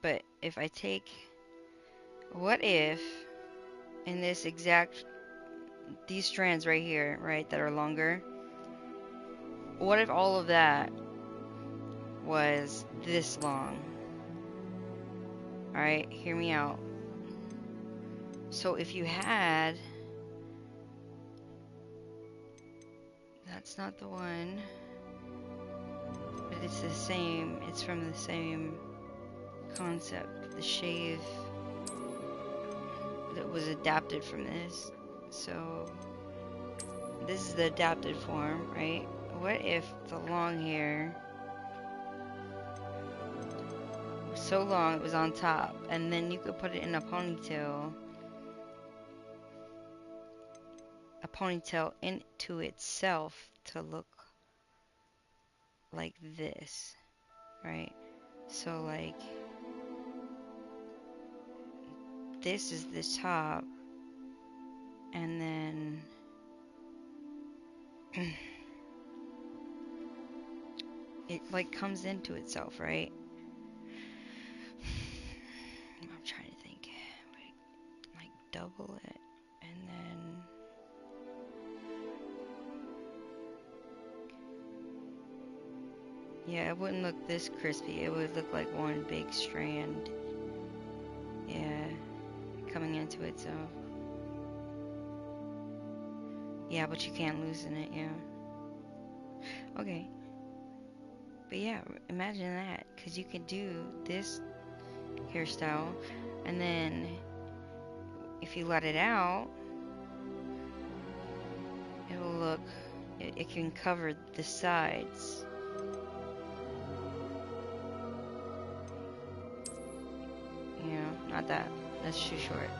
But if I take, what if in this exact, these strands right here, right, that are longer, what if all of that was this long? Alright, hear me out. So if you had, that's not the one, but it's the same, it's from the same concept, the shave that was adapted from this. So this is the adapted form, right? What if the long hair was so long it was on top, and then you could put it in a ponytail into itself to look like this, right? So like this is the top, and then it like comes into itself, right? I'm trying to think. Wait, like double it, and then yeah, it wouldn't look this crispy. It would look like one big strand. Yeah, coming into itself. Yeah, but you can't loosen it. Yeah. Okay. But yeah, imagine that, because you can do this hairstyle, and then if you let it out, it'll look, it can cover the sides. You know, not that. That's too short.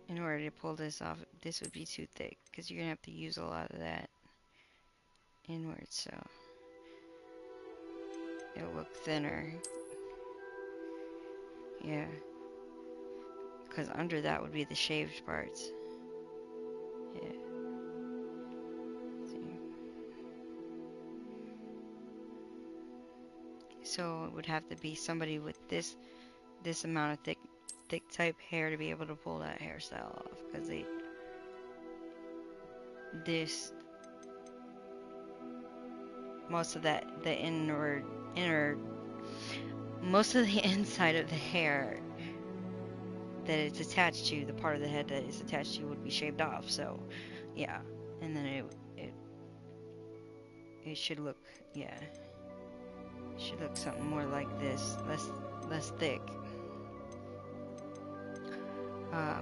In order to pull this off, this would be too thick, because you're gonna have to use a lot of that inward, so it'll look thinner. Yeah, because under that would be the shaved parts. Yeah. See? So it would have to be somebody with this amount of thick type hair to be able to pull that hairstyle off, because this most of that the inner most of the inside of the hair that it's attached to, the part of the head that is attached to, would be shaved off. So yeah, and then it should look, yeah, it should look something more like this, less thick,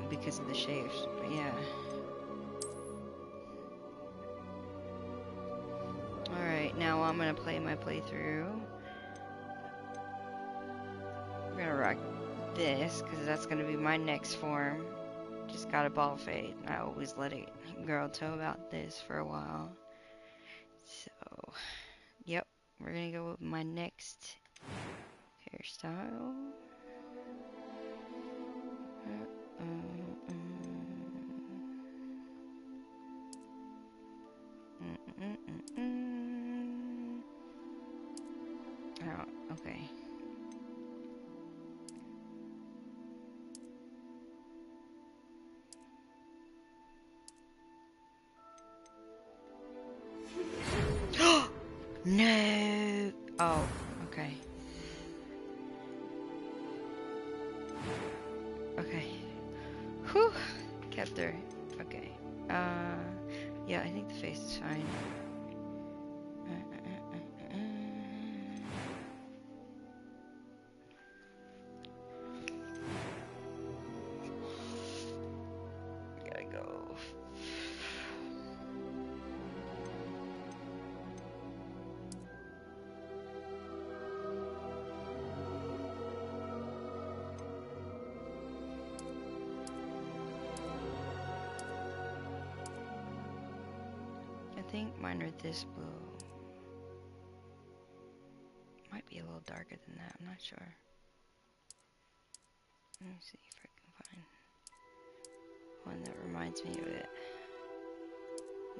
because of the shaves. But yeah. Alright, now I'm gonna play my playthrough. We're gonna rock this, because that's gonna be my next form. Just got a ball fade. I always let it grow to about this for a while. So, yep, we're gonna go with my next hairstyle. Oh, okay. No! Oh, okay. Okay. Whew! Kept her. Okay. Yeah, I think the face is fine. Gotta go. I think mine are this blue. Might be a little darker than that, I'm not sure. Let me see if I can find one that reminds me of it.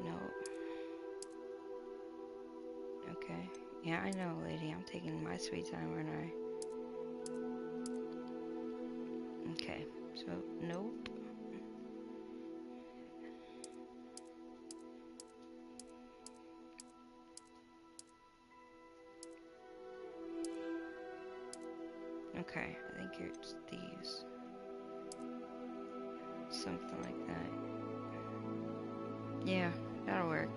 Nope. Okay. Yeah, I know, lady. I'm taking my sweet time, aren't I? Okay. So, nope. Okay, I think it's these. Something like that. Yeah, that'll work.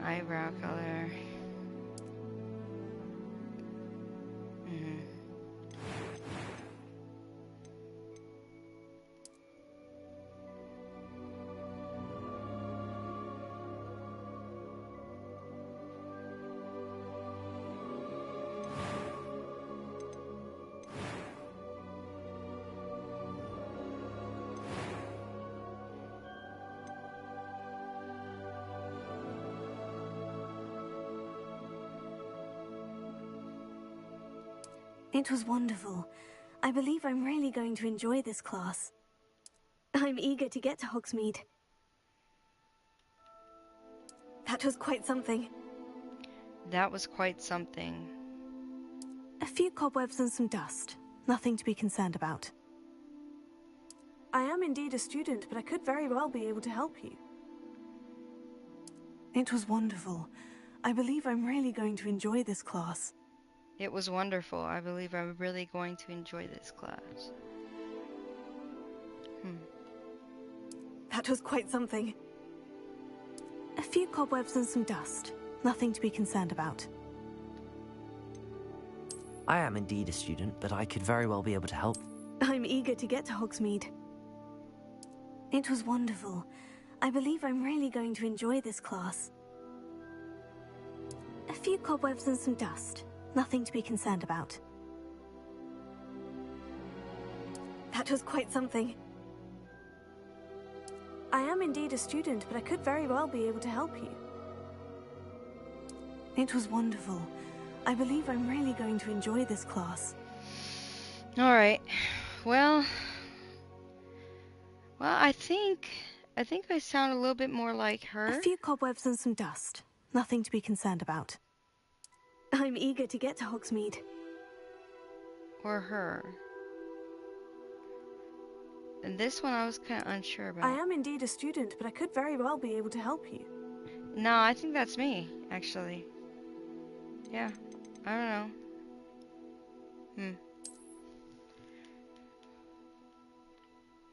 Eyebrow color. It was wonderful. I believe I'm really going to enjoy this class. I'm eager to get to Hogsmeade. That was quite something. That was quite something. A few cobwebs and some dust. Nothing to be concerned about. I am indeed a student, but I could very well be able to help you. It was wonderful. I believe I'm really going to enjoy this class. It was wonderful. I believe I'm really going to enjoy this class. That was quite something. A few cobwebs and some dust. Nothing to be concerned about. I am indeed a student, but I could very well be able to help. I'm eager to get to Hogsmeade. It was wonderful. I believe I'm really going to enjoy this class. A few cobwebs and some dust. Nothing to be concerned about. That was quite something. I am indeed a student, but I could very well be able to help you. It was wonderful. I believe I'm really going to enjoy this class. Alright. Well, I think I sound a little bit more like her. A few cobwebs and some dust. Nothing to be concerned about. I'm eager to get to Hogsmeade. Or her. And this one I was kind of unsure about. I am indeed a student, but I could very well be able to help you. No, I think that's me, actually. Yeah, I don't know.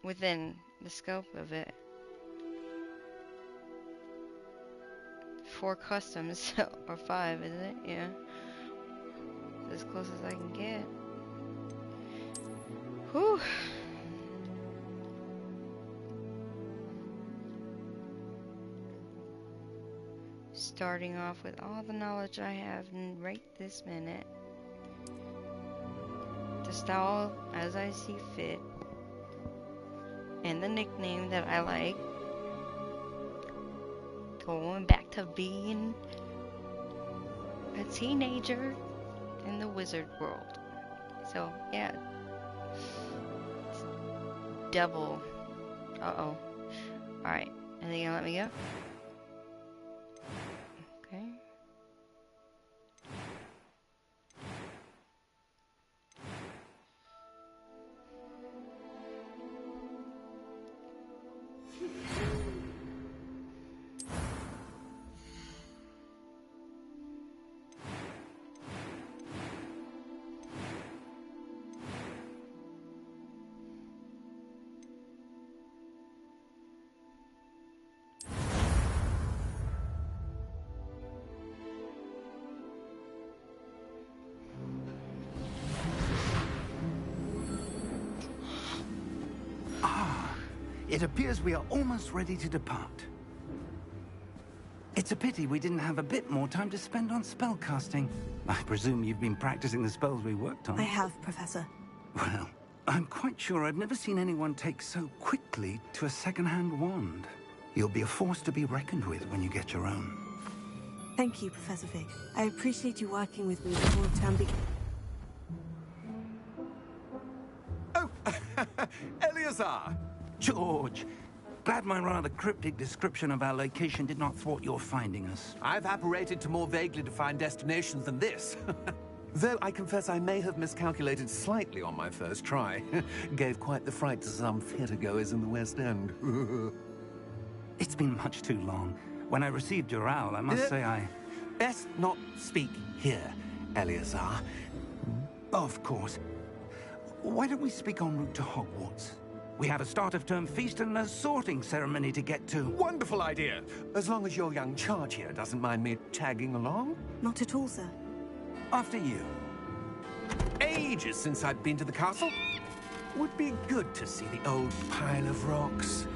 Within the scope of it. 4 customs, or 5, isn't it? Yeah. As close as I can get. Whew. Starting off with all the knowledge I have right this minute. To style as I see fit. And the nickname that I like. Going back to being a teenager in the wizard world. So, yeah. It's double. Uh-oh. Alright. Are they gonna let me go? Okay. It appears we are almost ready to depart. It's a pity we didn't have a bit more time to spend on spellcasting. I presume you've been practicing the spells we worked on. I have, Professor. Well, I'm quite sure I've never seen anyone take so quickly to a second-hand wand. You'll be a force to be reckoned with when you get your own. Thank you, Professor Fig. I appreciate you working with me before term begins. Oh, Eleazar! George, Glad my rather cryptic description of our location did not thwart your finding us. I've apparated to more vaguely defined destinations than this. Though I confess I may have miscalculated slightly on my first try. Gave quite the fright to some theatergoers in the West End. It's been much too long. When I received your owl, I must say I... Best not speak here, Eleazar. Of course. Why don't we speak en route to Hogwarts? We have a start-of-term feast and a sorting ceremony to get to. Wonderful idea! As long as your young charge here doesn't mind me tagging along. Not at all, sir. After you. Ages since I've been to the castle. Would be good to see the old pile of rocks.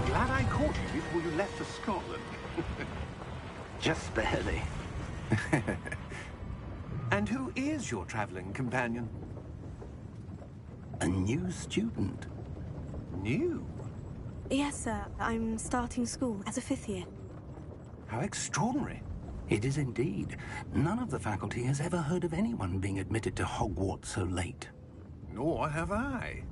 Glad I caught you before you left for Scotland. Just barely. And who is your traveling companion? A new student. New? Yes, sir. I'm starting school as a 5th year. How extraordinary. It is indeed. None of the faculty has ever heard of anyone being admitted to Hogwarts so late. Nor have I.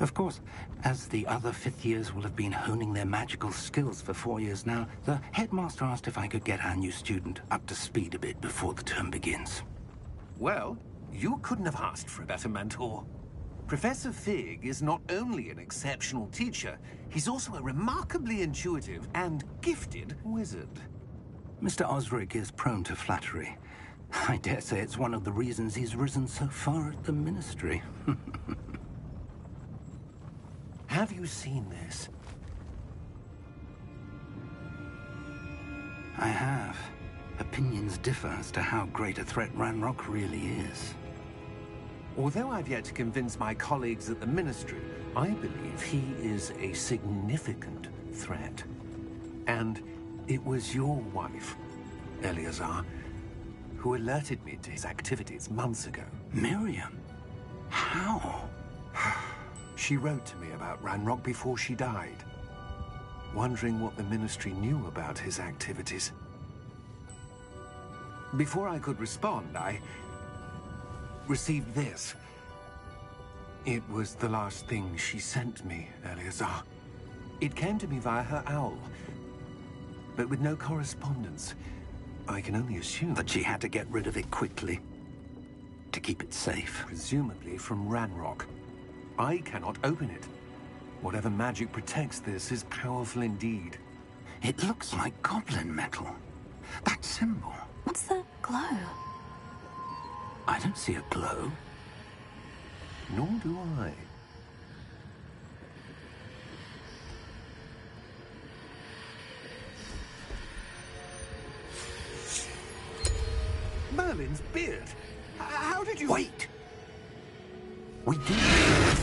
Of course, as the other 5th years will have been honing their magical skills for 4 years now, the headmaster asked if I could get our new student up to speed a bit before the term begins. Well, you couldn't have asked for a better mentor. Professor Fig is not only an exceptional teacher, he's also a remarkably intuitive and gifted wizard. Mr. Osric is prone to flattery. I dare say it's one of the reasons he's risen so far at the Ministry. Have you seen this? I have. Opinions differ as to how great a threat Ranrock really is. Although I've yet to convince my colleagues at the Ministry, I believe he is a significant threat. And it was your wife, Eleazar, who alerted me to his activities months ago. Miriam? How? She wrote to me about Ranrock before she died, wondering what the Ministry knew about his activities. Before I could respond, I received this. It was the last thing she sent me, Eleazar. It came to me via her owl, but with no correspondence. I can only assume That she had to get rid of it quickly, to keep it safe. presumably from Ranrock. I cannot open it. Whatever magic protects this is powerful indeed. It looks like goblin metal. That symbol. What's the glow? I don't see a glow. Nor do I. Merlin's beard. How did you... Wait! We did.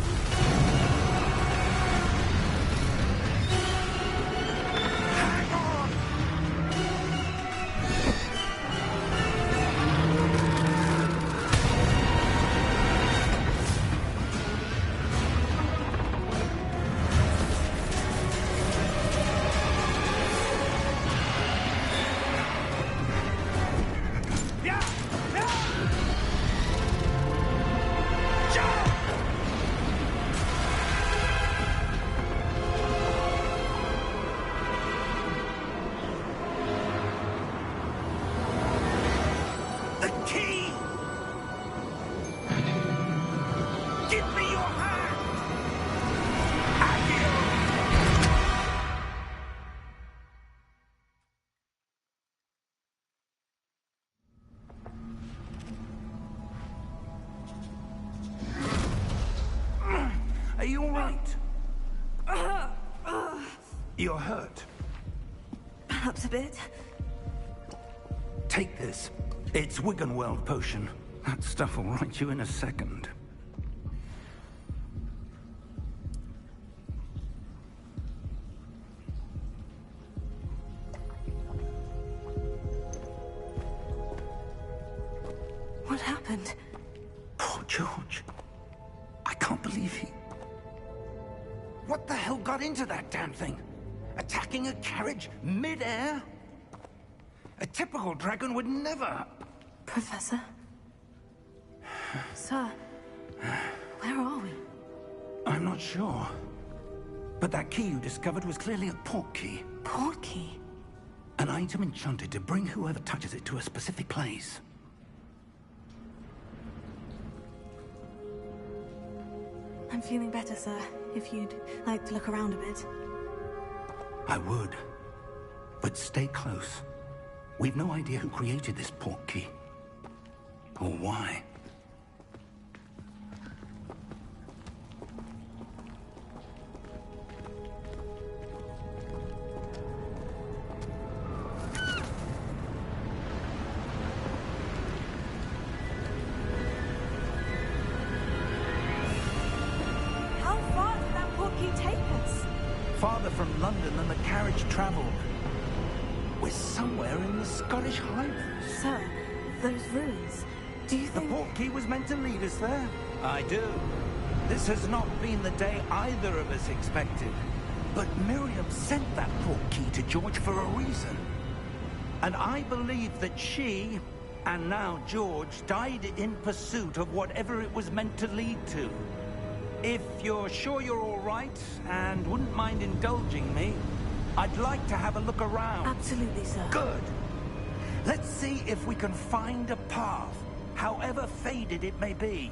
you all right? You're hurt. Perhaps a bit. Take this. It's Wiggenweld potion. That stuff will right you in a second. What happened? Poor George. I can't believe he... What the hell got into that damn thing? Attacking a carriage mid-air? A typical dragon would never... Professor? Sir, where are we? I'm not sure. But that key you discovered was clearly a port key. Port key? An item enchanted to bring whoever touches it to a specific place. I'm feeling better, sir. If you'd like to look around a bit. I would. But stay close. We've no idea who created this port key. Or why. How far did that port key take us? Farther from London than the carriage traveled. We're somewhere in the Scottish Highlands. Sir, those ruins. Do you The think... port key was meant to lead us there? I do. This has not been the day either of us expected. But Miriam sent that port key to George for a reason. And I believe that she, and now George, died in pursuit of whatever it was meant to lead to. If you're sure you're all right, and wouldn't mind indulging me, I'd like to have a look around. Absolutely, sir. Good. Let's see if we can find a path, however faded it may be.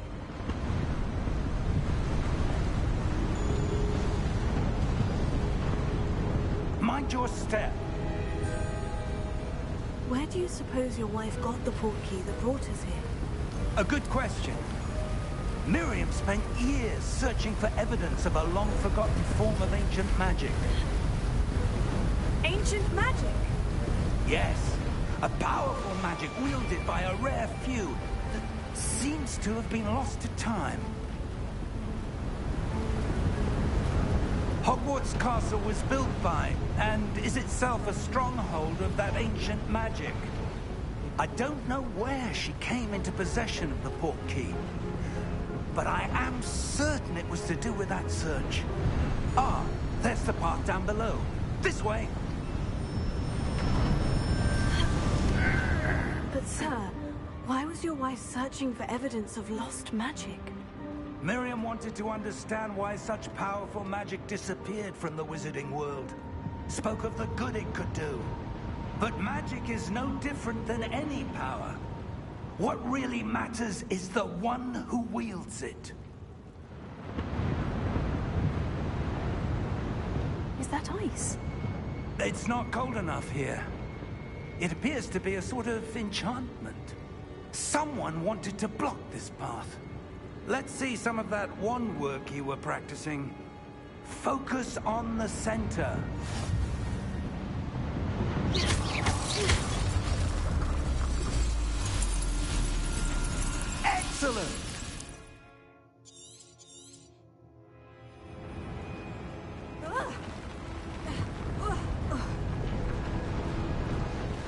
Mind your step. Where do you suppose your wife got the port key that brought us here? A good question. Miriam spent years searching for evidence of a long-forgotten form of ancient magic. Ancient magic? Yes, a powerful magic wielded by a rare few that seems to have been lost to time. Hogwarts Castle was built by, and is itself a stronghold of that ancient magic. I don't know where she came into possession of the port key, but I am certain it was to do with that search. Ah, there's the path down below. This way. But sir, why was your wife searching for evidence of lost magic? Miriam wanted to understand why such powerful magic disappeared from the wizarding world. Spoke of the good it could do. But magic is no different than any power. What really matters is the one who wields it. Is that ice? It's not cold enough here. It appears to be a sort of enchantment. Someone wanted to block this path. Let's see some of that wand work you were practicing. Focus on the center. Excellent!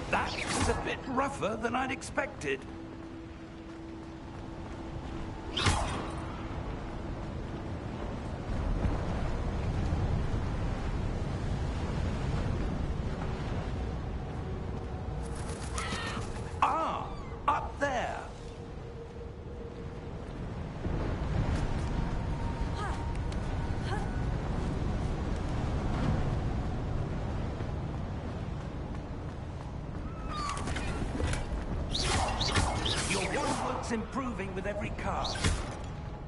That was a bit rougher than I'd expected. Ah, up there. Your wandwork's improving with every cast.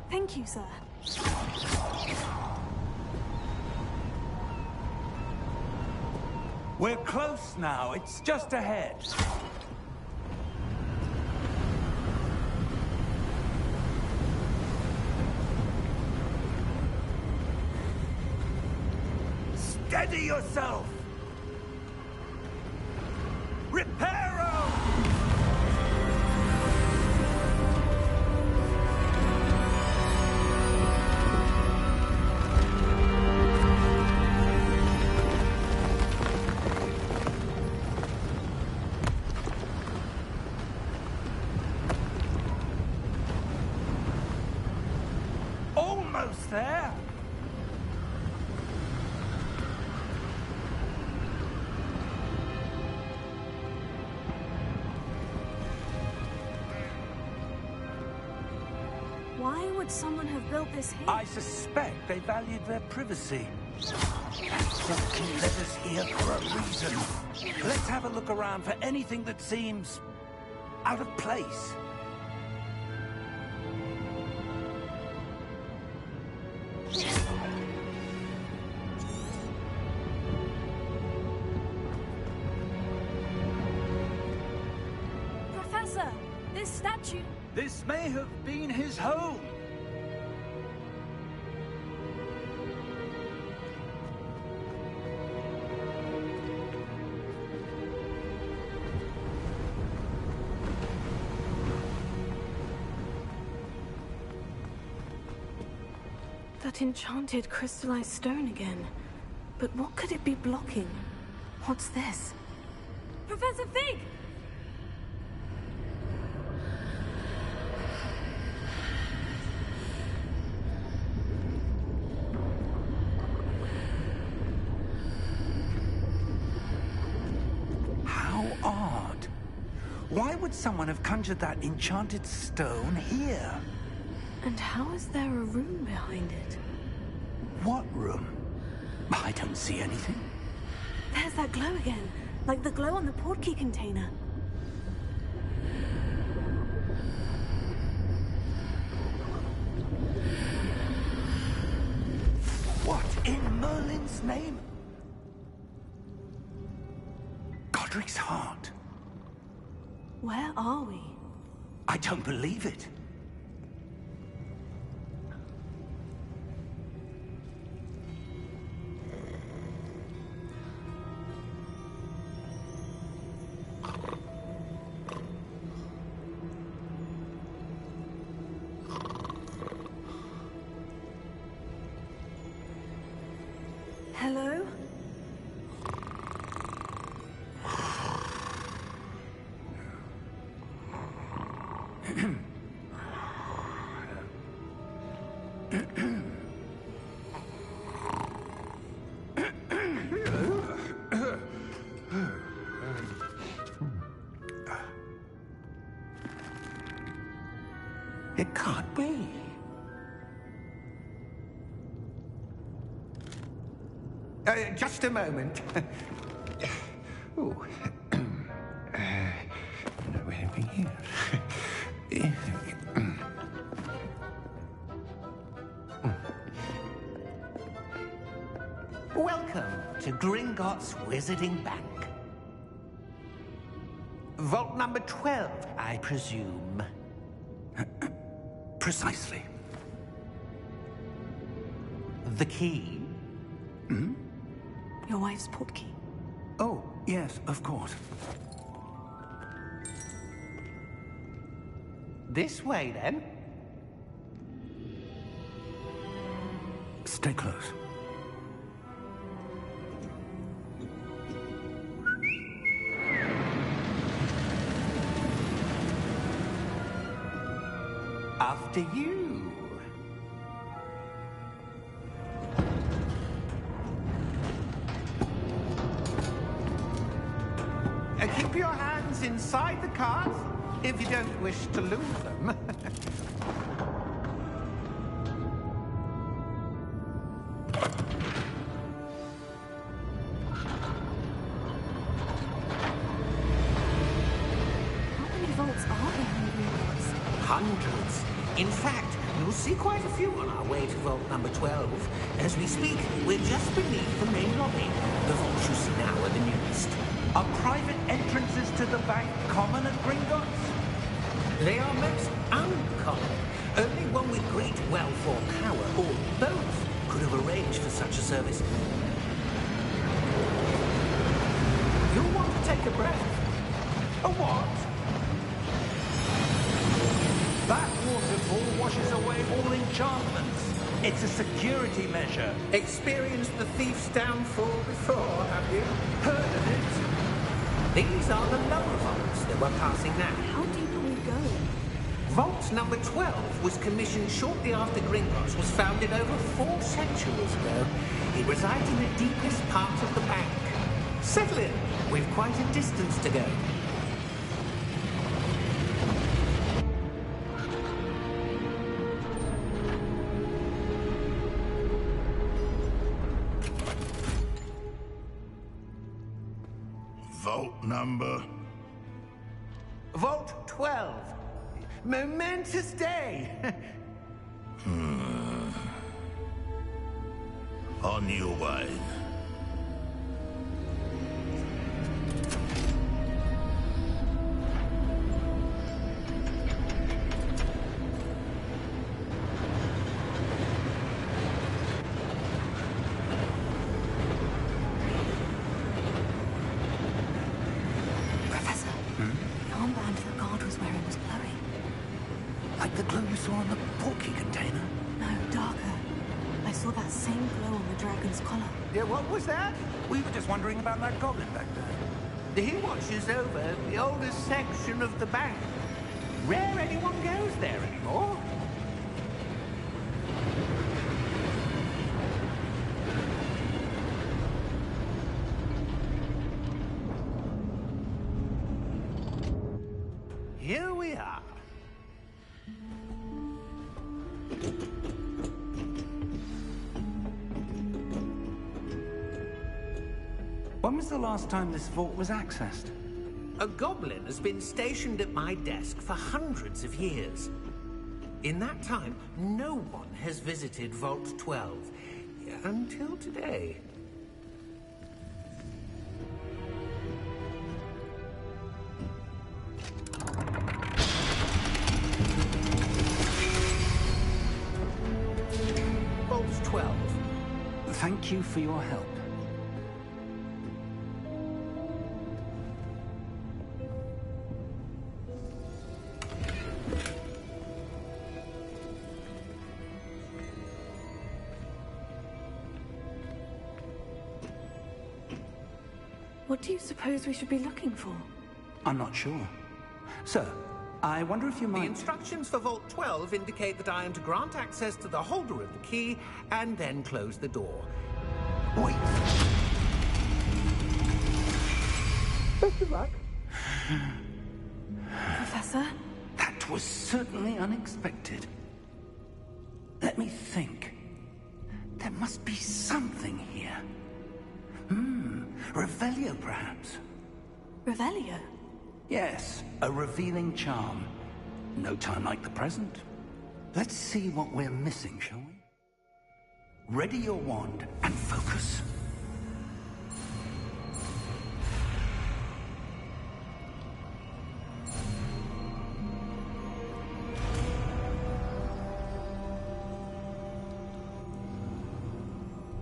Thank you, sir. We're close now. It's just ahead. Steady yourself! Reparo! Almost there! Why would someone have built this here? I suspect they valued their privacy. Something let us here for a reason. Let's have a look around for anything that seems out of place. Professor, this statue... This may have been his home. That enchanted crystallized stone again. But what could it be blocking? What's this? Professor Fig! How odd. Why would someone have conjured that enchanted stone here? And how is there a room behind it? What room? I don't see anything. There's that glow again, like the glow on the portkey container. What in Merlin's name? Godric's heart. Where are we? I don't believe it. Hello? It can't be. Just a moment. Oh. Here. Welcome to Gringotts Wizarding Bank. Vault number 12, I presume. Precisely. The key? Your wife's portkey. Oh, yes, of course. This way, then. Stay close. After you. Keep your hands inside the cart if you don't wish to lose them. How many vaults are there in Gringotts? Hundreds. In fact, you'll see quite a few on our way to vault number 12. As we speak, we're just beneath the main lobby. The vaults you see now are the newest. Are private entrances to the bank common at Gringotts? They are most uncommon. Only one with great wealth or power, or both, could have arranged for such a service. take a breath. A what? That waterfall washes away all enchantments. It's a security measure. Experienced the thief's downfall before, have you? Heard of it? These are the lower vaults that we're passing now. How deep are we going? Vault number 12 was commissioned shortly after Gringotts was founded over 4 centuries ago. It resides in the deepest part of the bank. Settle in. We've quite a distance to go. Vault number? Vault 12. Momentous day. On your way. Professor, the armband the guard was wearing was glowing. Like the glow you saw on the porky container? No, darker. I saw that same glow on the dragon's collar. Yeah, what was that? We were just wondering about that goblin back there. He watches over the oldest section of the bank. Rare anyone goes there anymore. Here we are. When was the last time this vault was accessed? A goblin has been stationed at my desk for hundreds of years. In that time, no one has visited Vault 12. Until today. Vault 12. Thank you for your help. What do you suppose we should be looking for? I'm not sure. Sir, I wonder if you The might... instructions for Vault 12 indicate that I am to grant access to the holder of the key and then close the door. Wait. Best of luck. Professor? That was certainly unexpected. Let me think. There must be something here. Revelio, perhaps? Revelio? Yes, a revealing charm. No time like the present. Let's see what we're missing, shall we? Ready your wand and focus.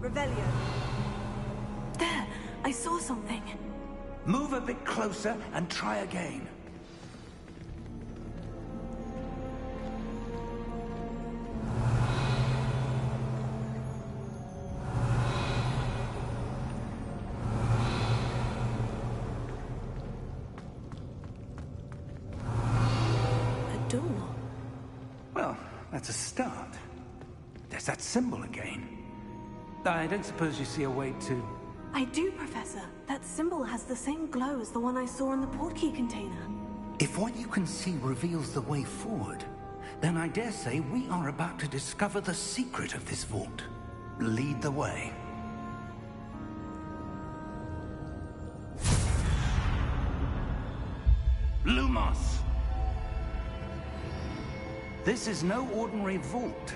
Revelio. There! I saw something. Move a bit closer and try again. A door. Well, that's a start. There's that symbol again. I don't suppose you see a way to... I do, Professor. That symbol has the same glow as the one I saw in the portkey container. If what you can see reveals the way forward, then I dare say we are about to discover the secret of this vault. Lead the way. Lumos! This is no ordinary vault.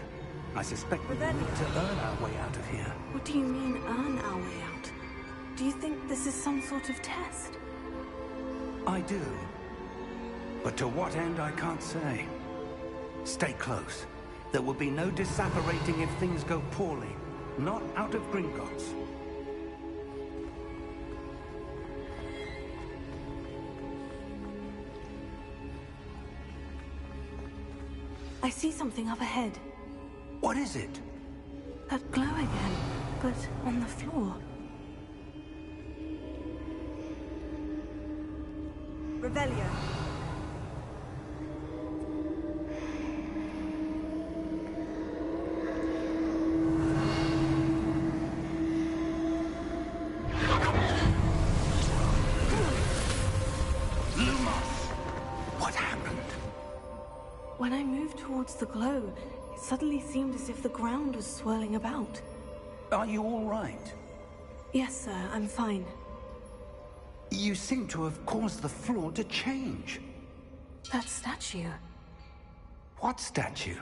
I suspect we will need to earn our way out of here. What do you mean, earn our way out? Do you think this is some sort of test? I do. But to what end, I can't say. Stay close. There will be no disapparating if things go poorly. Not out of Gringotts. see something up ahead. What is it? That glow again, but on the floor. Revelio. What happened? When I moved towards the glow, it suddenly seemed as if the ground was swirling about. Are you all right? Yes, sir, I'm fine. You seem to have caused the floor to change. That statue. What statue?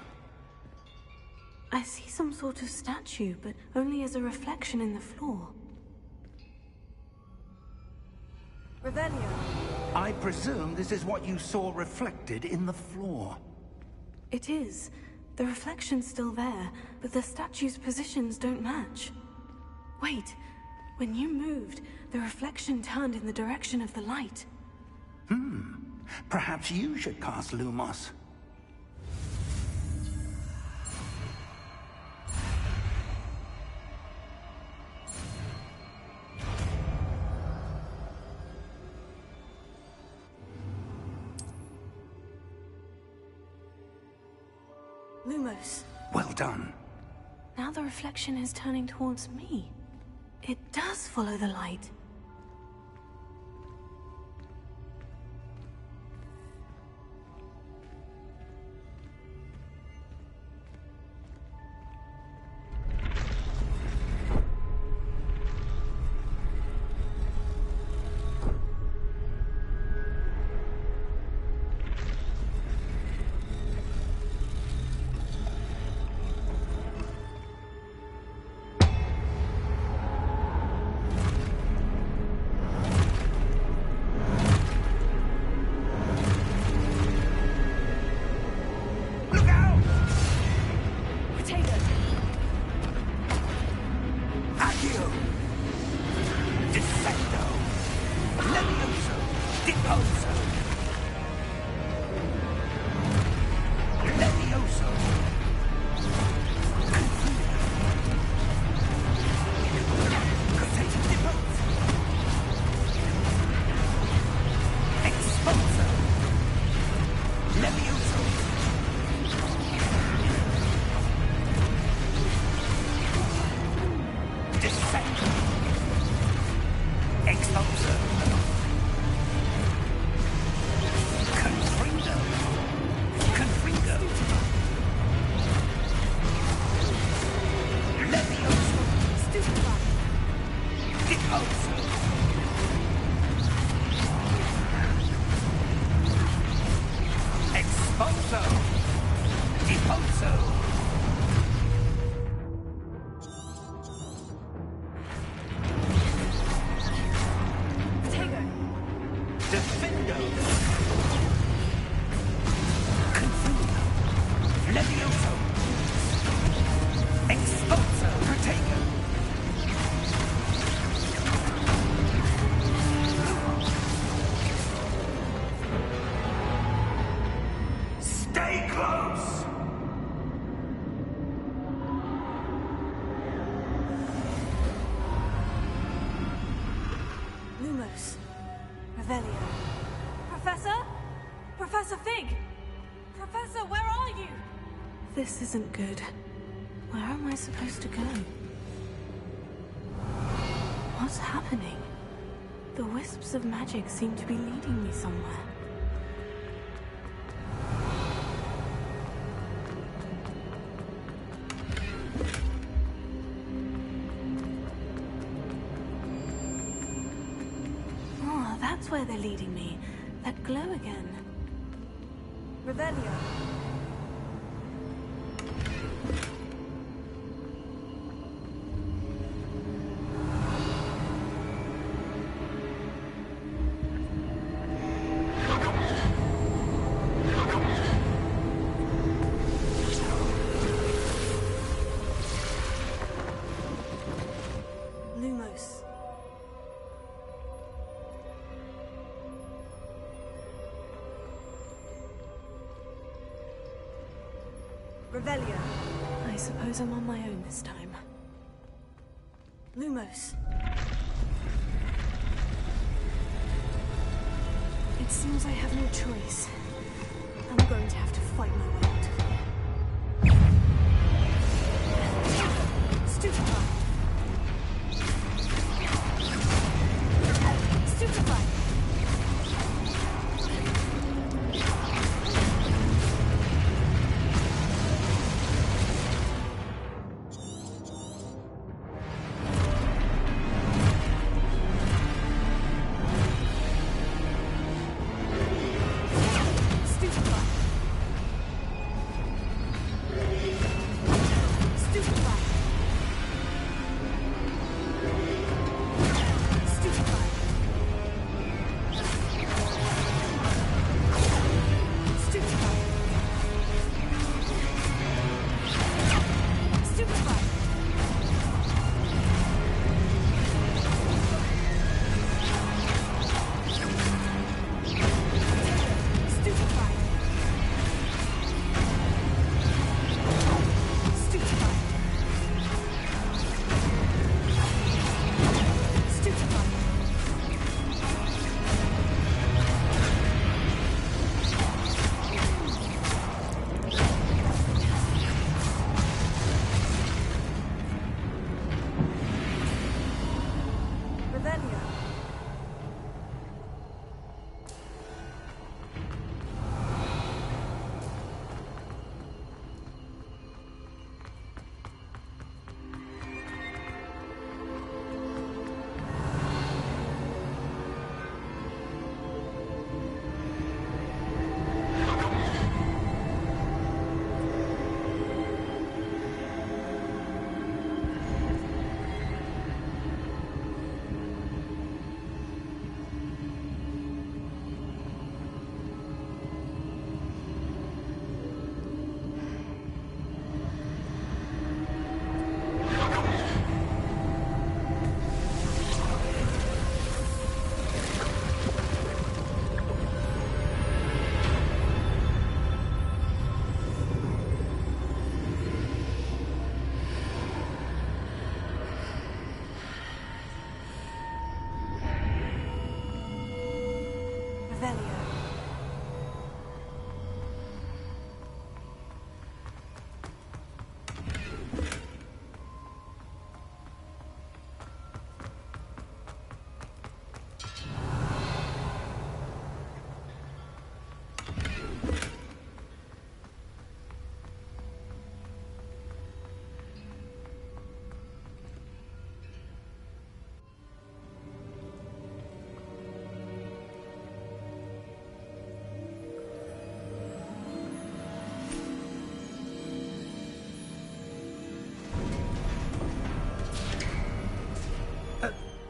I see some sort of statue, but only as a reflection in the floor. Revelio. I presume this is what you saw reflected in the floor. It is. The reflection's still there, but the statue's positions don't match. Wait. When you moved, the reflection turned in the direction of the light. Perhaps you should cast Lumos. Lumos. Well done. Now the reflection is turning towards me. It does follow the light. Professor Fig! Professor, where are you? This isn't good. Where am I supposed to go? What's happening? The wisps of magic seem to be leading me somewhere. Oh, that's where they're leading me. That glow again. Revelio. Lumos. Revelio. I suppose I'm on my own this time. Lumos. It seems I have no choice. I'm going to have to fight my way out of here. Stupefy. Stupefy.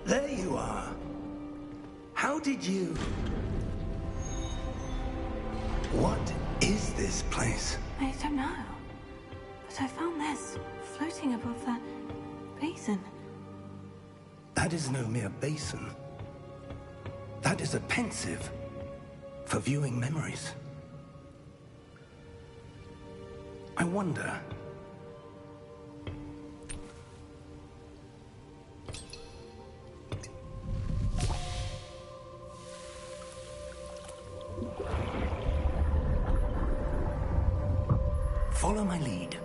There you are. How did you... What is this place? I don't know. But I found this floating above that basin. That is no mere basin. That is a pensive for viewing memories. I wonder... Follow my lead.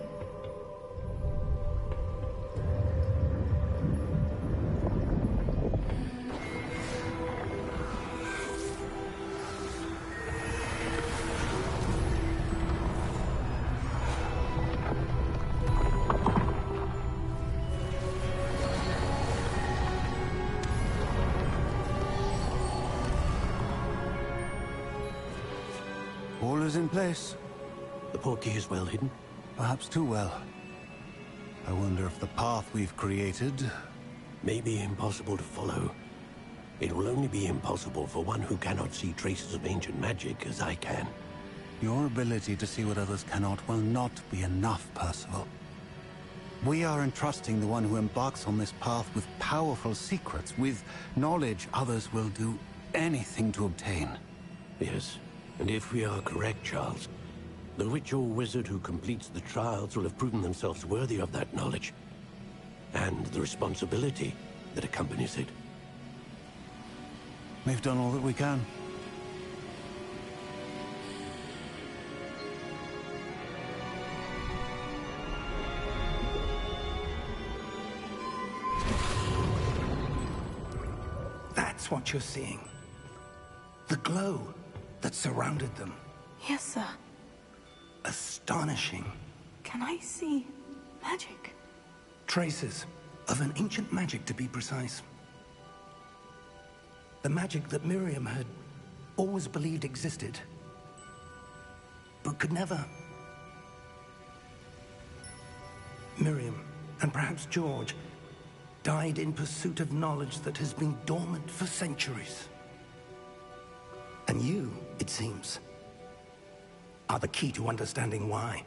All is in place. The portkey is well hidden. Perhaps too well. I wonder if the path we've created... May be impossible to follow. It will only be impossible for one who cannot see traces of ancient magic as I can. Your ability to see what others cannot will not be enough, Percival. We are entrusting the one who embarks on this path with powerful secrets, with knowledge others will do anything to obtain. Yes, and if we are correct, Charles, The witch or wizard who completes the trials will have proven themselves worthy of that knowledge, and the responsibility that accompanies it. We've done all that we can. That's what you're seeing. The glow that surrounded them. Yes, sir. Astonishing. Can I see magic? Traces of an ancient magic, to be precise. The magic that Miriam had always believed existed, but could never. Miriam, and perhaps George, died in pursuit of knowledge that has been dormant for centuries. And you, it seems, are the key to understanding why.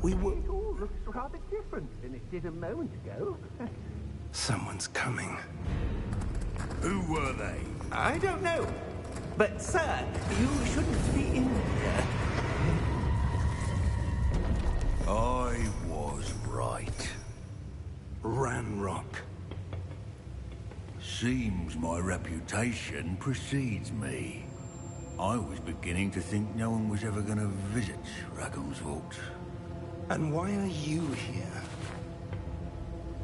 We were... It all looks rather different than it did a moment ago. Someone's coming. Who were they? I don't know. But, sir, you shouldn't be in here. I was right. Ranrock. Seems my reputation precedes me. I was beginning to think no one was ever going to visit Rackham's Vault. And why are you here?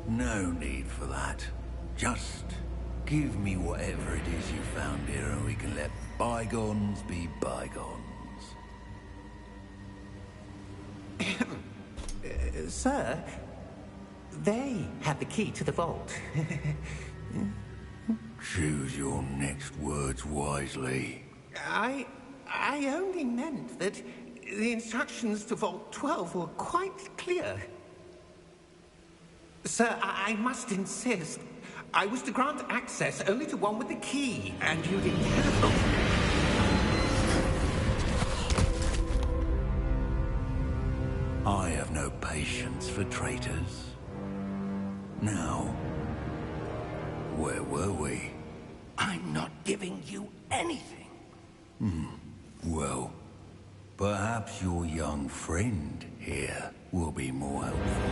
No need for that. Just give me whatever it is you found here and we can let bygones be bygones. Sir, they have the key to the vault. Choose your next words wisely. I only meant that the instructions to Vault 12 were quite clear. Sir, I must insist. I was to grant access only to one with the key, and you didn't have it. I have no patience for traitors. Now, where were we? I'm not giving you anything. Well, perhaps your young friend here will be more helpful.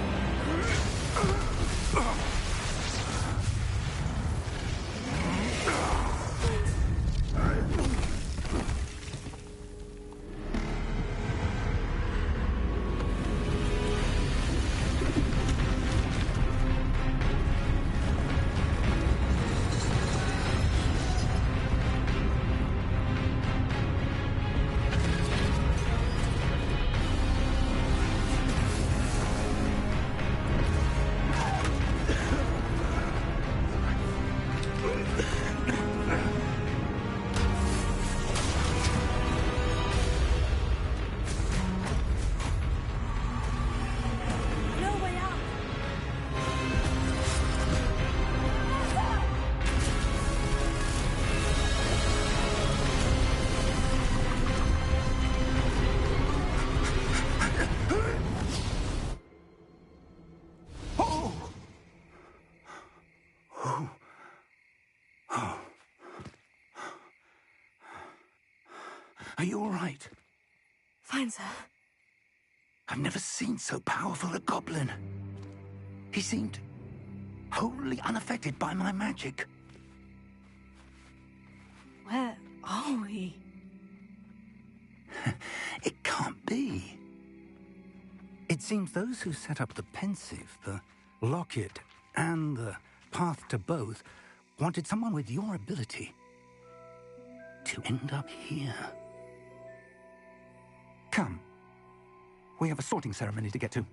Are you all right? Fine, sir. I've never seen so powerful a goblin. He seemed wholly unaffected by my magic. Where are we? It can't be. It seems those who set up the Pensieve, the Locket, and the Path to Both wanted someone with your ability to end up here. Come. We have a sorting ceremony to get to.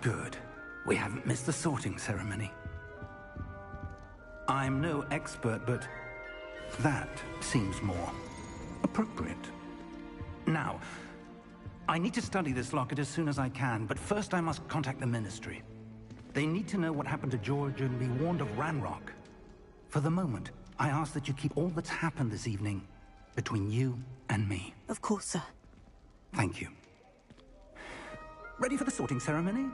Good. We haven't missed the sorting ceremony. I'm no expert, but that seems more appropriate. Now, I need to study this locket as soon as I can, but first I must contact the Ministry. They need to know what happened to George and be warned of Ranrock. For the moment, I ask that you keep all that's happened this evening between you and me. Of course, sir. Thank you. Ready for the sorting ceremony?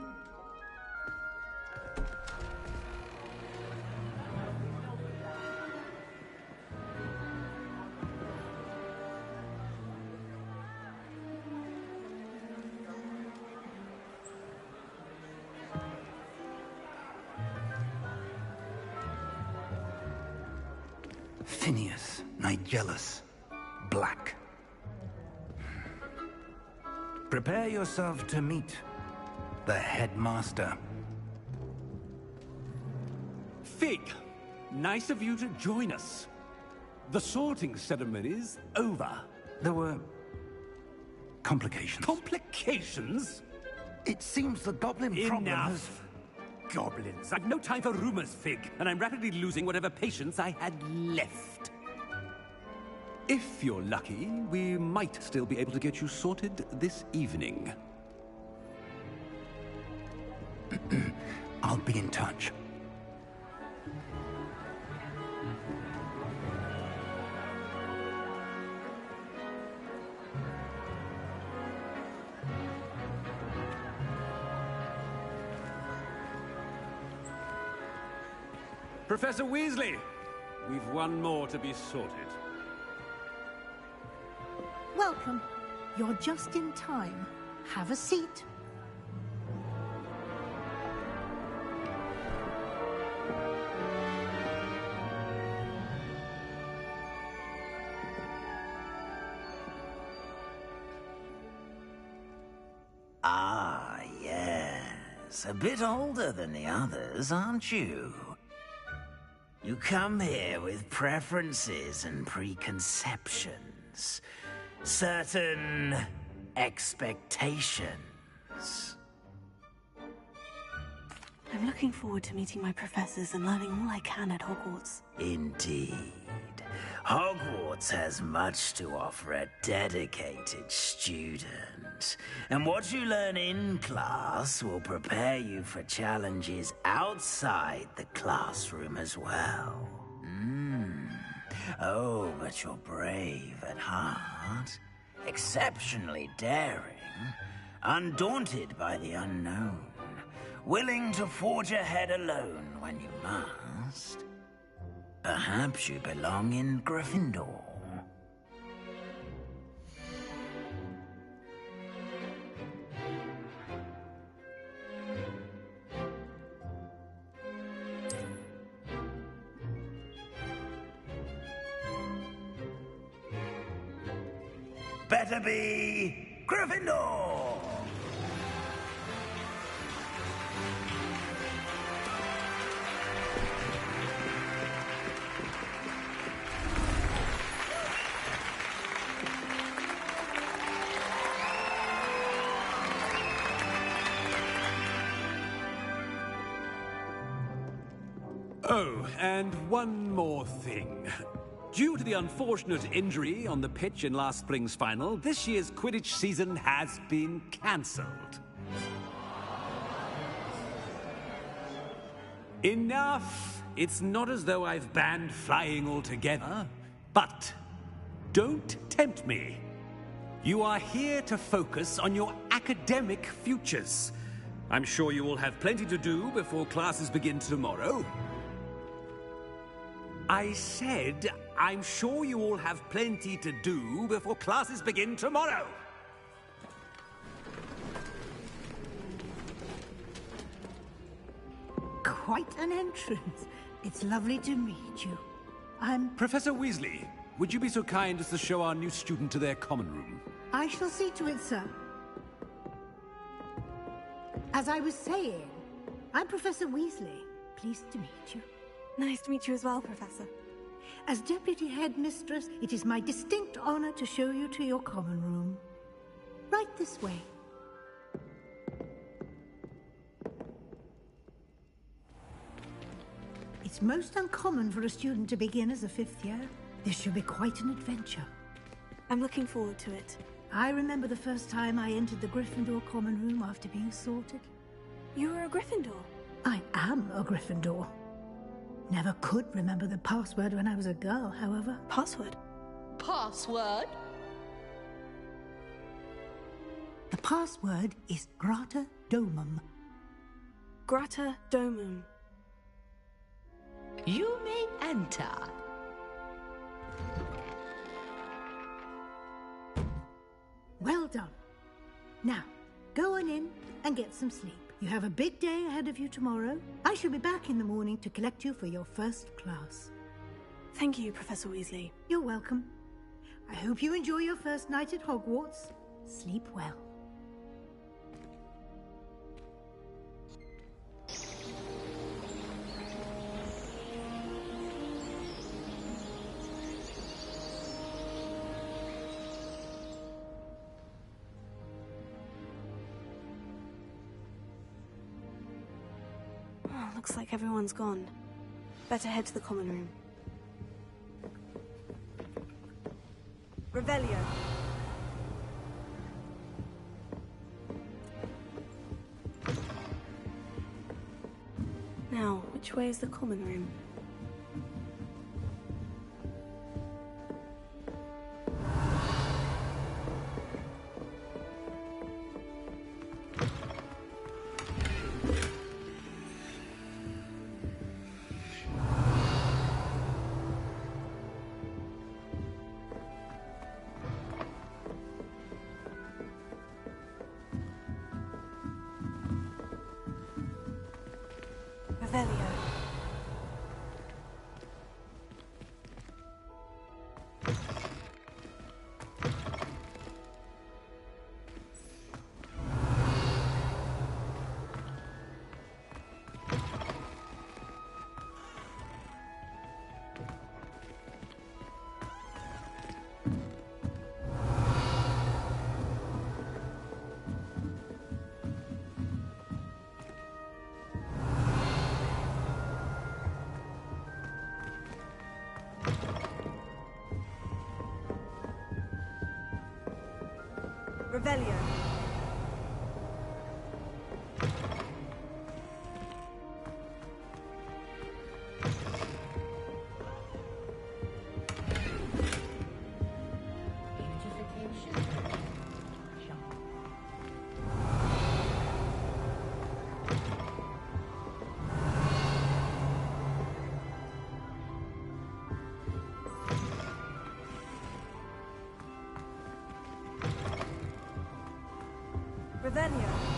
Phineas Nigellus Black. Prepare yourself to meet the headmaster. Fig, nice of you to join us. The sorting ceremony's over. There were complications. Complications? It seems the goblin problem has... Enough! Goblins. I've no time for rumors, Fig, and I'm rapidly losing whatever patience I had left. If you're lucky, we might still be able to get you sorted this evening. I'll be in touch. Professor Weasley, we've one more to be sorted. Welcome. You're just in time. Have a seat. Ah, yes. A bit older than the others, aren't you? You come here with preferences and preconceptions. Certain expectations. I'm looking forward to meeting my professors and learning all I can at Hogwarts. Indeed. Hogwarts has much to offer a dedicated student. And what you learn in class will prepare you for challenges outside the classroom as well. Oh, but you're brave at heart. Exceptionally daring. Undaunted by the unknown. Willing to forge ahead alone when you must. Perhaps you belong in Gryffindor. Better be Gryffindor! Oh, and one more thing. Due to the unfortunate injury on the pitch in last spring's final, this year's Quidditch season has been cancelled. Enough! It's not as though I've banned flying altogether, but don't tempt me. You are here to focus on your academic futures. I'm sure you will have plenty to do before classes begin tomorrow. I said, I'm sure you all have plenty to do before classes begin tomorrow. Quite an entrance. It's lovely to meet you. Professor Weasley, would you be so kind as to show our new student to their common room? I shall see to it, sir. As I was saying, I'm Professor Weasley. Pleased to meet you. Nice to meet you as well, Professor. As Deputy Headmistress, it is my distinct honor to show you to your common room. Right this way. It's most uncommon for a student to begin as a 5th year. This should be quite an adventure. I'm looking forward to it. I remember the first time I entered the Gryffindor common room after being sorted. You were a Gryffindor? I am a Gryffindor. Never could remember the password when I was a girl, however. Password? Password? The password is Grata Domum. Grata Domum. You may enter. Well done. Now, go on in and get some sleep. You have a big day ahead of you tomorrow. I shall be back in the morning to collect you for your first class. Thank you, Professor Weasley. You're welcome. I hope you enjoy your first night at Hogwarts. Sleep well. Oh, looks like everyone's gone. Better head to the common room. Revelio. Now, which way is the common room? Revelio. Revelio. Revelio.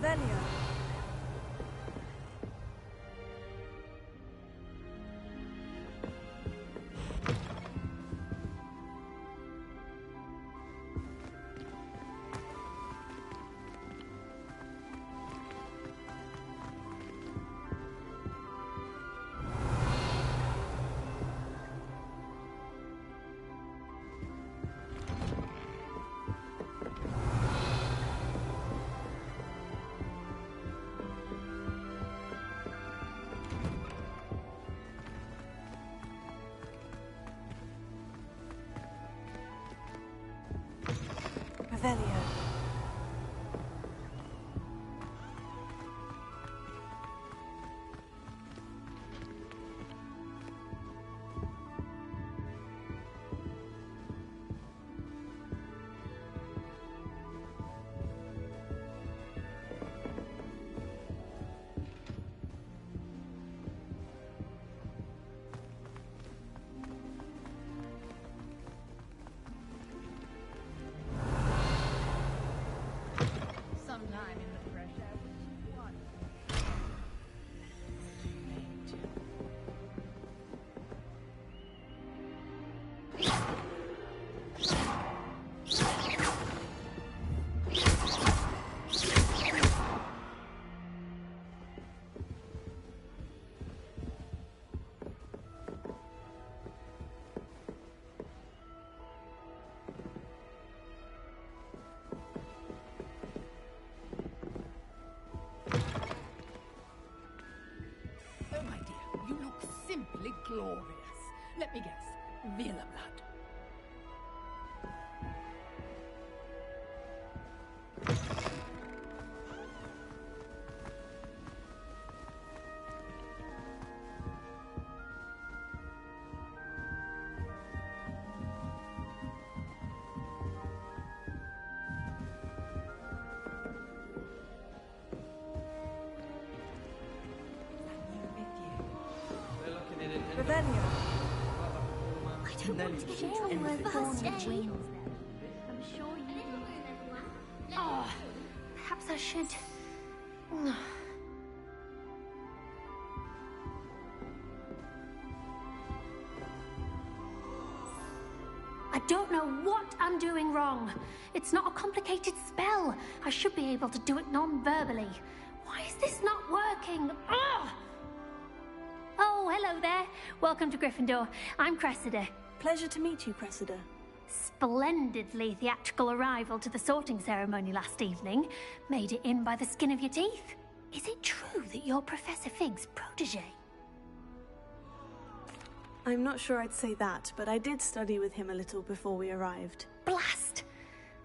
Revelio. Revelio. Sometime in the fresh air. Oh, my dear, you look simply glorious. Let me guess, Vila blood. Revelio. I don't want to get in trouble with first day. I'm sure you do. Oh, perhaps I should. I don't know what I'm doing wrong. It's not a complicated spell. I should be able to do it non-verbally. Why is this not working? Ugh! Oh, hello there. Welcome to Gryffindor. I'm Cressida. Pleasure to meet you, Cressida. Splendidly theatrical arrival to the sorting ceremony last evening. Made it in by the skin of your teeth. Is it true that you're Professor Fig's protege? I'm not sure I'd say that, but I did study with him a little before we arrived. Blast!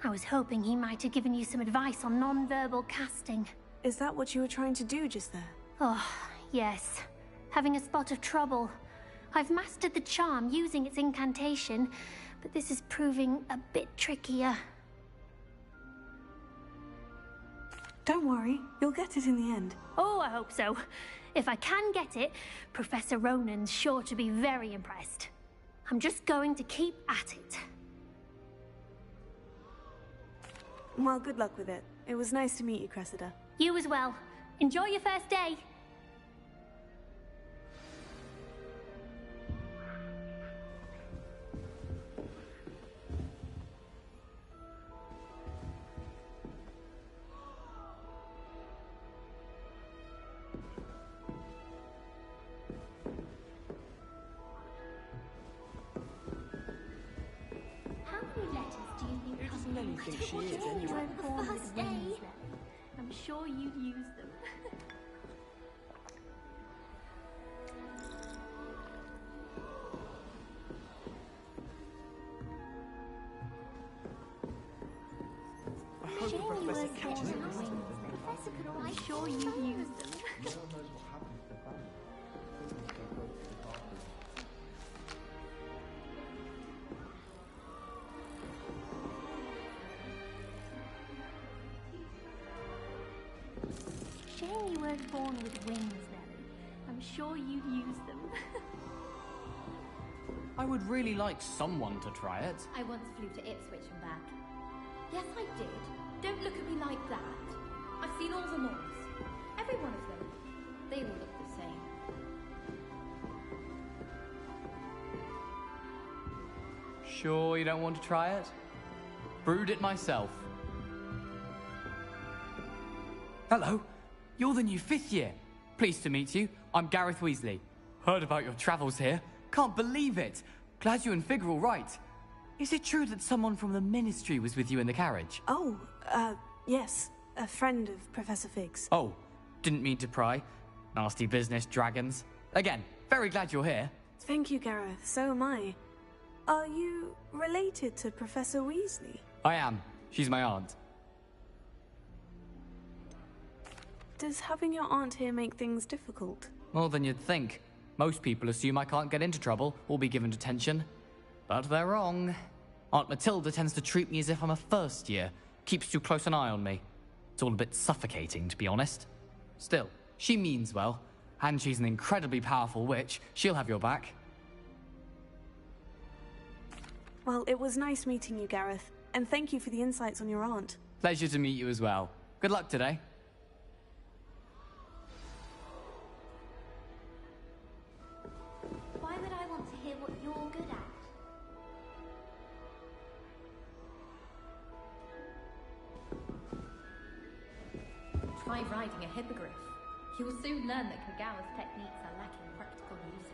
I was hoping he might have given you some advice on non-verbal casting. Is that what you were trying to do just there? Oh, yes. Having a spot of trouble. I've mastered the charm using its incantation, but this is proving a bit trickier. Don't worry, you'll get it in the end. Oh, I hope so. If I can get it, Professor Ronan's sure to be very impressed. I'm just going to keep at it. Well, good luck with it. It was nice to meet you, Cressida. You as well. Enjoy your first day. Think she is anyway. The first day. I'm sure you'd use them. I hope the professor catches it. I'm sure you'd use them. Shame you weren't born with wings, Nelly. I'm sure you'd use them. I would really like someone to try it. I once flew to Ipswich and back. Yes, I did. Don't look at me like that. I've seen all the more. sure you don't want to try it? Brewed it myself. Hello, you're the new 5th year. Pleased to meet you. I'm Gareth Weasley. Heard about your travels here. Can't believe it. Glad you and Fig are all right. Is it true that someone from the Ministry was with you in the carriage? Oh, yes. A friend of Professor Fig's. Oh, didn't mean to pry. Nasty business, dragons. Again, very glad you're here. Thank you, Gareth. So am I. Are you related to Professor Weasley? I am. She's my aunt. Does having your aunt here make things difficult? More than you'd think. Most people assume I can't get into trouble or be given detention. But they're wrong. Aunt Matilda tends to treat me as if I'm a first year. Keeps too close an eye on me. It's all a bit suffocating, to be honest. Still, she means well. And she's an incredibly powerful witch. She'll have your back. Well, it was nice meeting you, Gareth. And thank you for the insights on your aunt. Pleasure to meet you as well. Good luck today. Why would I want to hear what you're good at? Try riding a hippogriff. You will soon learn that Kagawa's techniques are lacking practical uses.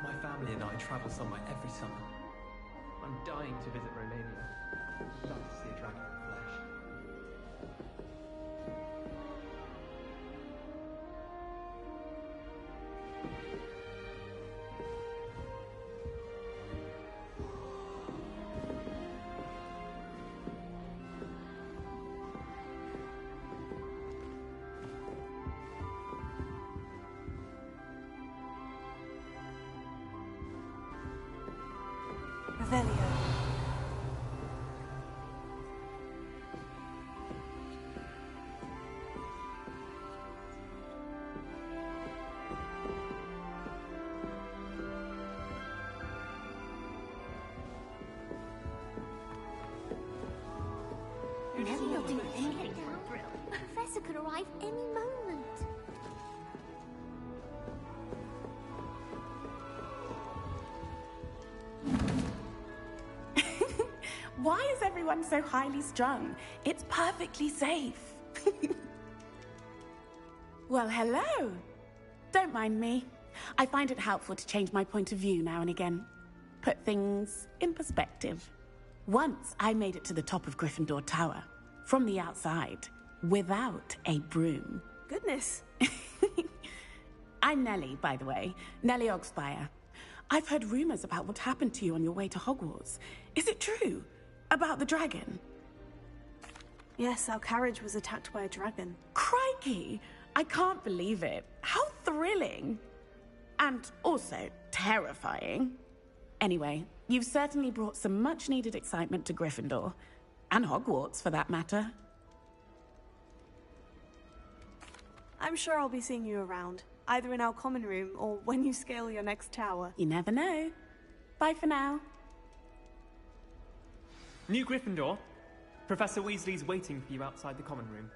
My family and I travel somewhere every summer. I'm dying to visit Romania. Love to see a dragon in flesh. Revelio. The professor could arrive any moment. Why is everyone so highly strung? It's perfectly safe. Well, hello. Don't mind me. I find it helpful to change my point of view now and again. Put things in perspective. Once I made it to the top of Gryffindor Tower, from the outside, without a broom. Goodness. I'm Nellie, by the way. Nellie Ogspire. I've heard rumors about what happened to you on your way to Hogwarts. Is it true? About the dragon? Yes, our carriage was attacked by a dragon. Crikey! I can't believe it. How thrilling! And also terrifying. Anyway, you've certainly brought some much-needed excitement to Gryffindor. And Hogwarts, for that matter. I'm sure I'll be seeing you around, either in our common room or when you scale your next tower. You never know. Bye for now. New Gryffindor, Professor Weasley's waiting for you outside the common room.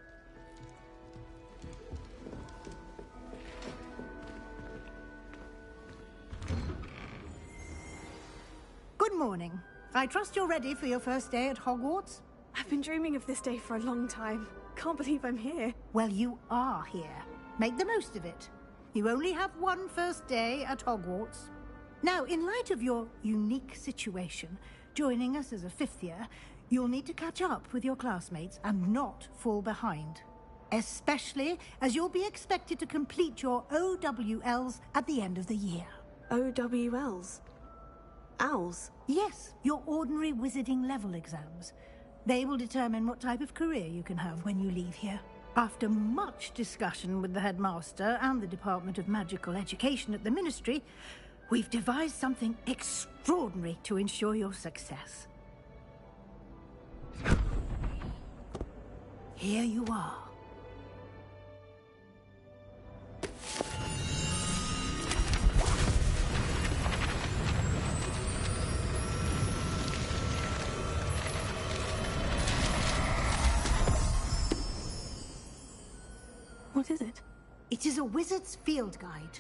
Good morning. I trust you're ready for your first day at Hogwarts? I've been dreaming of this day for a long time. Can't believe I'm here. Well, you are here. Make the most of it. You only have one first day at Hogwarts. Now, in light of your unique situation, joining us as a 5th year, you'll need to catch up with your classmates and not fall behind. Especially as you'll be expected to complete your OWLs at the end of the year. OWLs? Owls? Yes, your ordinary wizarding level exams. They will determine what type of career you can have when you leave here. After much discussion with the headmaster and the Department of Magical Education at the Ministry, we've devised something extraordinary to ensure your success. Here you are. What is it? It is a wizard's field guide.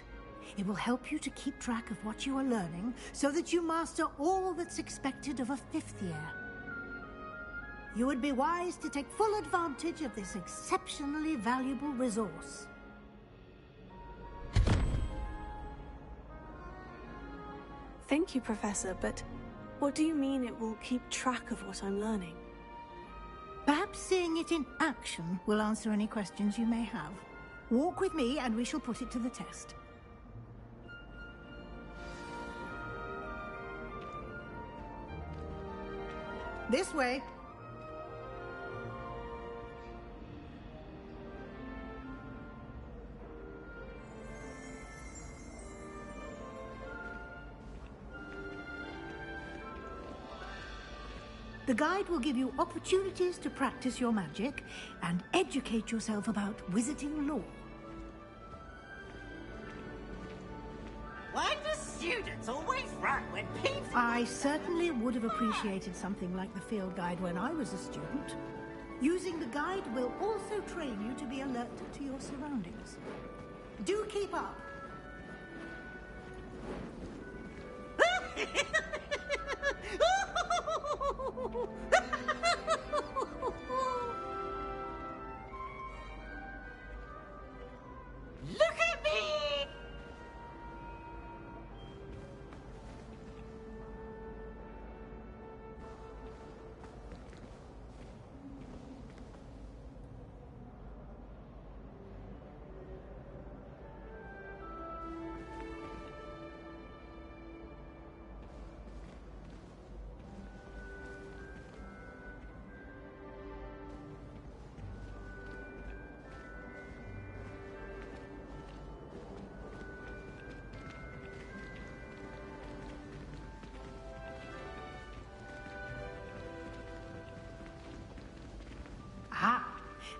It will help you to keep track of what you are learning so that you master all that's expected of a 5th year. You would be wise to take full advantage of this exceptionally valuable resource. Thank you, Professor, but what do you mean it will keep track of what I'm learning? Perhaps seeing it in action will answer any questions you may have. Walk with me and we shall put it to the test. This way. The guide will give you opportunities to practice your magic and educate yourself about wizarding lore. Why do students always run when people... I certainly would have appreciated something like the field guide when I was a student. Using the guide will also train you to be alert to your surroundings. Do keep up. Look at me!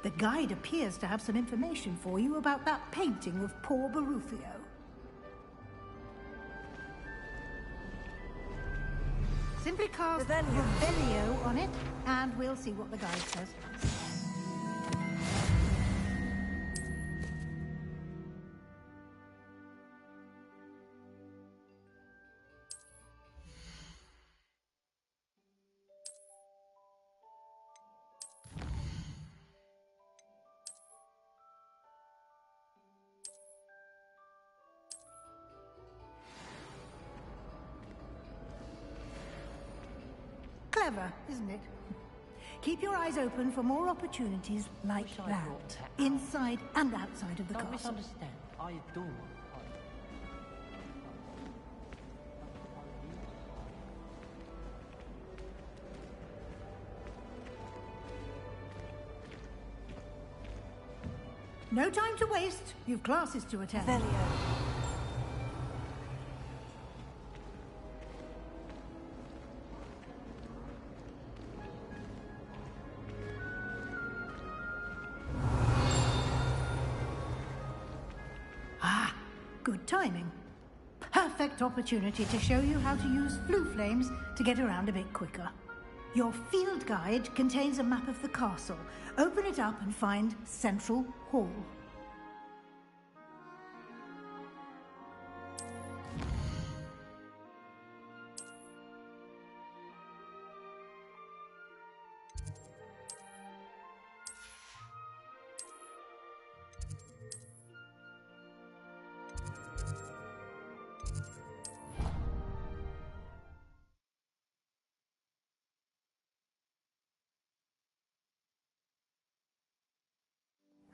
The guide appears to have some information for you about that painting of poor Barufio. Simply cast Revelio on it, and we'll see what the guide says. Clever, isn't it? Keep your eyes open for more opportunities like that, inside and outside of the castle. Don't misunderstand. I adore. No time to waste. You've classes to attend. Good timing. Perfect opportunity to show you how to use flue flames to get around a bit quicker. Your field guide contains a map of the castle. Open it up and find Central Hall.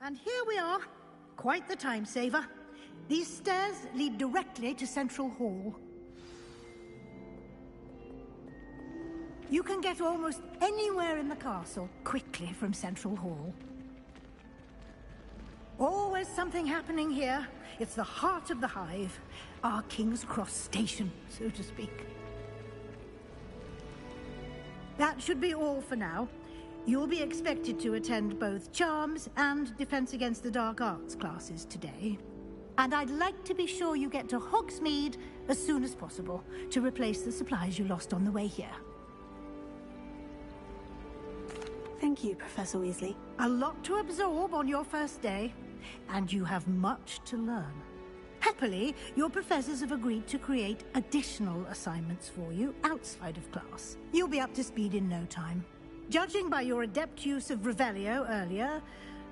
And here we are. Quite the time saver. These stairs lead directly to Central Hall. You can get almost anywhere in the castle quickly from Central Hall. Always something happening here. It's the heart of the Hive, our King's Cross station, so to speak. That should be all for now. You'll be expected to attend both Charms and Defense Against the Dark Arts classes today. And I'd like to be sure you get to Hogsmeade as soon as possible to replace the supplies you lost on the way here. Thank you, Professor Weasley. A lot to absorb on your first day. and you have much to learn. Happily, your professors have agreed to create additional assignments for you outside of class. You'll be up to speed in no time. Judging by your adept use of Revelio earlier,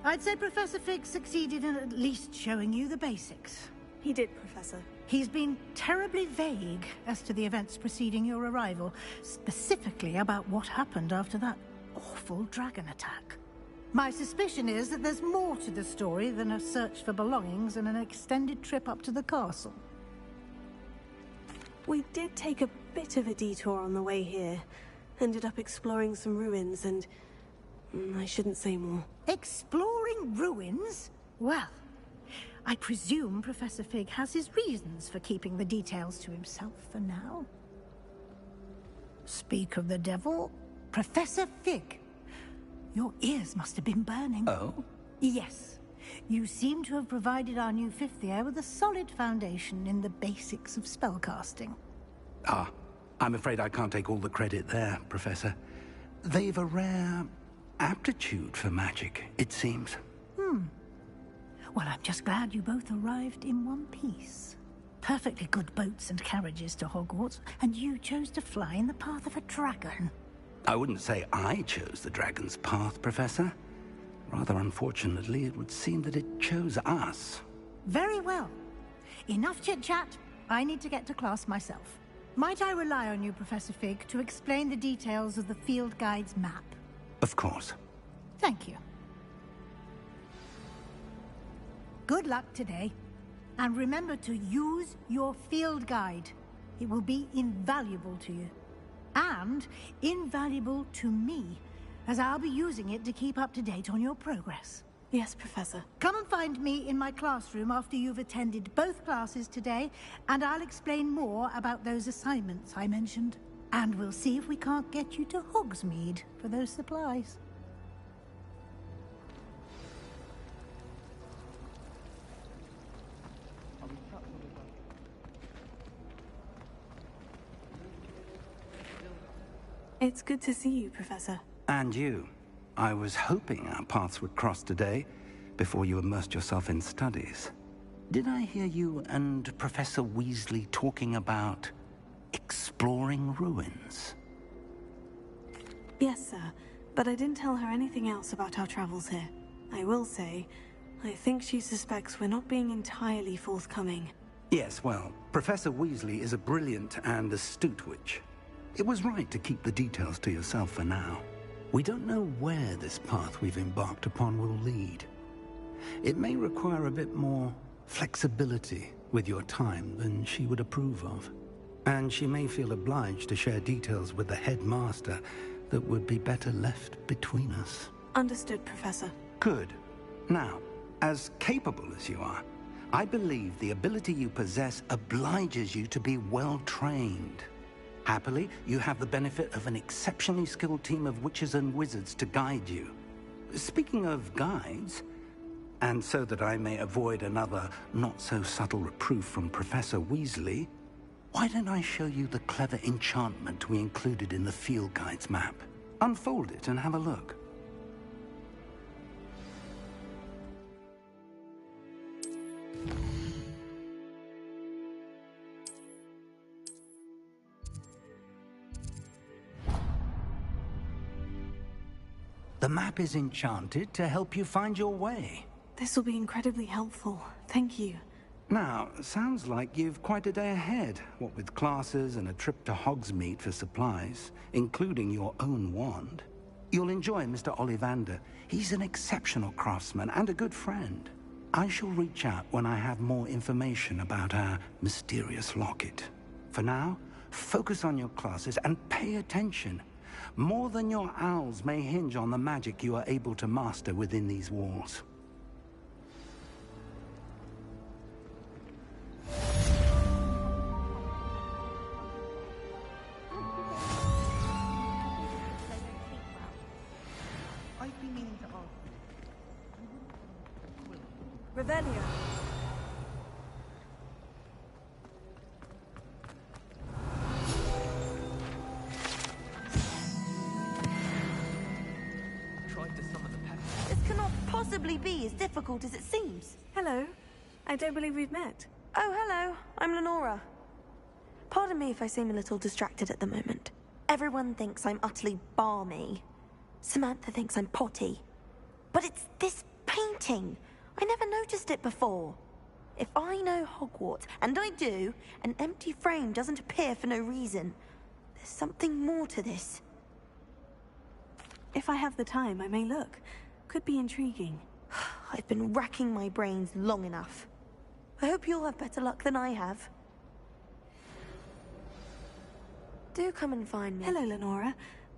I'd say Professor Fig succeeded in at least showing you the basics. He did, Professor. He's been terribly vague as to the events preceding your arrival, specifically about what happened after that awful dragon attack. My suspicion is that there's more to the story than a search for belongings and an extended trip up to the castle. We did take a bit of a detour on the way here. Ended up exploring some ruins and... I shouldn't say more. Exploring ruins? Well, I presume Professor Fig has his reasons for keeping the details to himself for now. Speak of the devil, Professor Fig. Your ears must have been burning. Oh? Yes. You seem to have provided our new fifth year with a solid foundation in the basics of spellcasting. Ah, I'm afraid I can't take all the credit there, Professor. They've a rare aptitude for magic, it seems. Well, I'm just glad you both arrived in one piece. Perfectly good boats and carriages to Hogwarts, and you chose to fly in the path of a dragon. I wouldn't say I chose the dragon's path, Professor. Rather unfortunately, it would seem that it chose us. Very well. Enough chit-chat. I need to get to class myself. Might I rely on you, Professor Fig, to explain the details of the field guide's map? Of course. Thank you. Good luck today. And remember to use your field guide. It will be invaluable to you. And invaluable to me, as I'll be using it to keep up to date on your progress. Yes, Professor. Come and find me in my classroom after you've attended both classes today, and I'll explain more about those assignments I mentioned. And we'll see if we can't get you to Hogsmeade for those supplies. It's good to see you, Professor. And you. I was hoping our paths would cross today, before you immersed yourself in studies. Did I hear you and Professor Weasley talking about exploring ruins? Yes, sir. But I didn't tell her anything else about our travels here. I will say, I think she suspects we're not being entirely forthcoming. Yes, well, Professor Weasley is a brilliant and astute witch. It was right to keep the details to yourself for now. We don't know where this path we've embarked upon will lead. It may require a bit more flexibility with your time than she would approve of. And she may feel obliged to share details with the headmaster that would be better left between us. Understood, Professor. Good. Now, as capable as you are, I believe the ability you possess obliges you to be well trained. Happily, you have the benefit of an exceptionally skilled team of witches and wizards to guide you. Speaking of guides, and so that I may avoid another not-so-subtle reproof from Professor Weasley, why don't I show you the clever enchantment we included in the field guide's map? Unfold it and have a look. The map is enchanted to help you find your way. This will be incredibly helpful. Thank you. Now, sounds like you've quite a day ahead, what with classes and a trip to Hogsmeade for supplies, including your own wand. You'll enjoy Mr. Ollivander. He's an exceptional craftsman and a good friend. I shall reach out when I have more information about our mysterious locket. For now, focus on your classes and pay attention. More than your owls may hinge on the magic you are able to master within these walls. I've been meaning to ask you. Revelio. Tried to summon the pet. This cannot possibly be as difficult difficult as it seems. Hello. I don't believe we've met. Oh, hello. I'm Lenora. Pardon me if I seem a little distracted at the moment. Everyone thinks I'm utterly balmy. Samantha thinks I'm potty. But it's this painting. I never noticed it before. If I know Hogwarts, and I do, an empty frame doesn't appear for no reason. There's something more to this. If I have the time, I may look. Could be intriguing. I've been racking my brains long enough. I hope you'll have better luck than I have. Do come and find me. Hello, Lenora.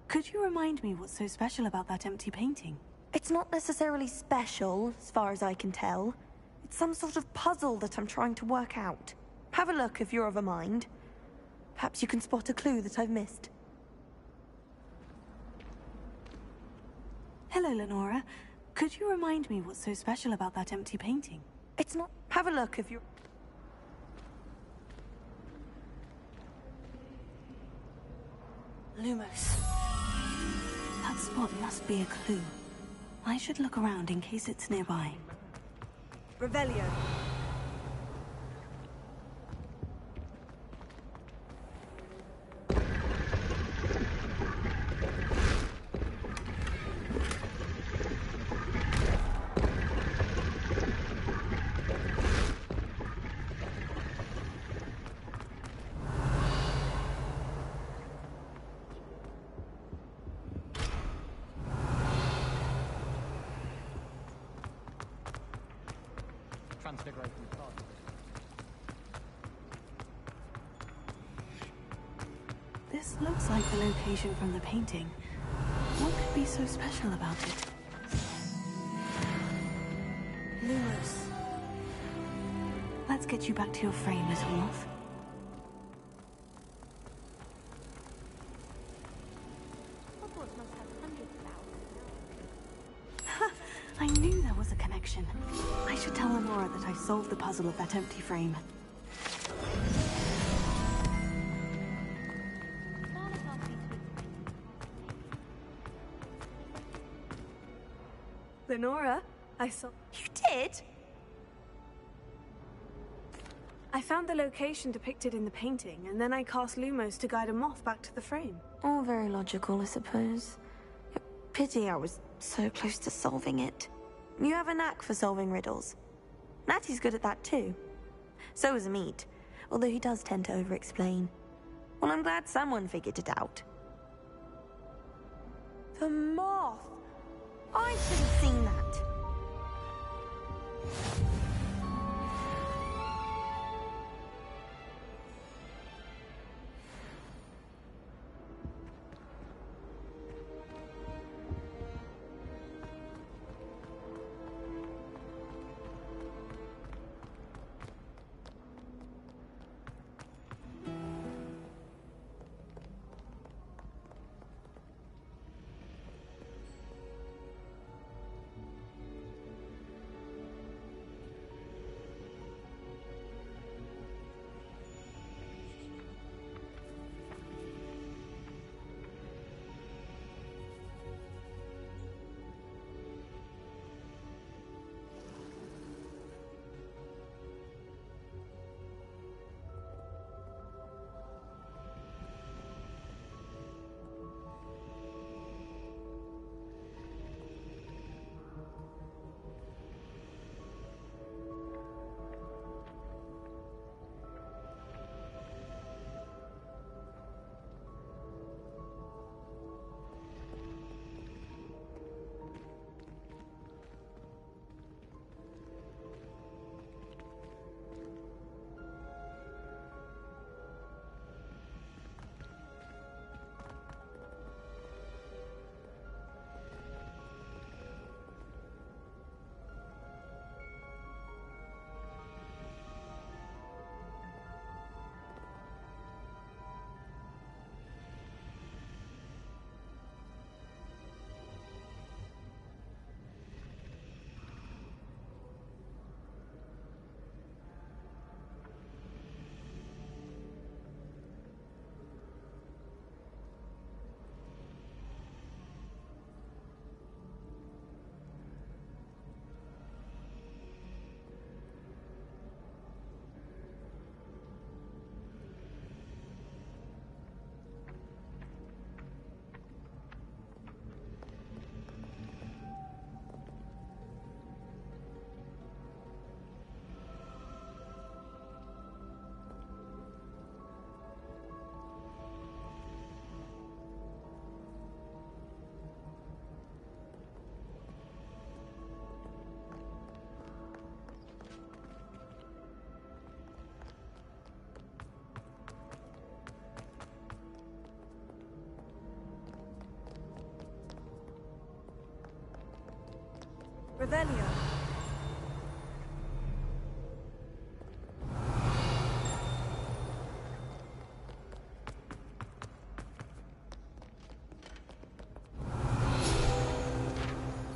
Could you remind me what's so special about that empty painting? It's not necessarily special, as far as I can tell. It's some sort of puzzle that I'm trying to work out. Have a look if you're of a mind. Perhaps you can spot a clue that I've missed. Hello, Lenora. Could you remind me what's so special about that empty painting? It's not... Have a look if you're... Lumos. That spot must be a clue. I should look around in case it's nearby. Revelio. This looks like the location from the painting. What could be so special about it? Lumos. Let's get you back to your frame, little moth. I knew there was a connection. I should tell Lenora that I solved the puzzle of that empty frame. Lenora, I saw... You did? I found the location depicted in the painting, and then I cast Lumos to guide a moth back to the frame. All very logical, I suppose. Pity I was so close to solving it. You have a knack for solving riddles. Natty's good at that too. So is Amit, although he does tend to over-explain. Well, I'm glad someone figured it out. The moth! I should have seen that. Revelio.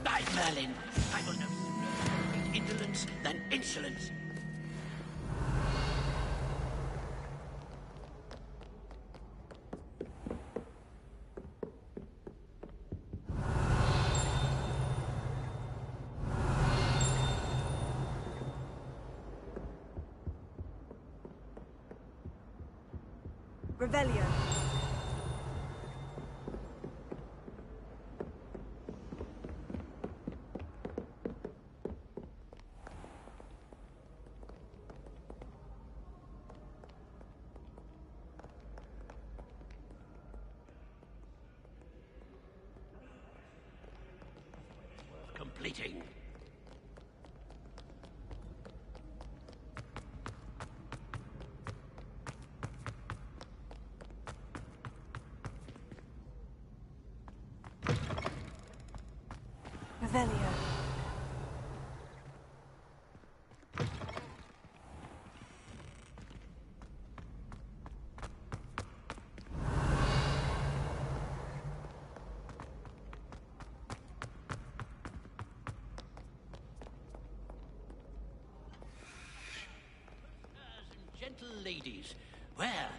By Merlin, I will no sooner defeat indolence than insolence. Revelio. Completing. Revelio. Gentle ladies, where?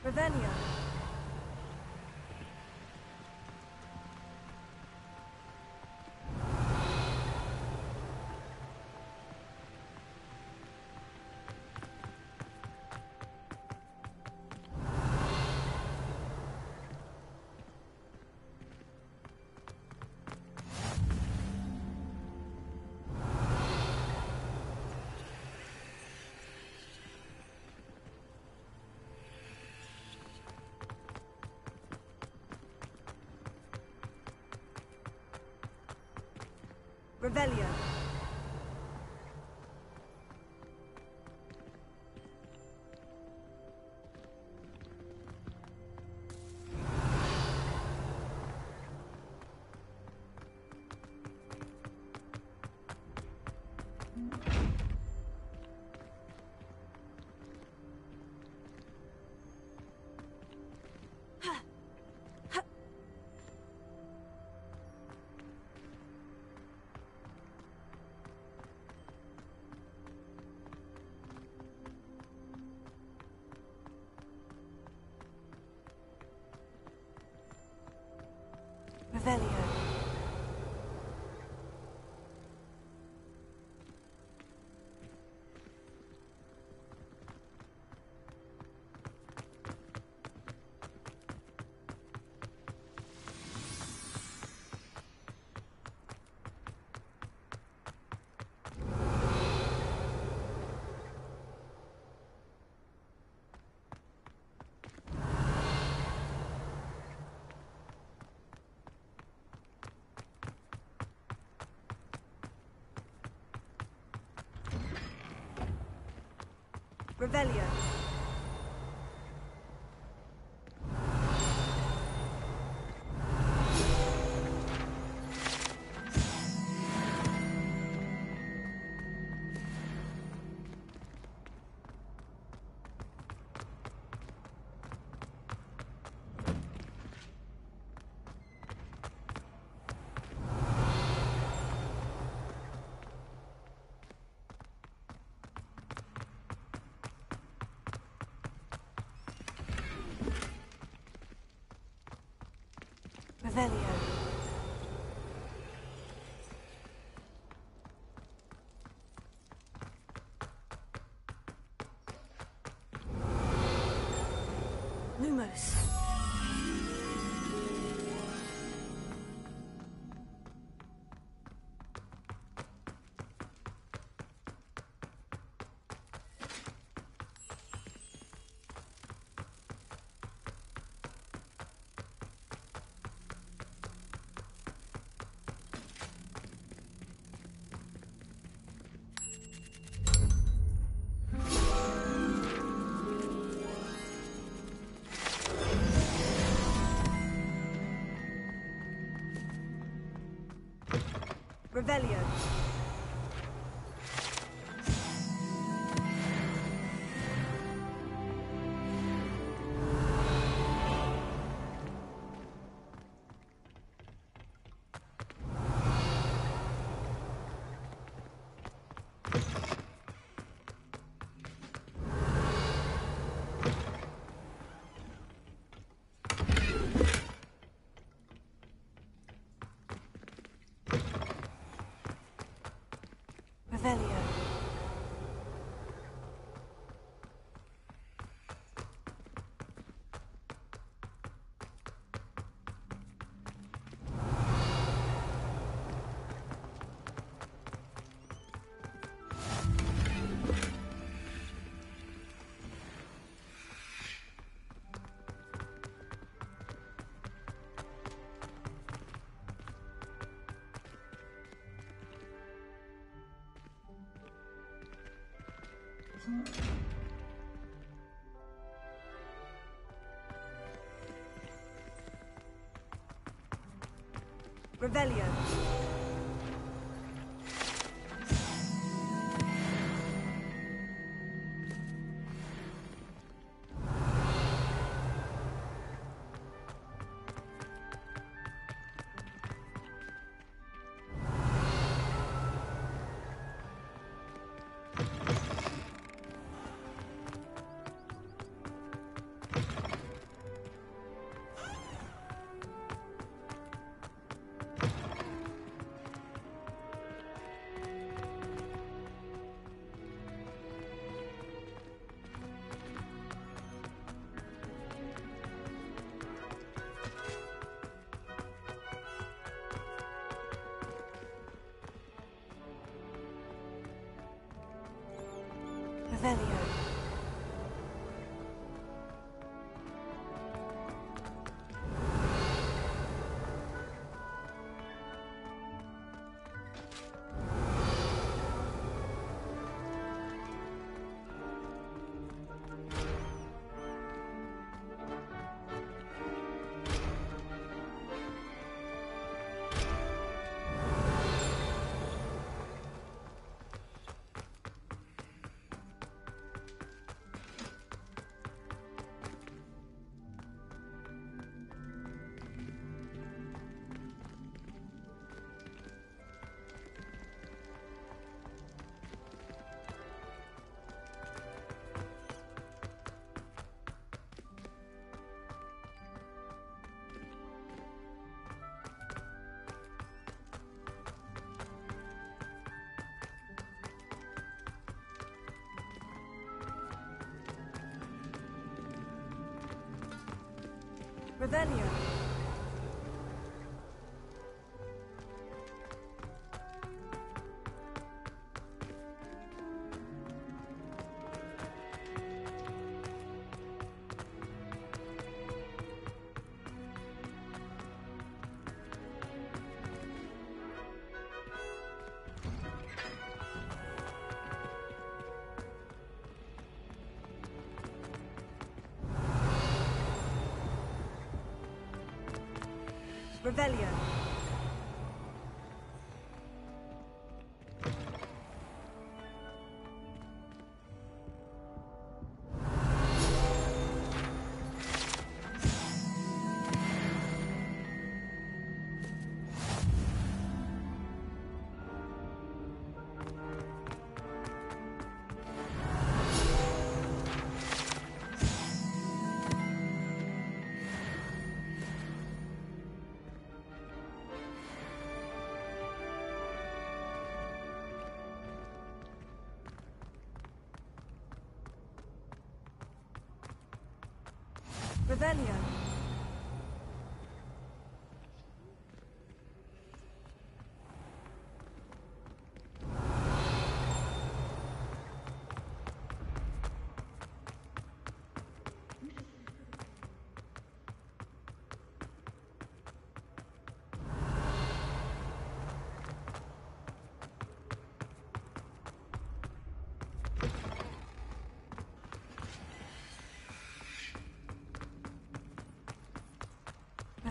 Revelio. Revelio. Revelio. Revelio. Revelio. Lumos. Revelio. Revelio. Revelio. Revelio. Revelio. Revelio. Revelio.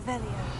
Revelio.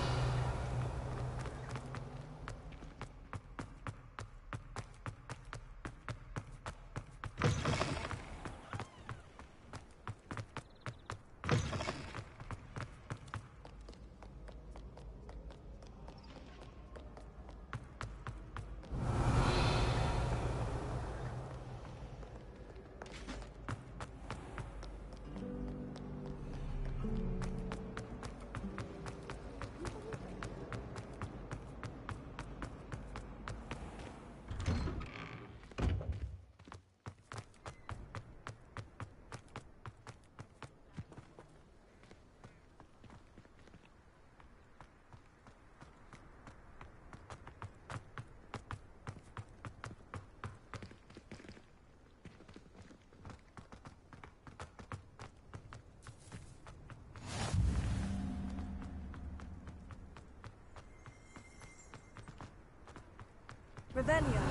Revelio.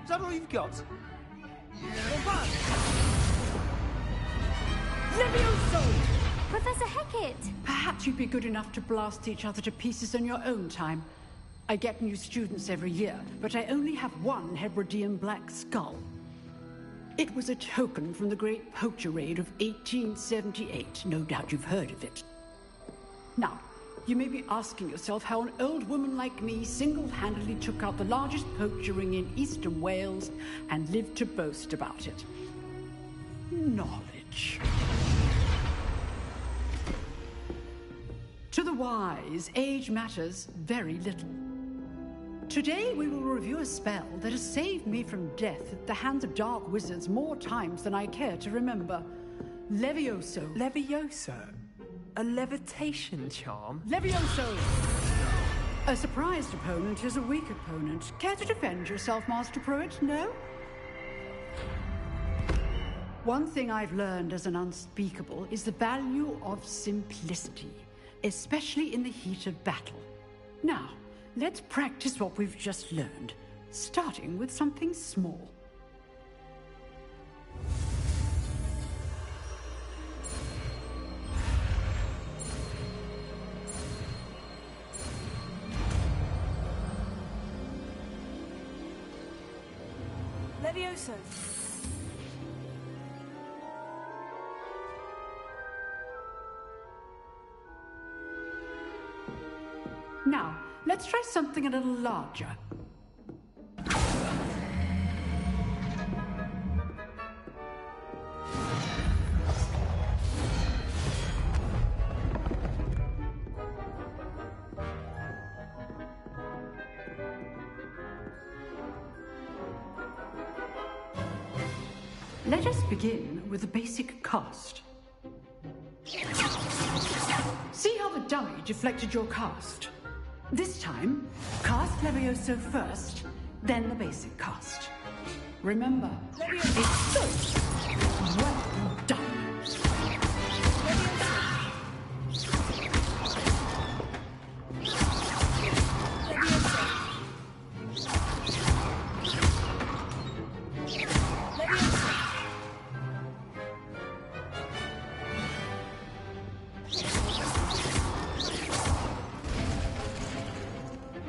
Is that all you've got? Levioso! Professor Hecat! Perhaps you'd be good enough to blast each other to pieces in your own time. I get new students every year, but I only have one Hebridean black skull. It was a token from the Great Poacher Raid of 1878. No doubt you've heard of it. Now, you may be asking yourself how an old woman like me single-handedly took out the largest poacher ring in eastern Wales and lived to boast about it. Knowledge. To the wise, age matters very little. Today we will review a spell that has saved me from death at the hands of dark wizards more times than I care to remember. Levioso. Levioso? A levitation charm? Levioso! A surprised opponent is a weak opponent. Care to defend yourself, Master Pruitt? No? One thing I've learned as an unspeakable is the value of simplicity, especially in the heat of battle. Now, let's practice what we've just learned. starting with something small. Levioso. Now, let's try something a little larger. Let us begin with the basic cast. See how the dummy deflected your cast? This time, cast Levioso first, then the basic cast. Remember, it's so well done.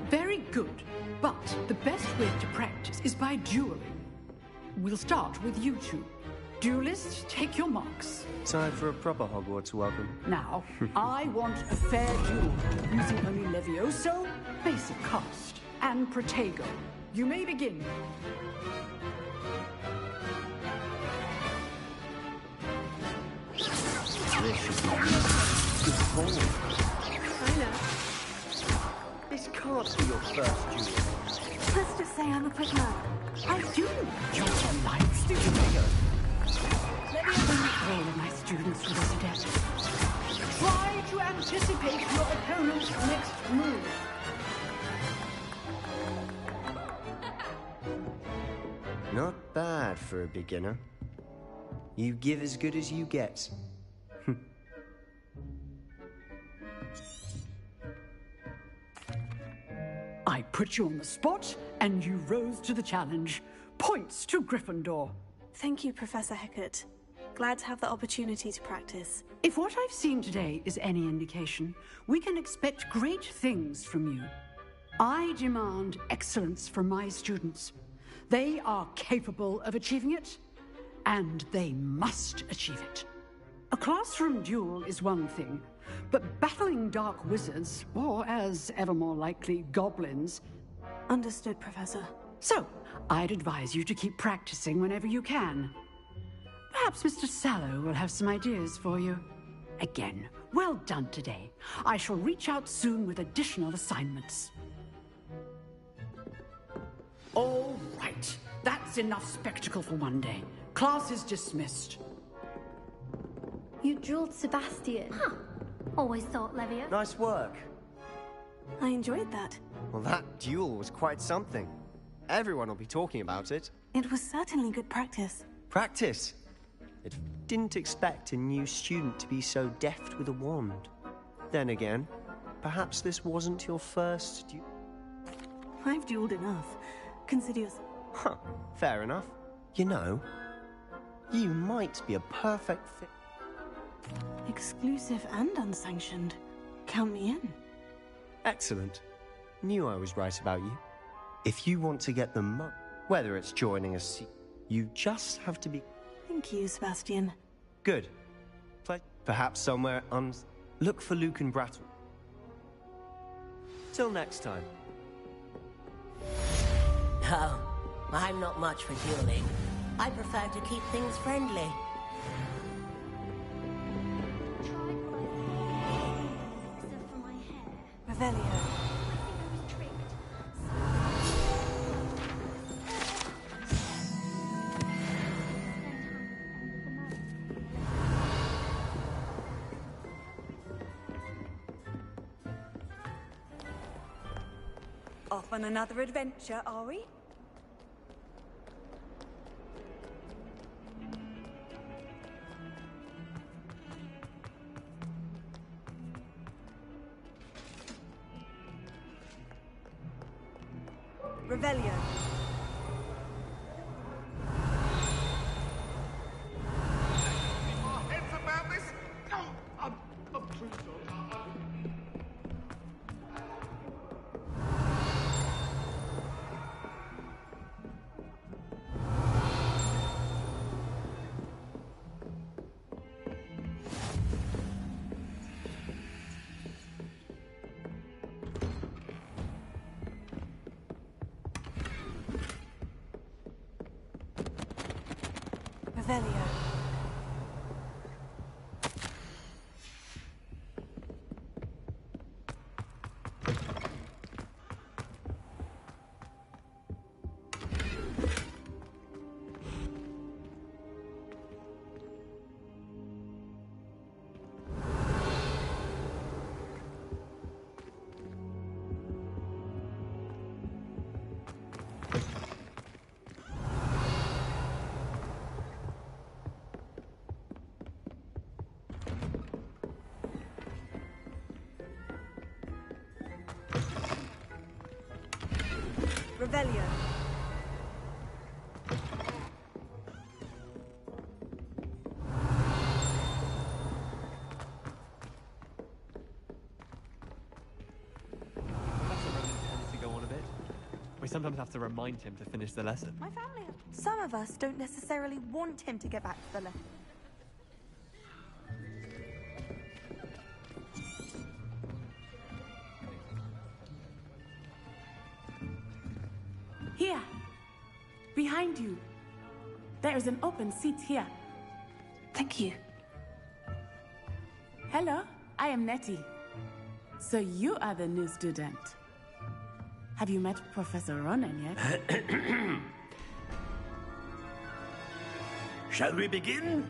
Very good, but the best way to practice is by dueling. We'll start with you two. Duelists, take your marks. Time for a proper Hogwarts welcome. Now, I want a fair duel, using only Levioso, basic cast, and Protego. You may begin. This should be good ball. I know. This can't be your first duel. Let's just say I'm a quick man. I do. You're a life student. All of my students were this adept. Try to anticipate your opponent's next move. Not bad for a beginner. You give as good as you get. I put you on the spot, and you rose to the challenge. Points to Gryffindor. Thank you, Professor Hecat. Glad to have the opportunity to practice. If what I've seen today is any indication, we can expect great things from you. I demand excellence from my students. They are capable of achieving it, and they must achieve it. A classroom duel is one thing, but battling dark wizards, or as ever more likely, goblins... Understood, Professor. So, I'd advise you to keep practicing whenever you can. Perhaps Mr. Sallow will have some ideas for you. Again, well done today. I shall reach out soon with additional assignments. All right. That's enough spectacle for one day. Class is dismissed. You dueled Sebastian. Huh. Always thought, Levio. Nice work. I enjoyed that. Well, that duel was quite something. Everyone will be talking about it. It was certainly good practice. Practice? I didn't expect a new student to be so deft with a wand. Then again, perhaps this wasn't your first I've dueled enough. Consider yourself... Huh, fair enough. You know, you might be a perfect fit. Exclusive and unsanctioned. Count me in. Excellent. Knew I was right about you. If you want to get the mo... whether it's joining a seat, you just have to be... Thank you, Sebastian. Good. Perhaps somewhere look for Luke and Brattle. Till next time. Oh, I'm not much for dueling. I prefer to keep things friendly. Revelio. Off on another adventure, are we? Revelio. Revelio. Revelio. Professor Ronan tends to go on a bit. We sometimes have to remind him to finish the lesson. My family. Some of us don't necessarily want him to get back to the lesson. Here. Behind you. There is an open seat here. Thank you. Hello, I am Nettie. So you are the new student. Have you met Professor Ronan yet? Shall we begin?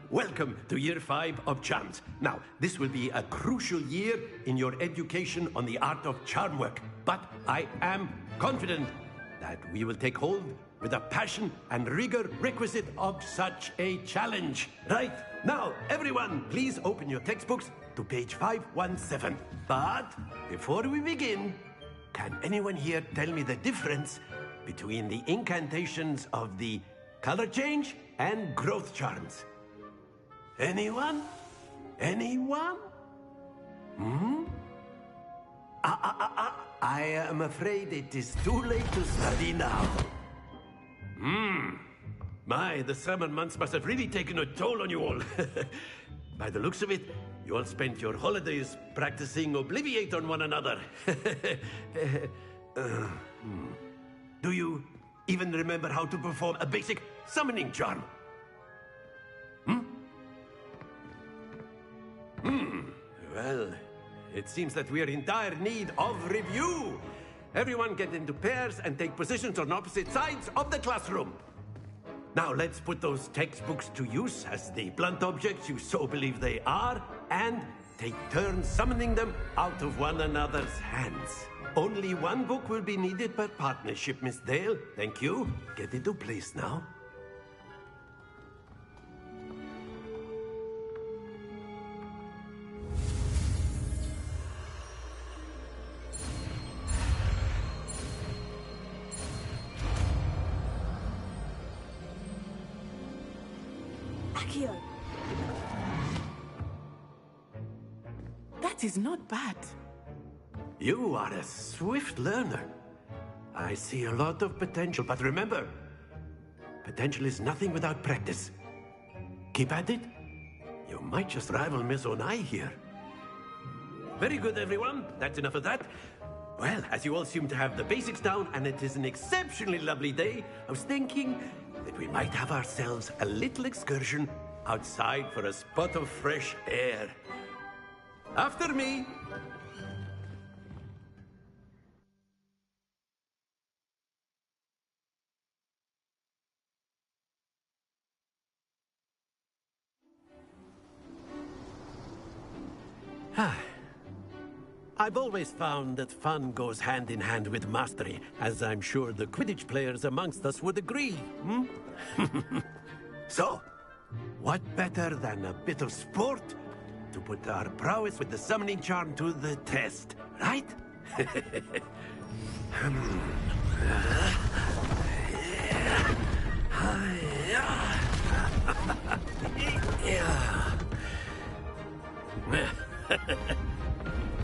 Welcome to Year 5 of Charms. Now, this will be a crucial year in your education on the art of charm work. But I am confident that we will take hold with the passion and rigor requisite of such a challenge. Right, now, everyone, please open your textbooks to page 517. But before we begin, can anyone here tell me the difference between the incantations of the color change and growth charms? Anyone? Anyone? I am afraid it is too late to study now. My, the summer months must have really taken a toll on you all. By the looks of it, you all spent your holidays practicing Obliviate on one another. Do you even remember how to perform a basic summoning charm? Well, it seems that we are in dire need of review. Everyone get into pairs and take positions on opposite sides of the classroom. Now let's put those textbooks to use as the blunt objects you so believe they are, and take turns summoning them out of one another's hands. Only one book will be needed per partnership, Miss Dale. Thank you. Get into place now. Accio. That is not bad. You are a swift learner. I see a lot of potential, but remember, potential is nothing without practice. Keep at it. You might just rival Miss Onai here. Very good, everyone. That's enough of that. Well, as you all seem to have the basics down, and it is an exceptionally lovely day, I was thinking that we might have ourselves a little excursion outside for a spot of fresh air. After me. I've always found that fun goes hand in hand with mastery, as I'm sure the Quidditch players amongst us would agree. So, what better than a bit of sport to put our prowess with the summoning charm to the test, right?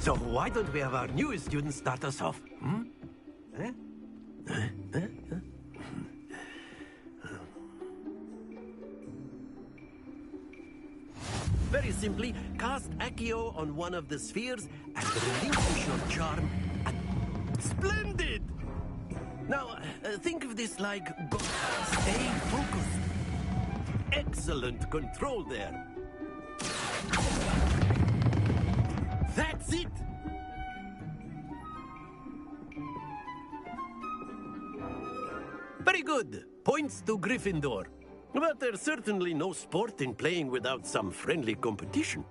So why don't we have our newest student start us off? Very simply, cast Accio on one of the spheres and relinquish your charm. Splendid! Now, think of this like stay focused. Excellent control there. That's it! Very good. Points to Gryffindor. But there's certainly no sport in playing without some friendly competition.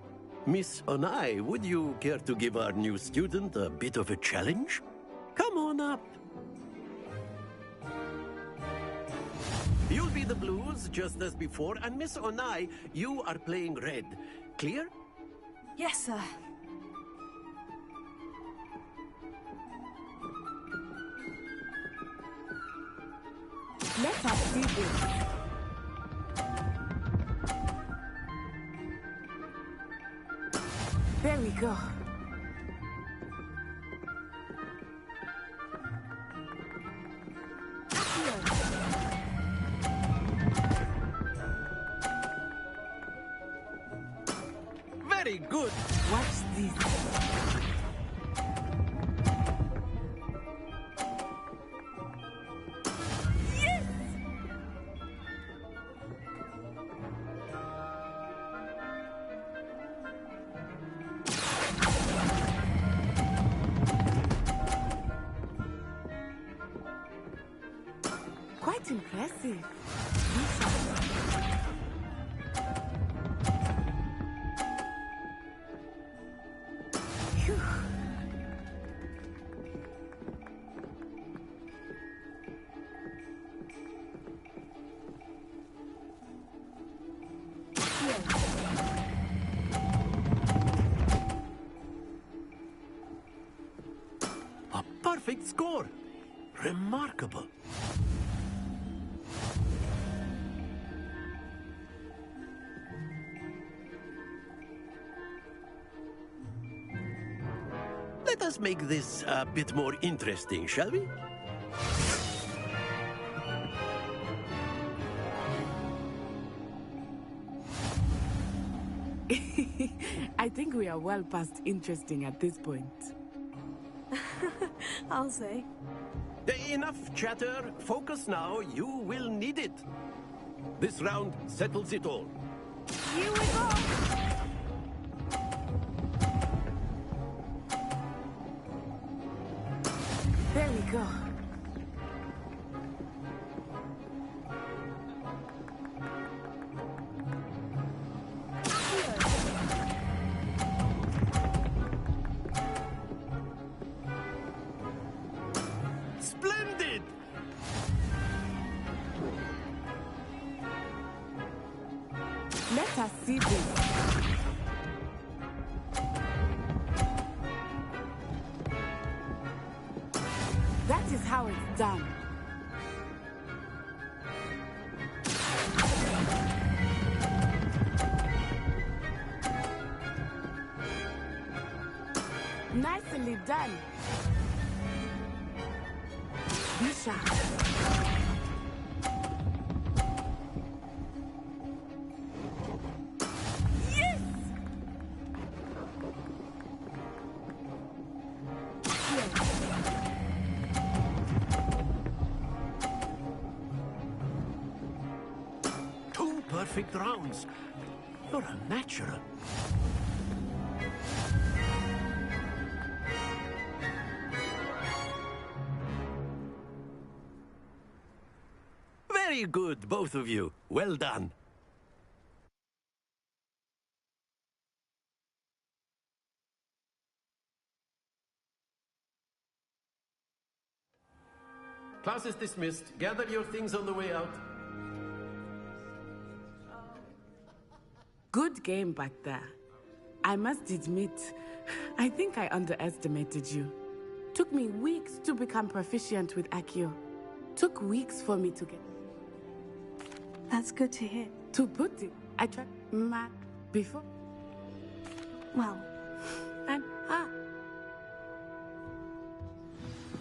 Miss Onai, would you care to give our new student a bit of a challenge? Come on up. You'll be the blues, just as before, and Miss Onai, you are playing red. Clear? Yes, sir. Let us do this. There we go. Very good. Watch this. Quite impressive. Phew. A perfect score. Remarkable. Let us make this a bit more interesting, shall we? I think we are well past interesting at this point. I'll say. Enough chatter. Focus now. You will need it. This round settles it all. Here we go! There we go. Splendid! Let us see this. That is how it's done. Nicely done. Bisha. Yes! Two perfect rounds. You're a natural. Very good, both of you. Well done. Class is dismissed. Gather your things on the way out. Good game back there. I must admit, I think I underestimated you. Took me weeks to become proficient with Accio. Took weeks for me to get... That's good to hear. To put it, I tried math before. Well... And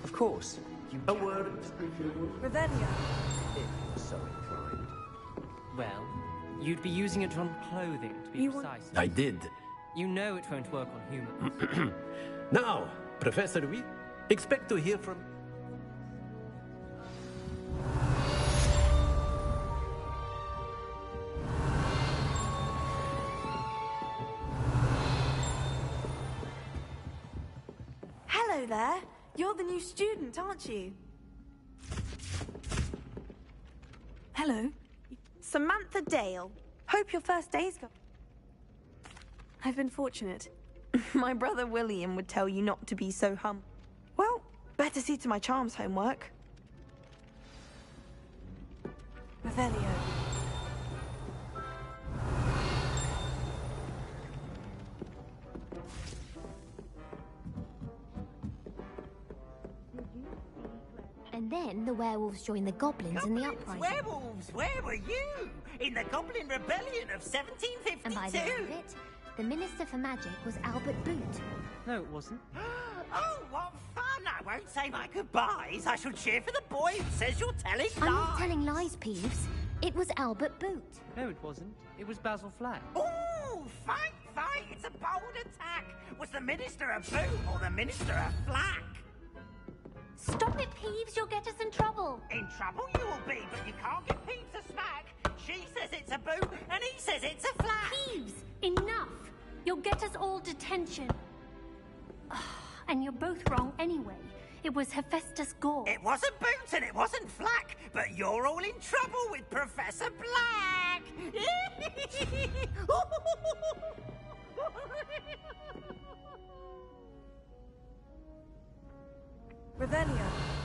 Of course. A word. Ravenia. If so inclined. Well, you'd be using it on clothing, to be precise. I did. You know it won't work on humans. Now, Professor, we expect to hear from... Hello there. You're the new student, aren't you? Hello. Samantha Dale. Hope your first day's go. I've been fortunate. My brother William would tell you not to be so Well, better see to my charms homework. Revelio. And then the werewolves joined the goblins in the uprising. Werewolves, where were you? In the Goblin Rebellion of 1752? And by the end of it, the Minister for Magic was Albert Boot. No, it wasn't. Oh, what fun! I won't say my goodbyes. I shall cheer for the boy who says you're telling lies. I'm not telling lies, Peeves. It was Albert Boot. No, it wasn't. It was Basil Flack. Ooh, fight, fight! It's a bold attack. Was the Minister a Boot or the Minister a Flack? Stop it, Peeves. You'll get us in trouble. In trouble you will be, but you can't give Peeves a smack. She says it's a Boot, and he says it's a Flack. Peeves, enough. You'll get us all detention. And you're both wrong anyway. It was Hephaestus Gore. It wasn't Boot and it wasn't Flack, but you're all in trouble with Professor Black. Revelio.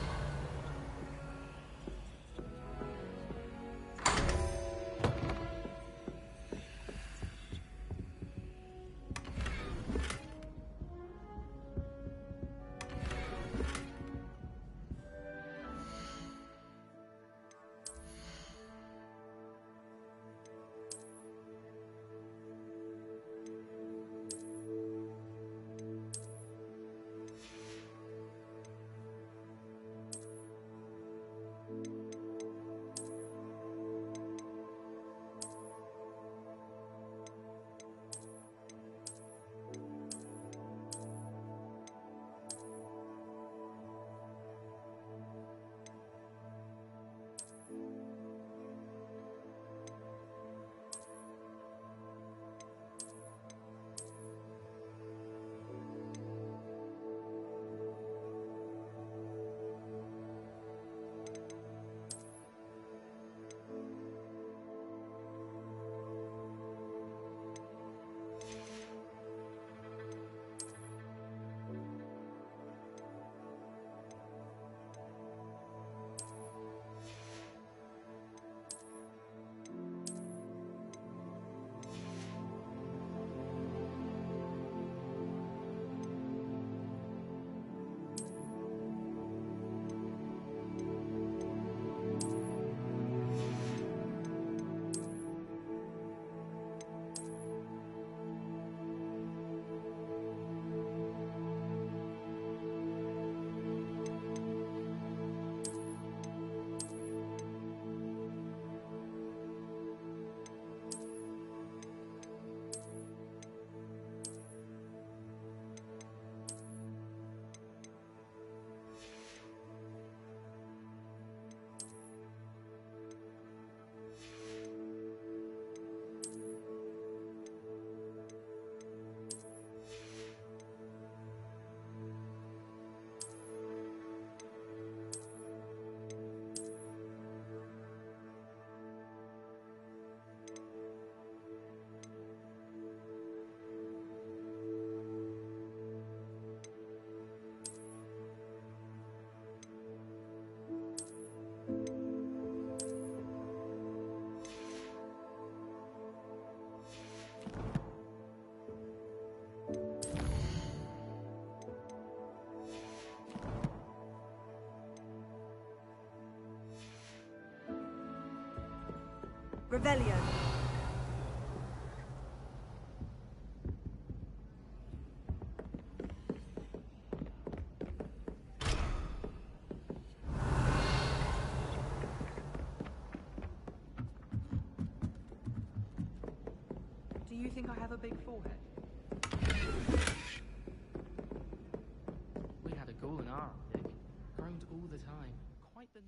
Revelio. Do you think I have a big forehead? We had a ghoul in our Arctic. Groaned all the time. Quite the...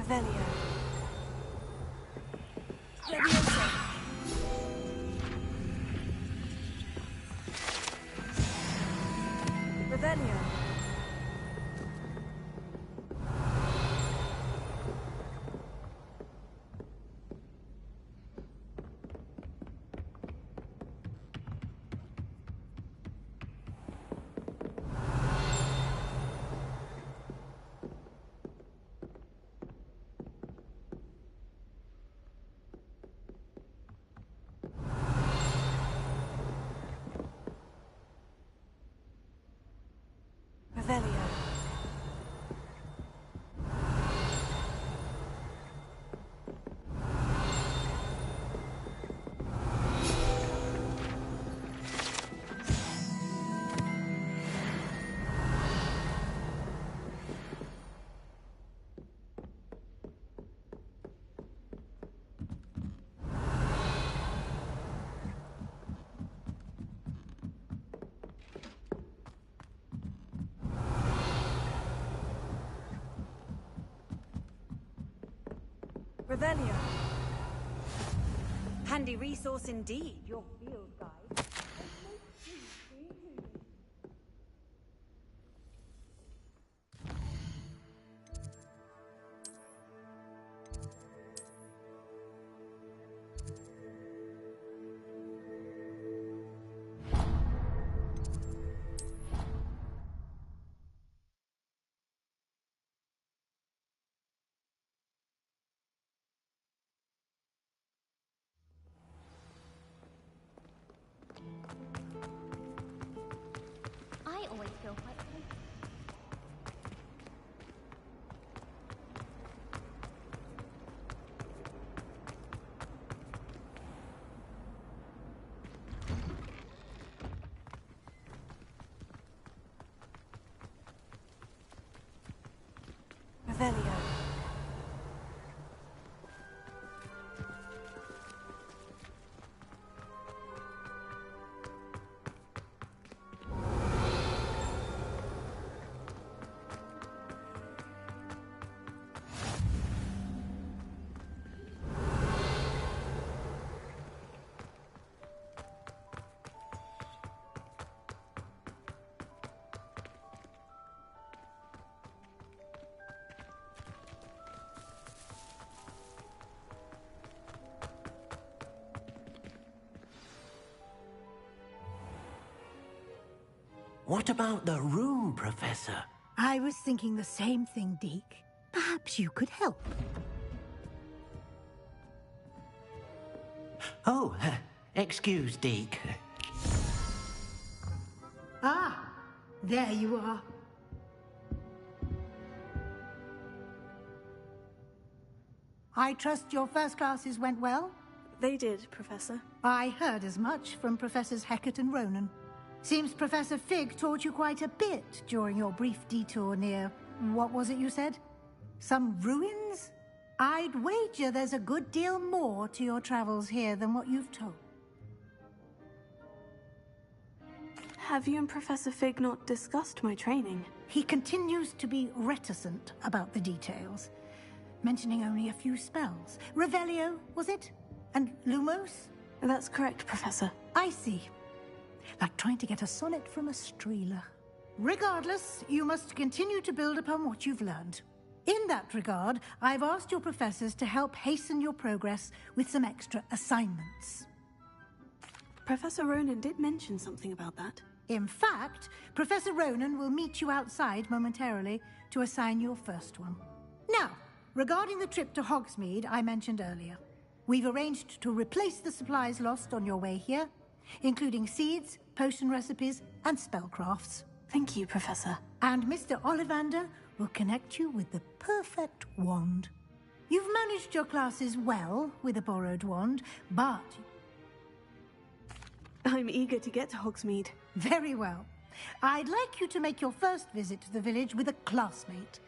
Revelio. Leviosa. Revelio. Revelio. Revelio. Handy resource indeed, your field guide. I always feel quite safe. Revelio. What about the room, Professor? I was thinking the same thing, Deke. Perhaps you could help. Oh, excuse, Deke. Ah, there you are. I trust your first classes went well? They did, Professor. I heard as much from Professors Hecat and Ronan. Seems Professor Fig taught you quite a bit during your brief detour near... what was it you said? Some ruins? I'd wager there's a good deal more to your travels here than what you've told. Have you and Professor Fig not discussed my training? He continues to be reticent about the details, mentioning only a few spells. Revelio, was it? And Lumos? That's correct, Professor. I see. Like trying to get a sonnet from a streeler. Regardless, you must continue to build upon what you've learned. In that regard, I've asked your professors to help hasten your progress with some extra assignments. Professor Ronan did mention something about that. In fact, Professor Ronan will meet you outside momentarily to assign your first one. Now, regarding the trip to Hogsmeade I mentioned earlier, we've arranged to replace the supplies lost on your way here, including seeds, potion recipes, and spellcrafts. Thank you, Professor. And Mr. Ollivander will connect you with the perfect wand. You've managed your classes well with a borrowed wand, but... I'm eager to get to Hogsmeade. Very well. I'd like you to make your first visit to the village with a classmate.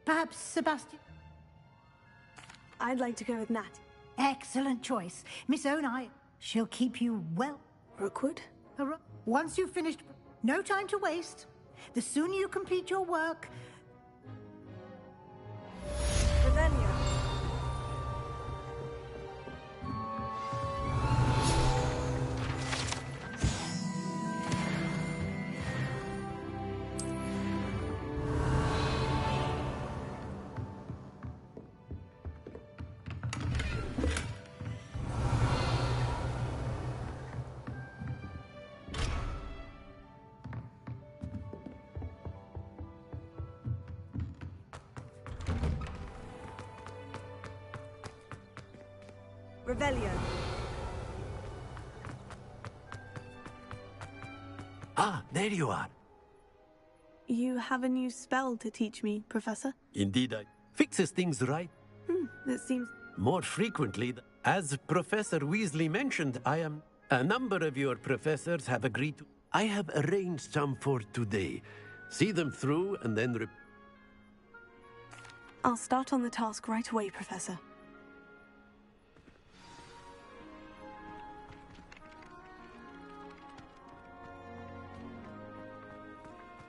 Perhaps Sebastian? I'd like to go with Nat. Excellent choice. Miss Onai, she'll keep you well. Rookwood? Once you've finished... No time to waste. The sooner you complete your work... Revelio. Revelio. Ah, there you are. You have a new spell to teach me, Professor? Indeed, I fixes things right That seems... more frequently. As Professor Weasley mentioned, a number of your professors have agreed to... I have arranged some for today. See them through and then... I'll start on the task right away, Professor.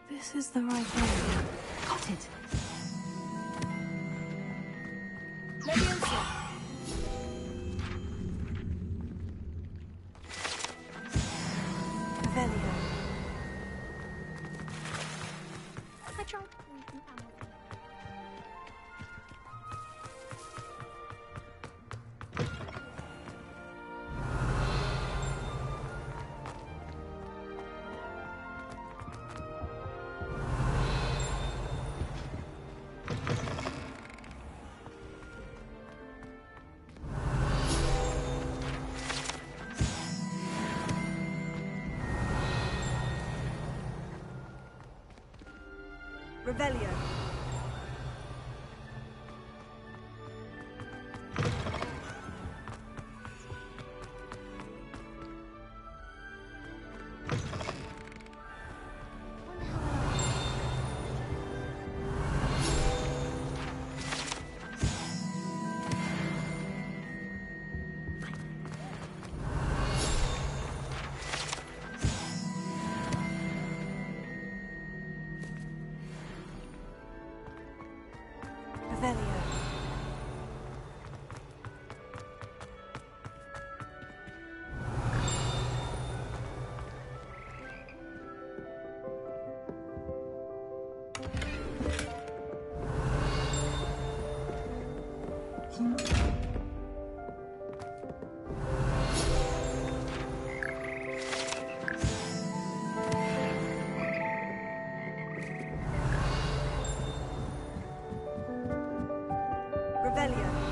This is the right area. Got it. Leviosa. Revelio. I tried. Revelio. Revelio. Revelio.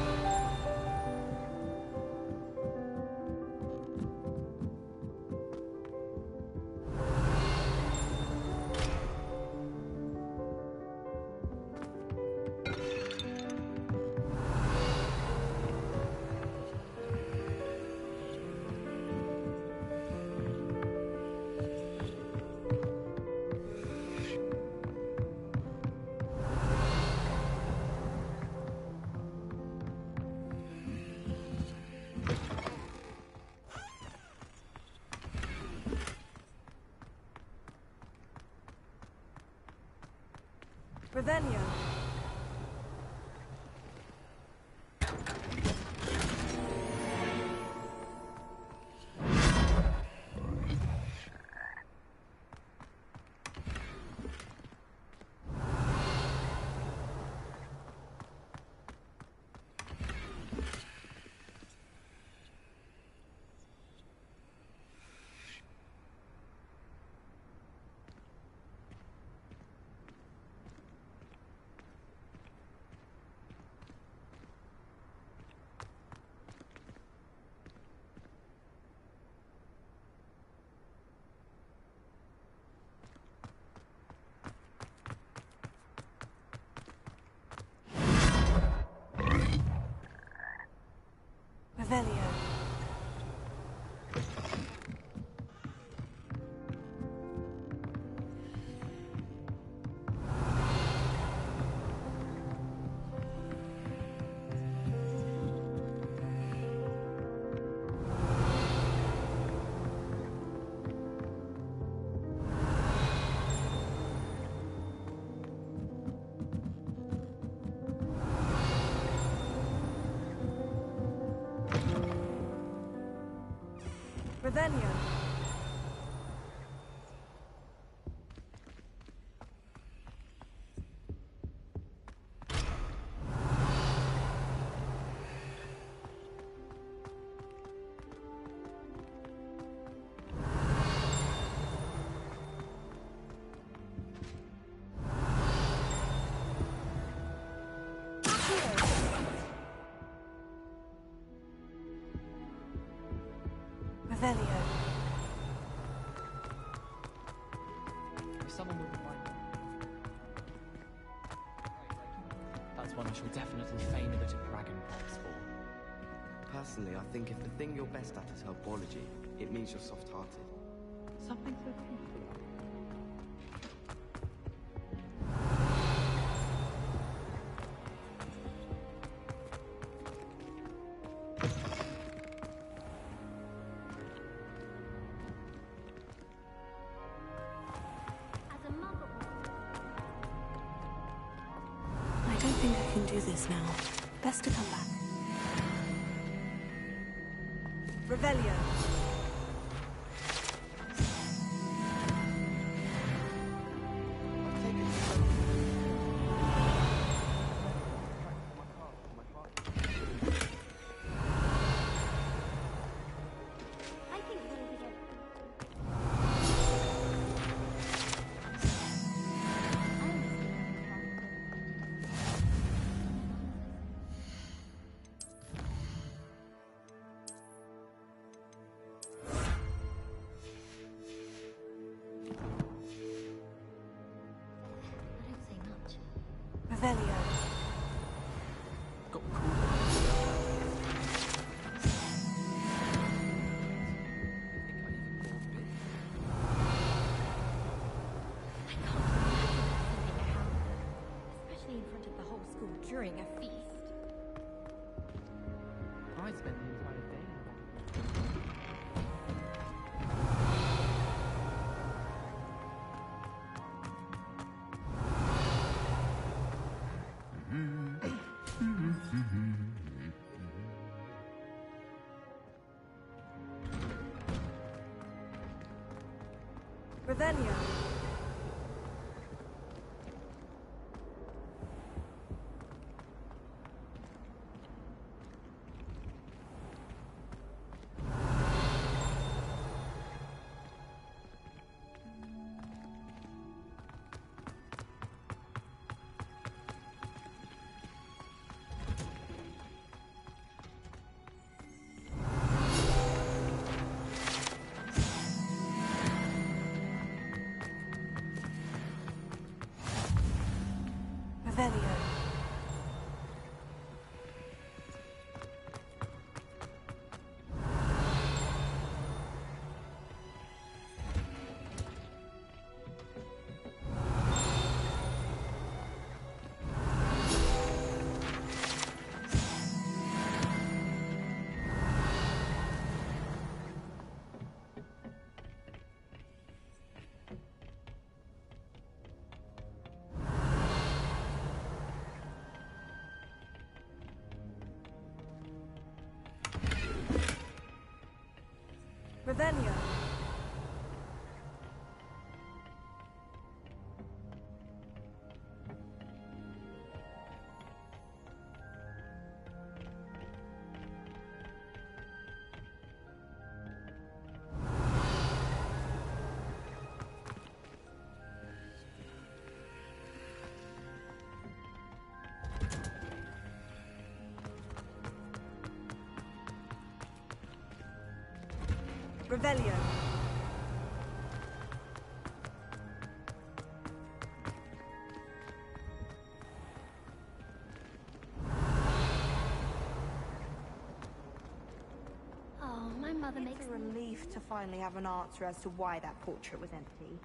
Revelio. Revelio. Revelio. Revelio. If someone wouldn't mind. That's one I shall definitely feign a bit of dragon pox for. Personally, I think if the thing you're best at is herbology, it means you're soft-hearted. Something so peaceful. I don't think I can do this now. Best to come back. Revelio. I think that'll be good. I don't say much. Revelio. Especially in front of the whole school during a feast. I spent the entire day. Revelio. Revelio. Revelio. Revelio. Oh, my mother makes It's a relief to finally have an answer as to why that portrait was empty.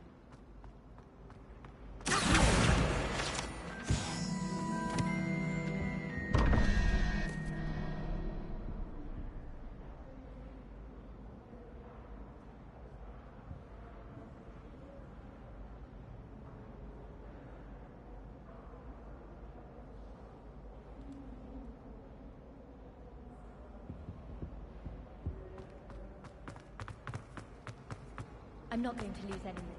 I'm not going to lose any more.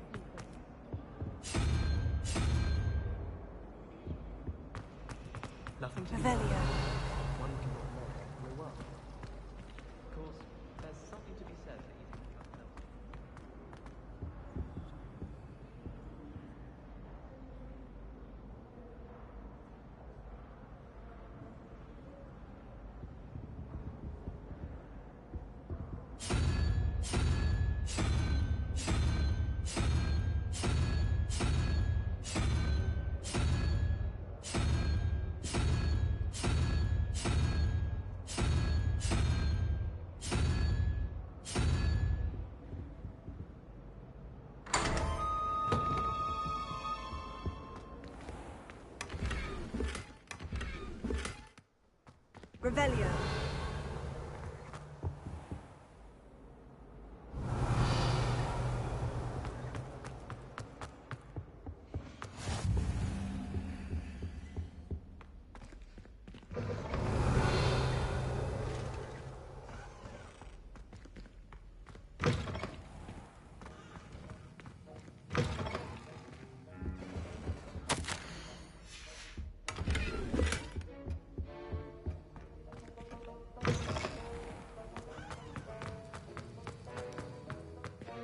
Nothing to Revelio. One cannot know from the world. Of course, there's something to be said for eating without milk. Revelio.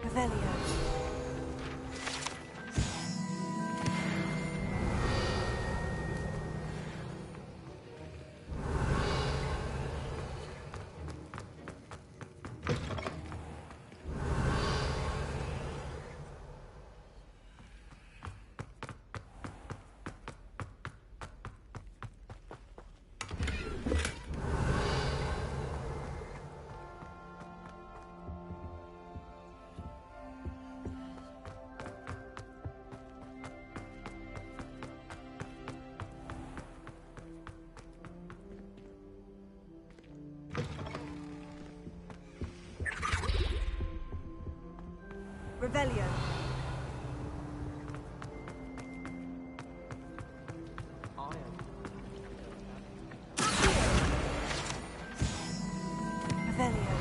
Revelio. Revelio. Revelio.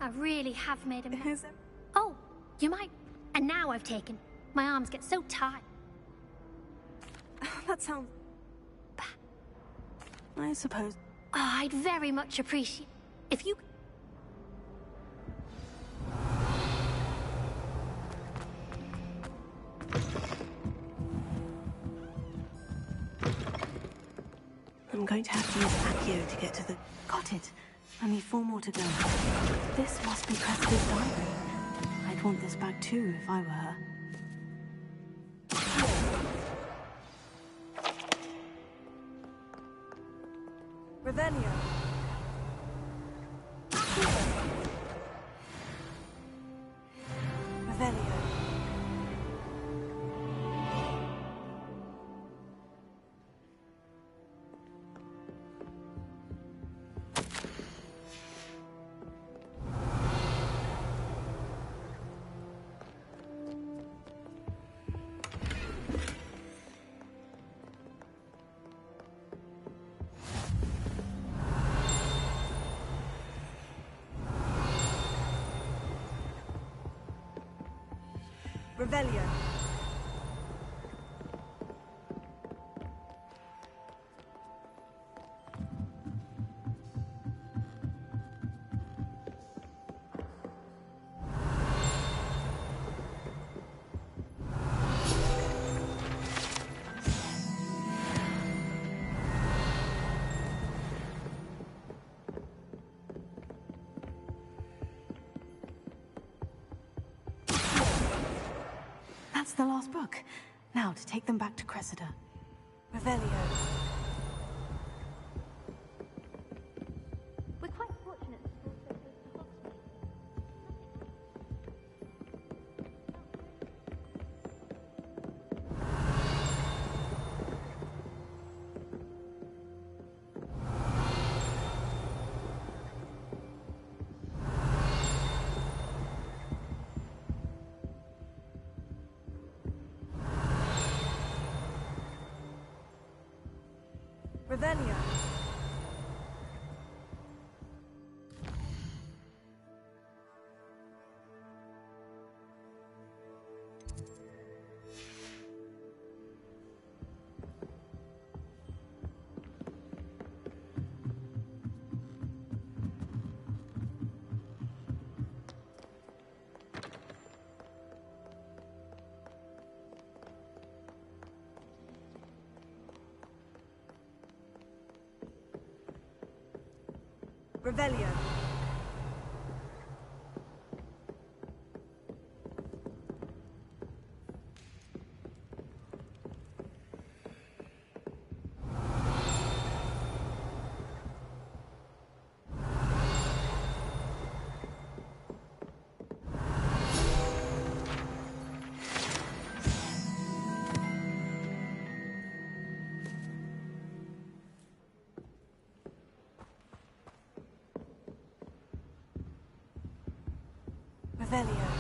I really have made a mess. Oh, you might. And now I've taken. My arms get so tight. That sounds... I suppose. Oh, I'd very much appreciate if you... I'm going to have to use Accio to get to the... Got it. Only 4 more to go. This must be Cressida's diary. I'd want this back too if I were her. Revelio. Revelio. Revelio. That's the last book. Now to take them back to Cressida. Revelio. We're quite fortunate. Revelio. Revelio. Revelio.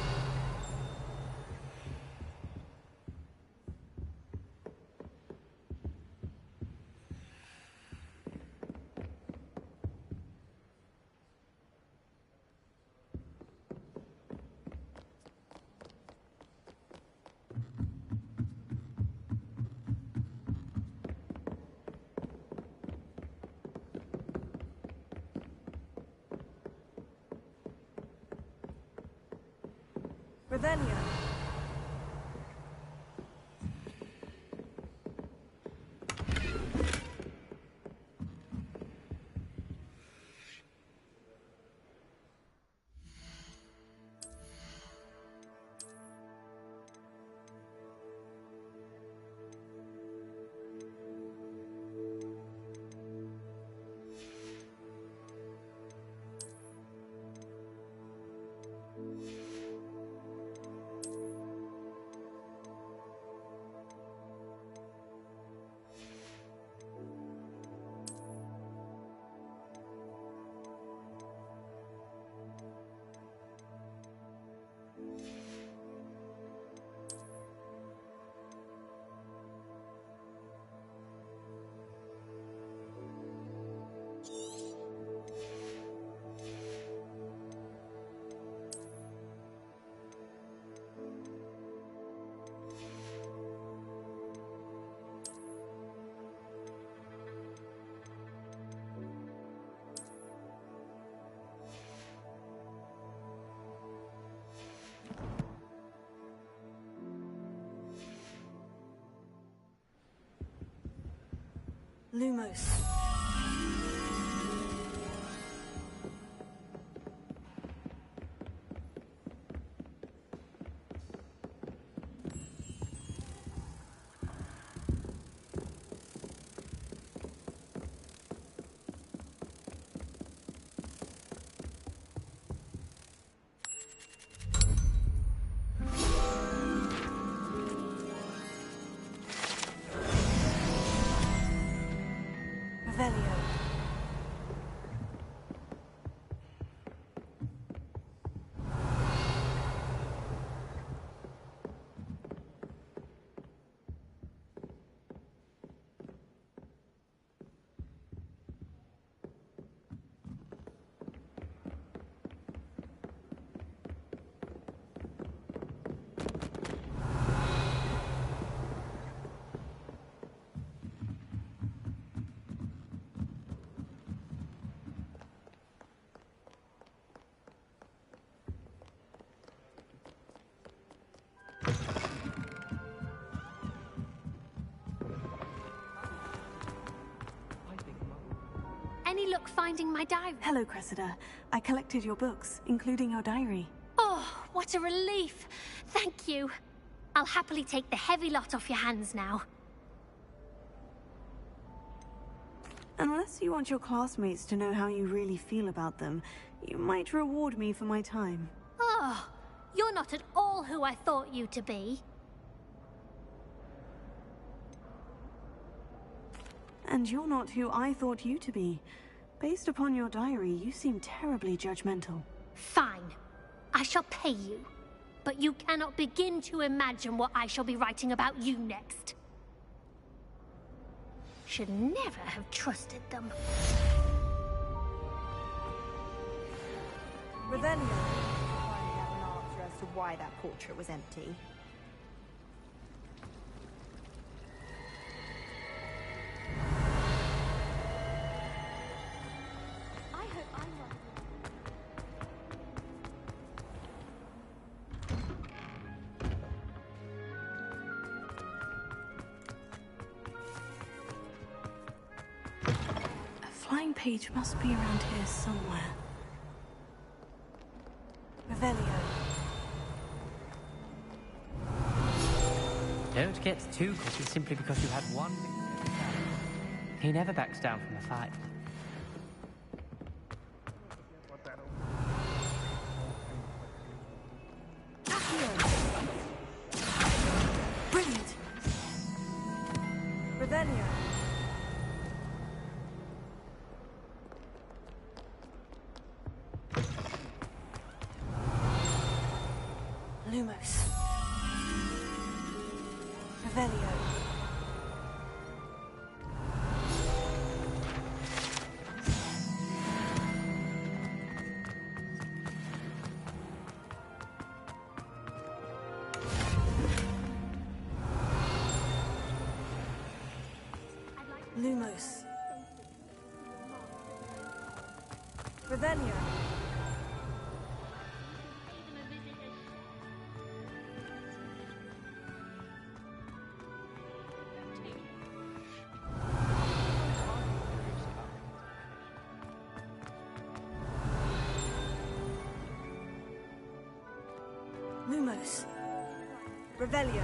Revelio. Lumos. Revelio. Any luck finding my diary? Hello, Cressida. I collected your books, including your diary. Oh, what a relief. Thank you. I'll happily take the heavy lot off your hands now. Unless you want your classmates to know how you really feel about them, you might reward me for my time. Oh, you're not at all who I thought you to be. And you're not who I thought you to be. Based upon your diary, you seem terribly judgmental. Fine. I shall pay you. But you cannot begin to imagine what I shall be writing about you next. Should never have trusted them. Revelio. Find out an answer as to why that portrait was empty. Flying page must be around here somewhere. Revelio. Don't get too cocky simply because you had one. He never backs down from a fight. Brilliant. Revelio. Lumos. Revelio. Lumos. Revelio. Lumos. Revelio.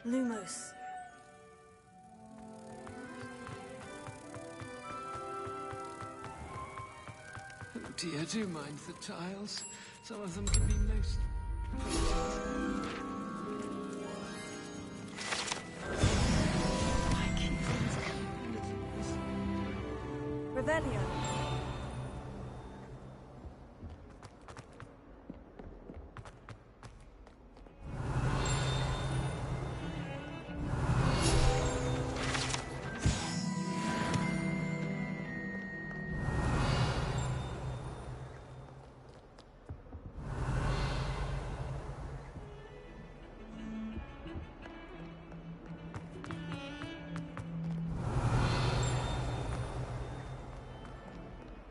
Lumos. Oh dear, do mind the tiles. Some of them can be most Revelio.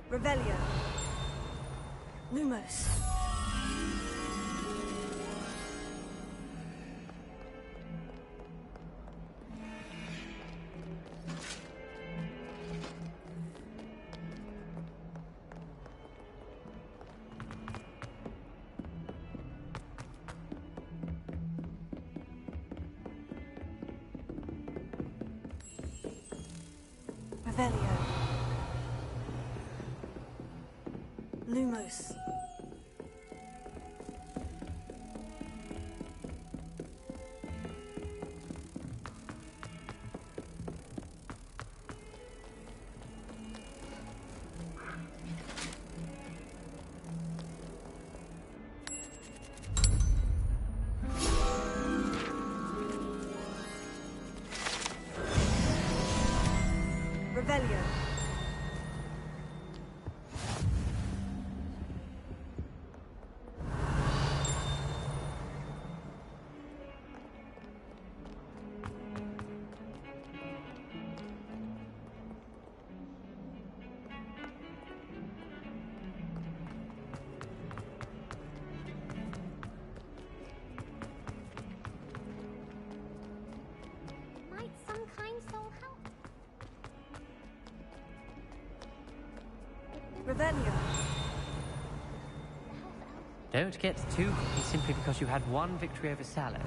Revelio. Lumos. Revelio. Lumos. Revelio. Might some kind soul help? Revelio. Don't get too cocky simply because you had one victory over Sallow.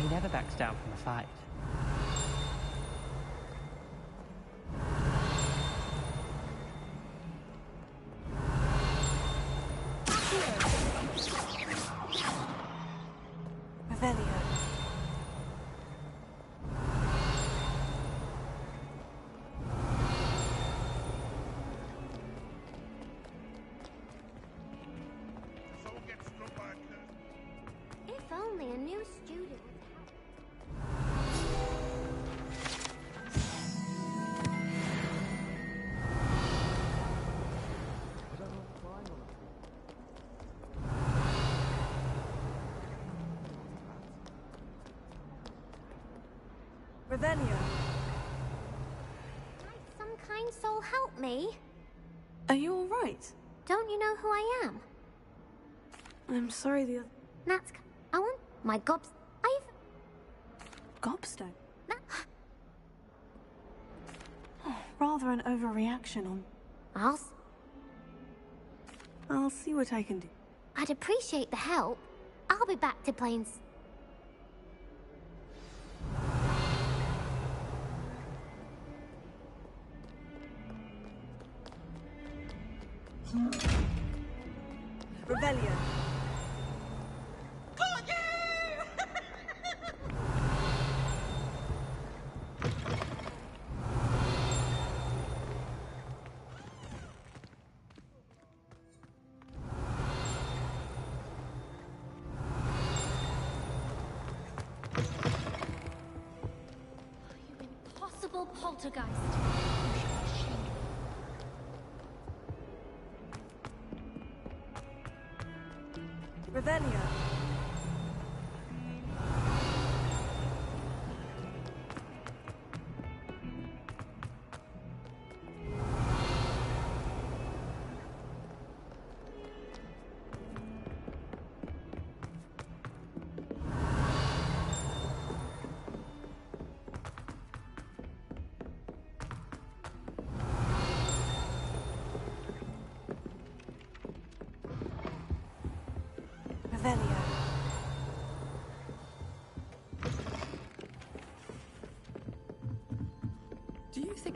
He never backs down from a fight. Revelio. If only a new student would help. Revelio. Might some kind soul help me? Are you all right? Don't you know who I am? I'm sorry, the Natska. Owen? My gobs. Gobstone? Oh, rather an overreaction on... I'll see what I can do. I'd appreciate the help. I'll be back to Plains. Revelio. Poltergeist. Revelio. Revelio. Do you think...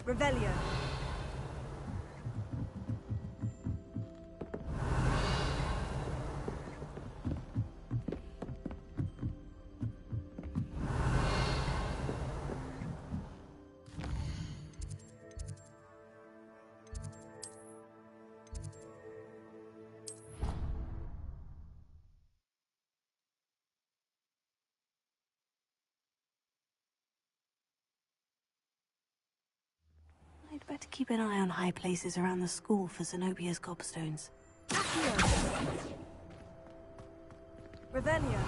Revelio. I'd better keep an eye on high places around the school for Zenobia's gobstones. Revelio.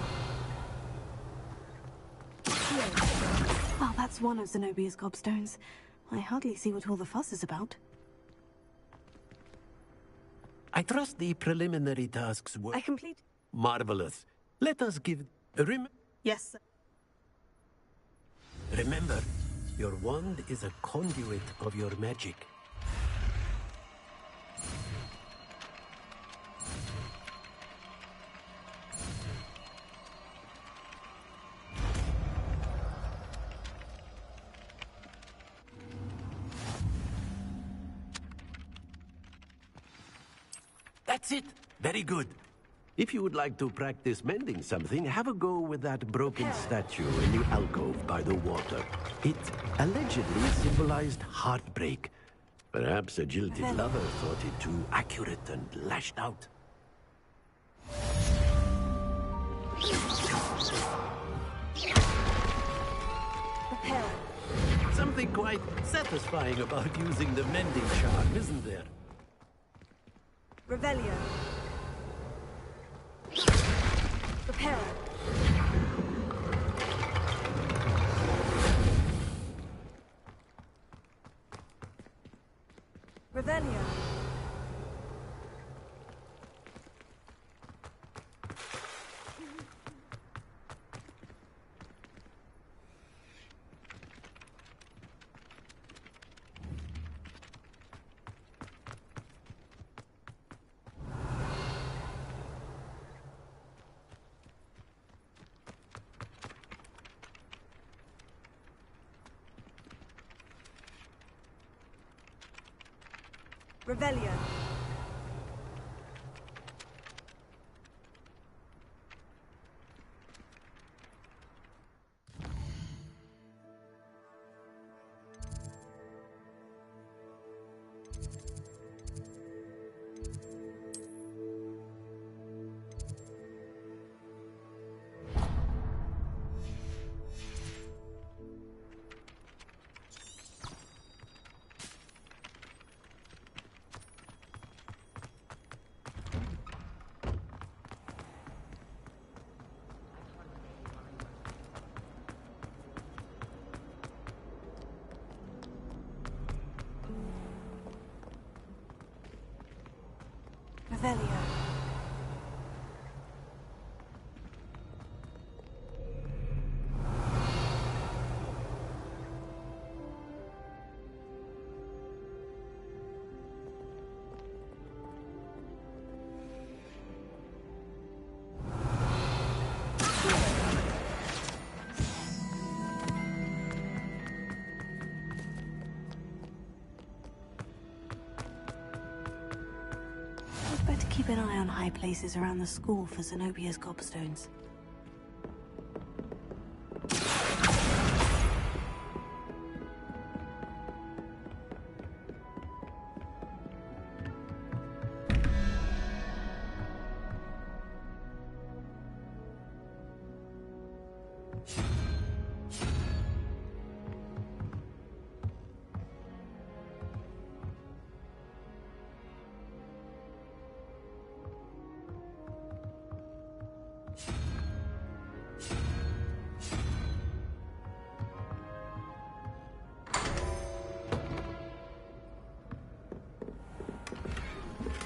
Well, that's one of Zenobia's gobstones. I hardly see what all the fuss is about. I trust the preliminary tasks were... I complete... Marvelous. Let us give... Yes, sir. Remember, your wand is a conduit of your magic. That's it. Very good. If you would like to practice mending something, have a go with that broken statue in the alcove by the water. It allegedly symbolized heartbreak. Perhaps a jilted lover thought it too accurate and lashed out. Something quite satisfying about using the mending charm, isn't there? Revelio. Reparo. Revelio. Revelio. Revelio. I'd better keep an eye on high places around the school for Zenobia's gobstones.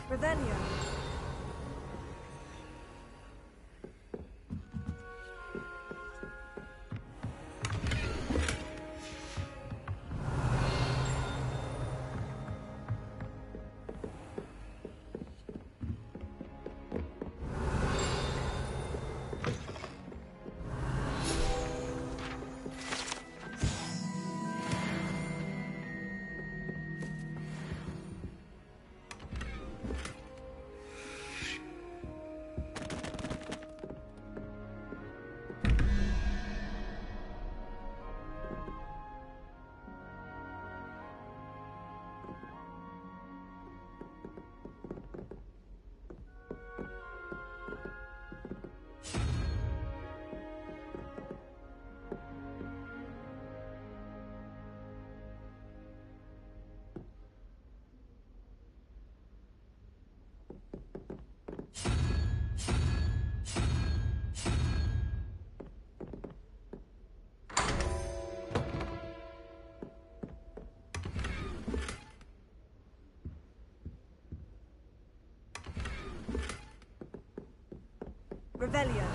Revelio. Revelio.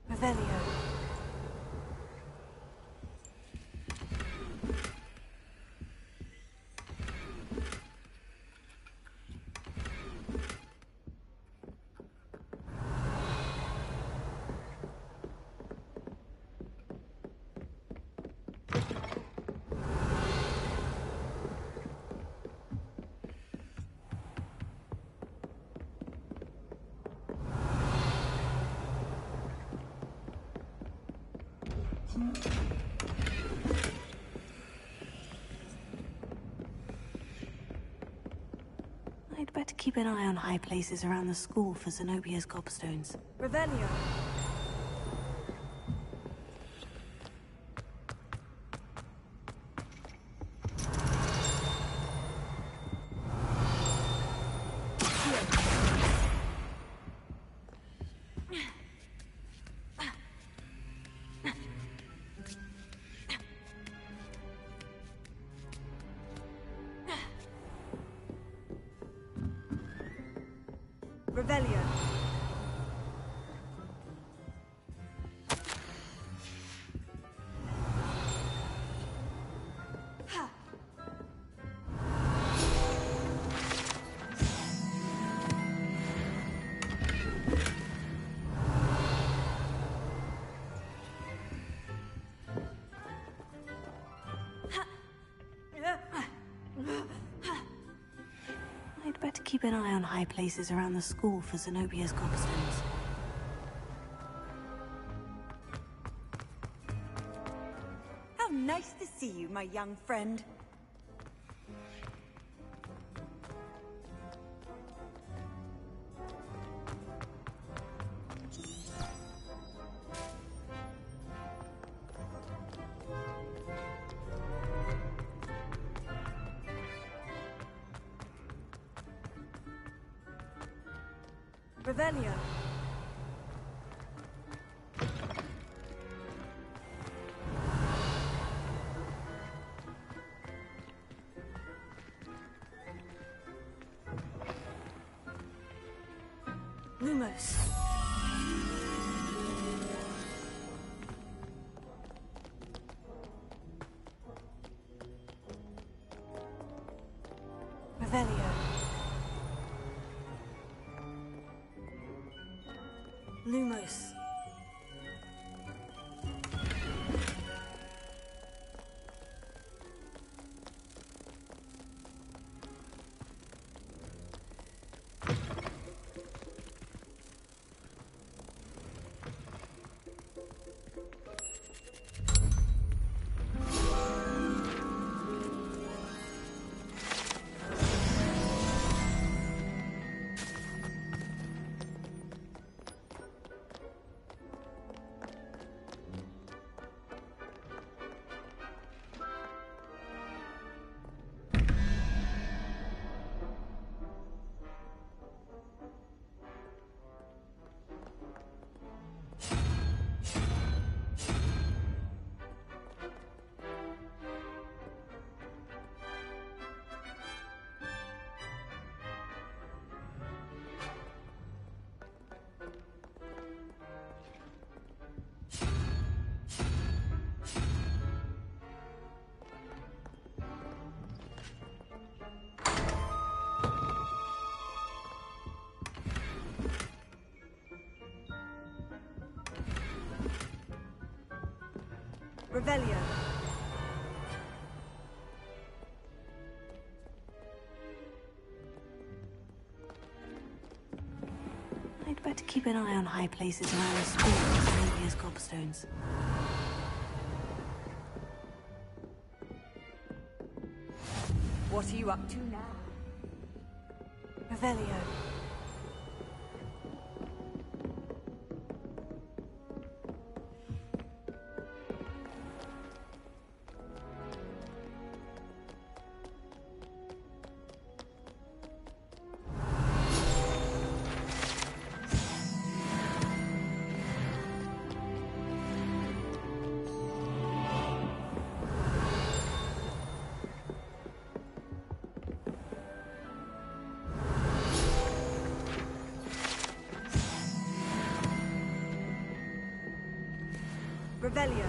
Revelio. I'd better keep an eye on high places around the school for Zenobia's gobstones. Revelio. Revelio. I'd better keep an eye on high places around the school for Zenobia's gobstones. How nice to see you, my young friend. Revelio. Lumos. Revelio. Lumos. Revelio. I'd better keep an eye on high places around the school for Zenobia gobstones. What are you up to now? Revelio. Revelio.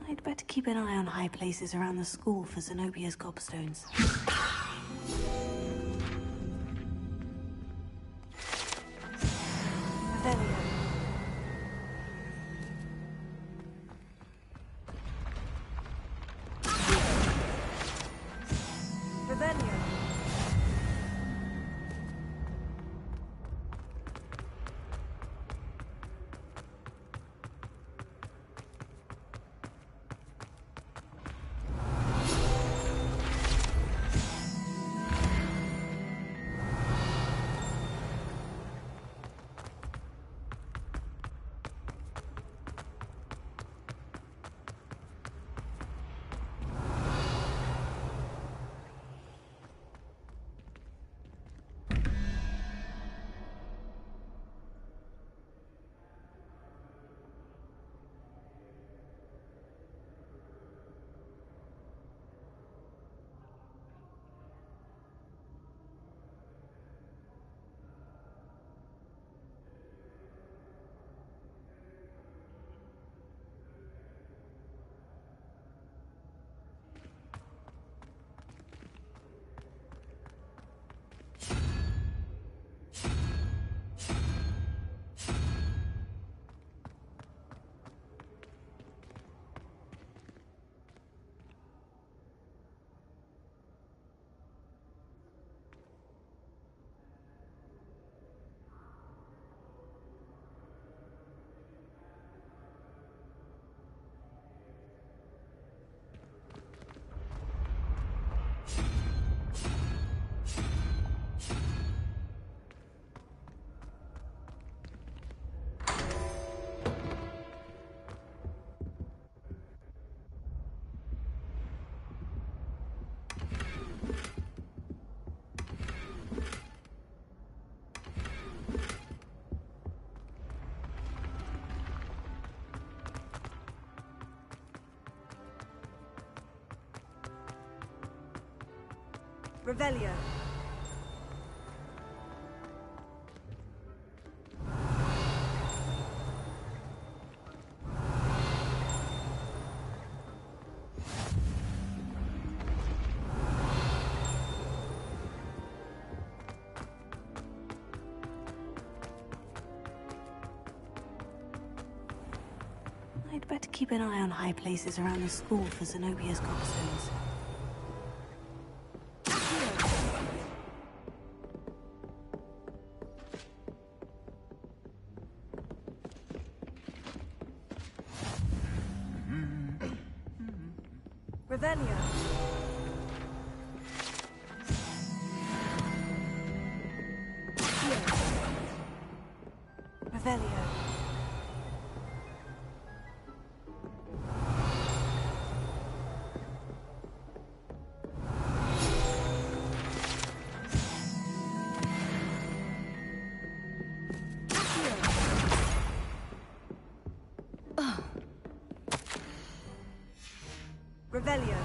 I'd better keep an eye on high places around the school for Zenobia's gobstones. Revelio. I'd better keep an eye on high places around the school for Zenobia's gobstones. Revelio. Revelio. Revelio.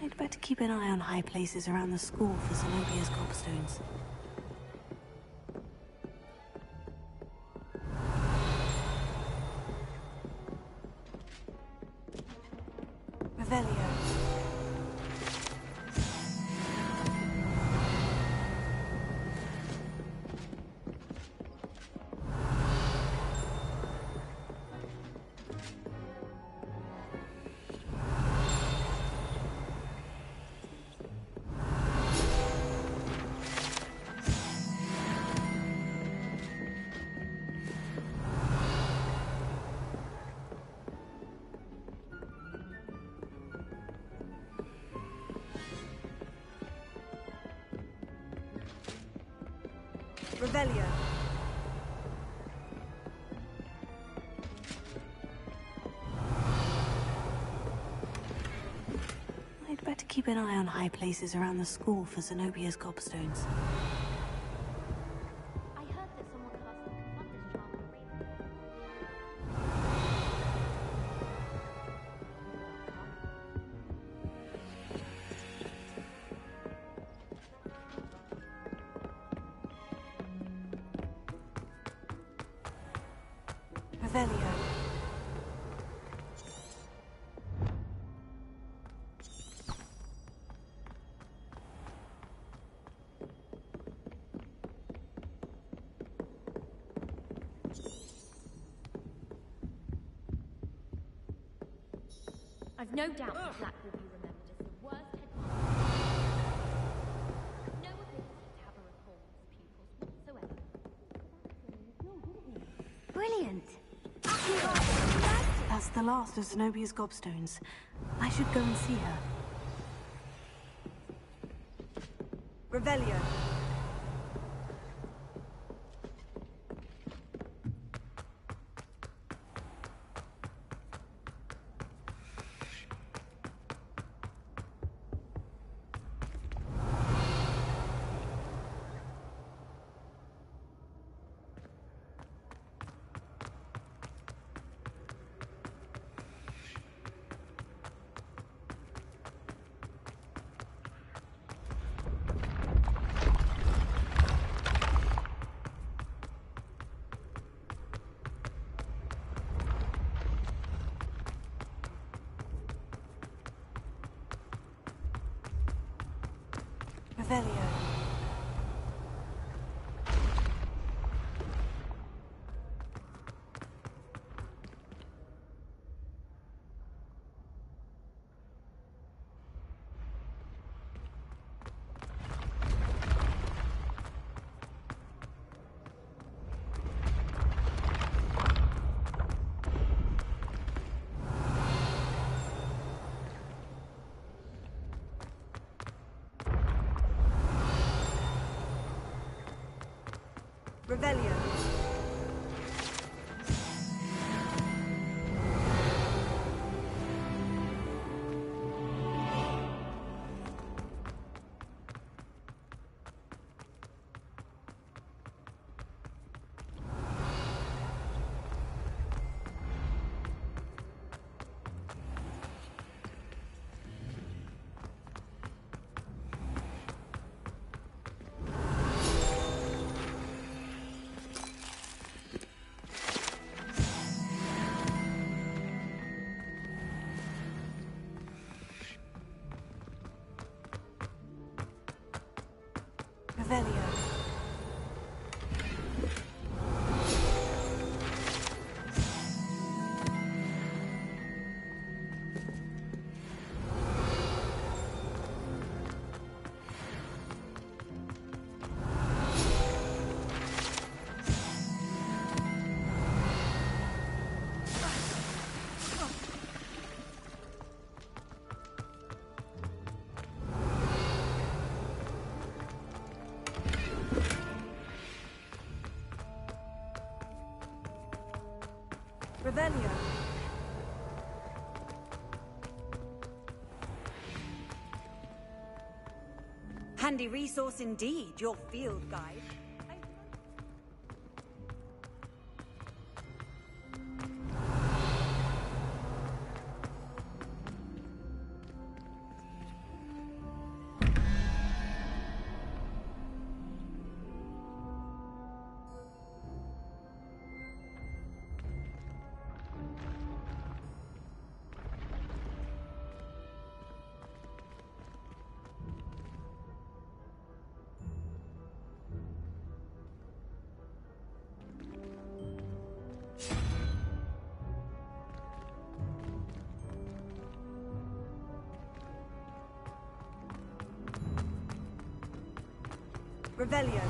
I'd better keep an eye on high places around the school for Zenobia's gobstones. Revelio. Revelio. I'd better keep an eye on high places around the school for Zenobia's gobstones. I heard that someone cast the Confunder's charm on Raven. Revelio. I've no doubt that Black will be remembered as the worst headmaster. No ability to have a rapport with his pupils whatsoever. Brilliant! That's the last of Zenobia's gobstones. I should go and see her. Revelio. Revelio. Revelio. Revelio. Handy resource indeed, your field guide. Revelio.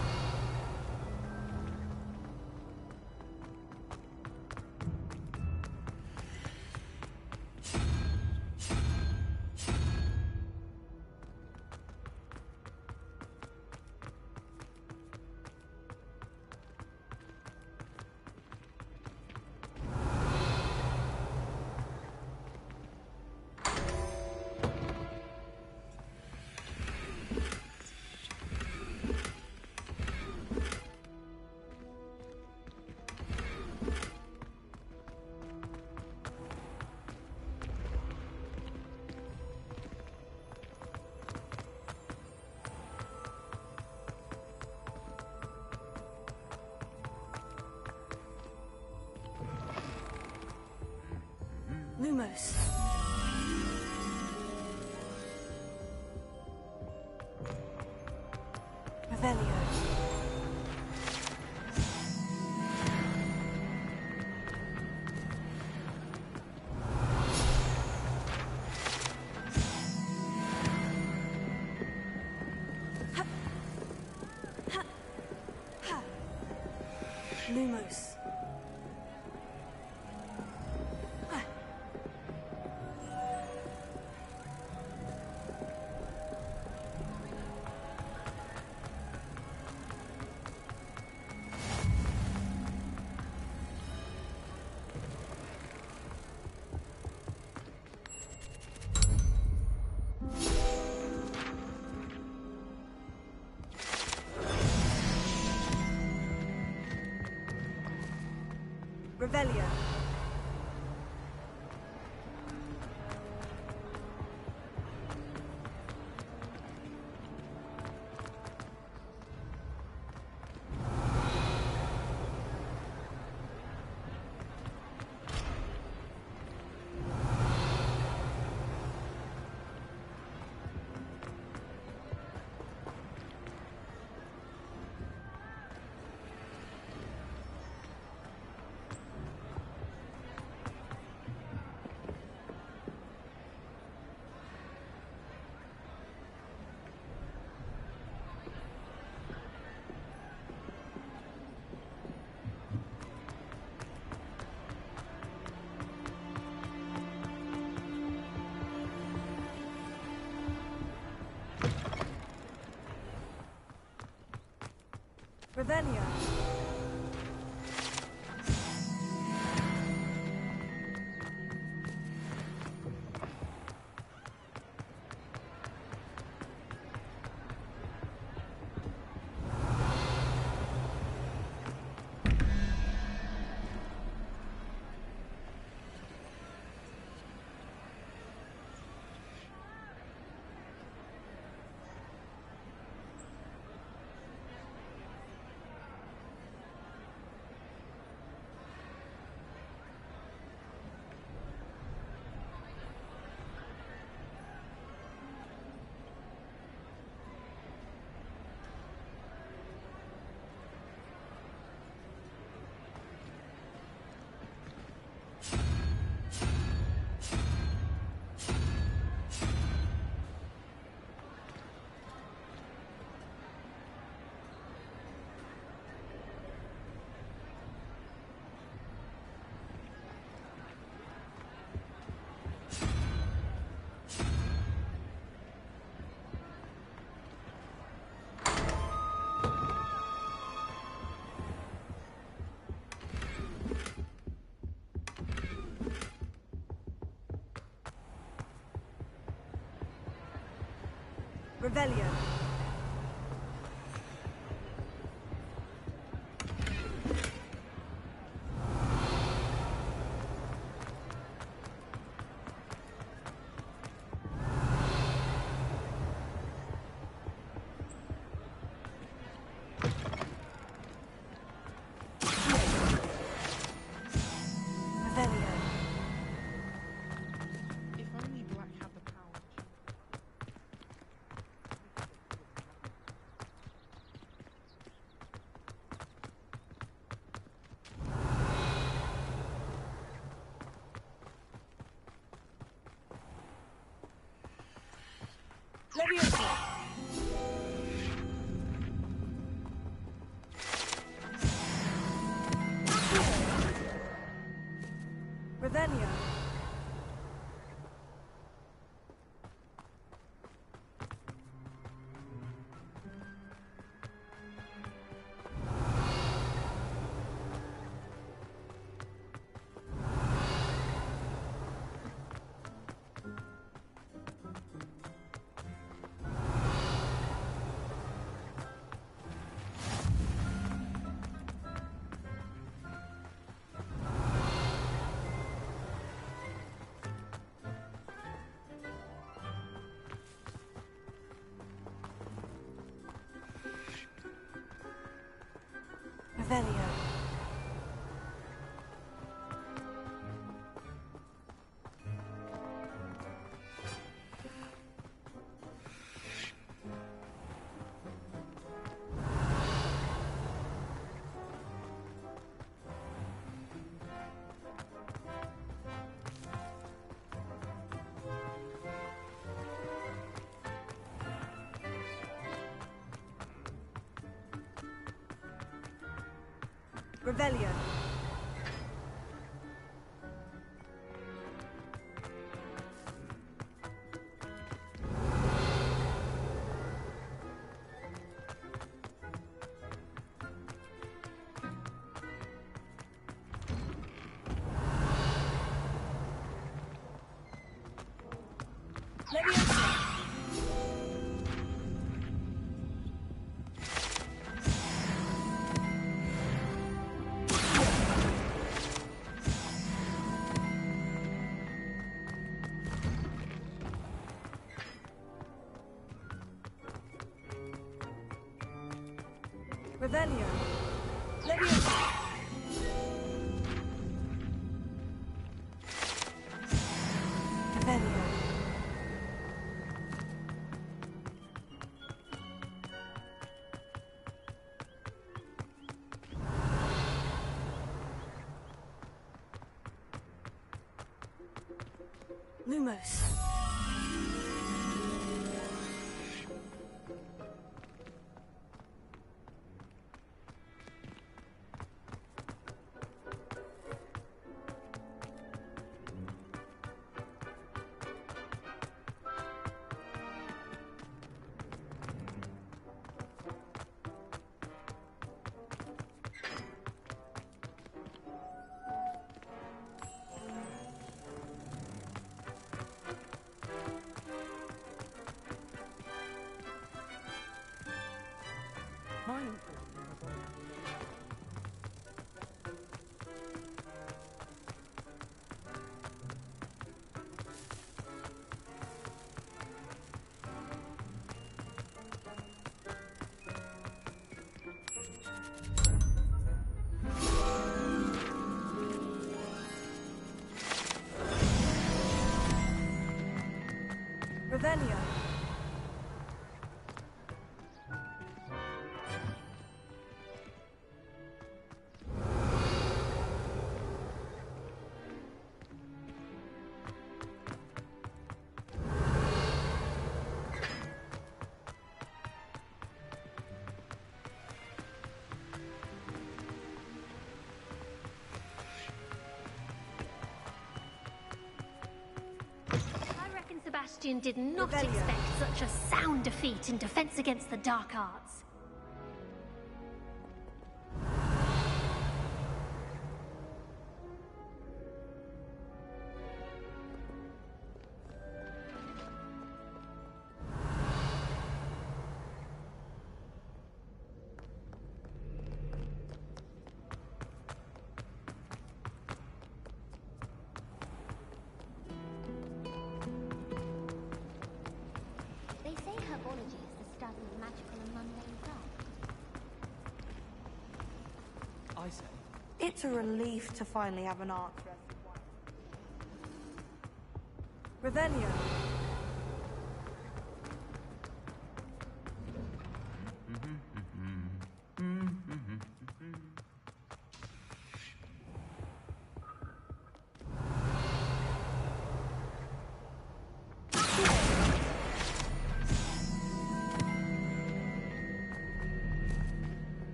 Lumos. Revelio. Lumos. Revelio. Revelio. Revelio. Leviosa! Revelio. Revelio. Revelio. Leviosa. Revelio. Leviosa. Revelio. Lumos. Mine. Revelio. Sebastian did not expect such a sound defeat in defense against the dark arts. Typology is the study of magical and mundane craft. I say. It's a relief to finally have an art for everyone. Revelio.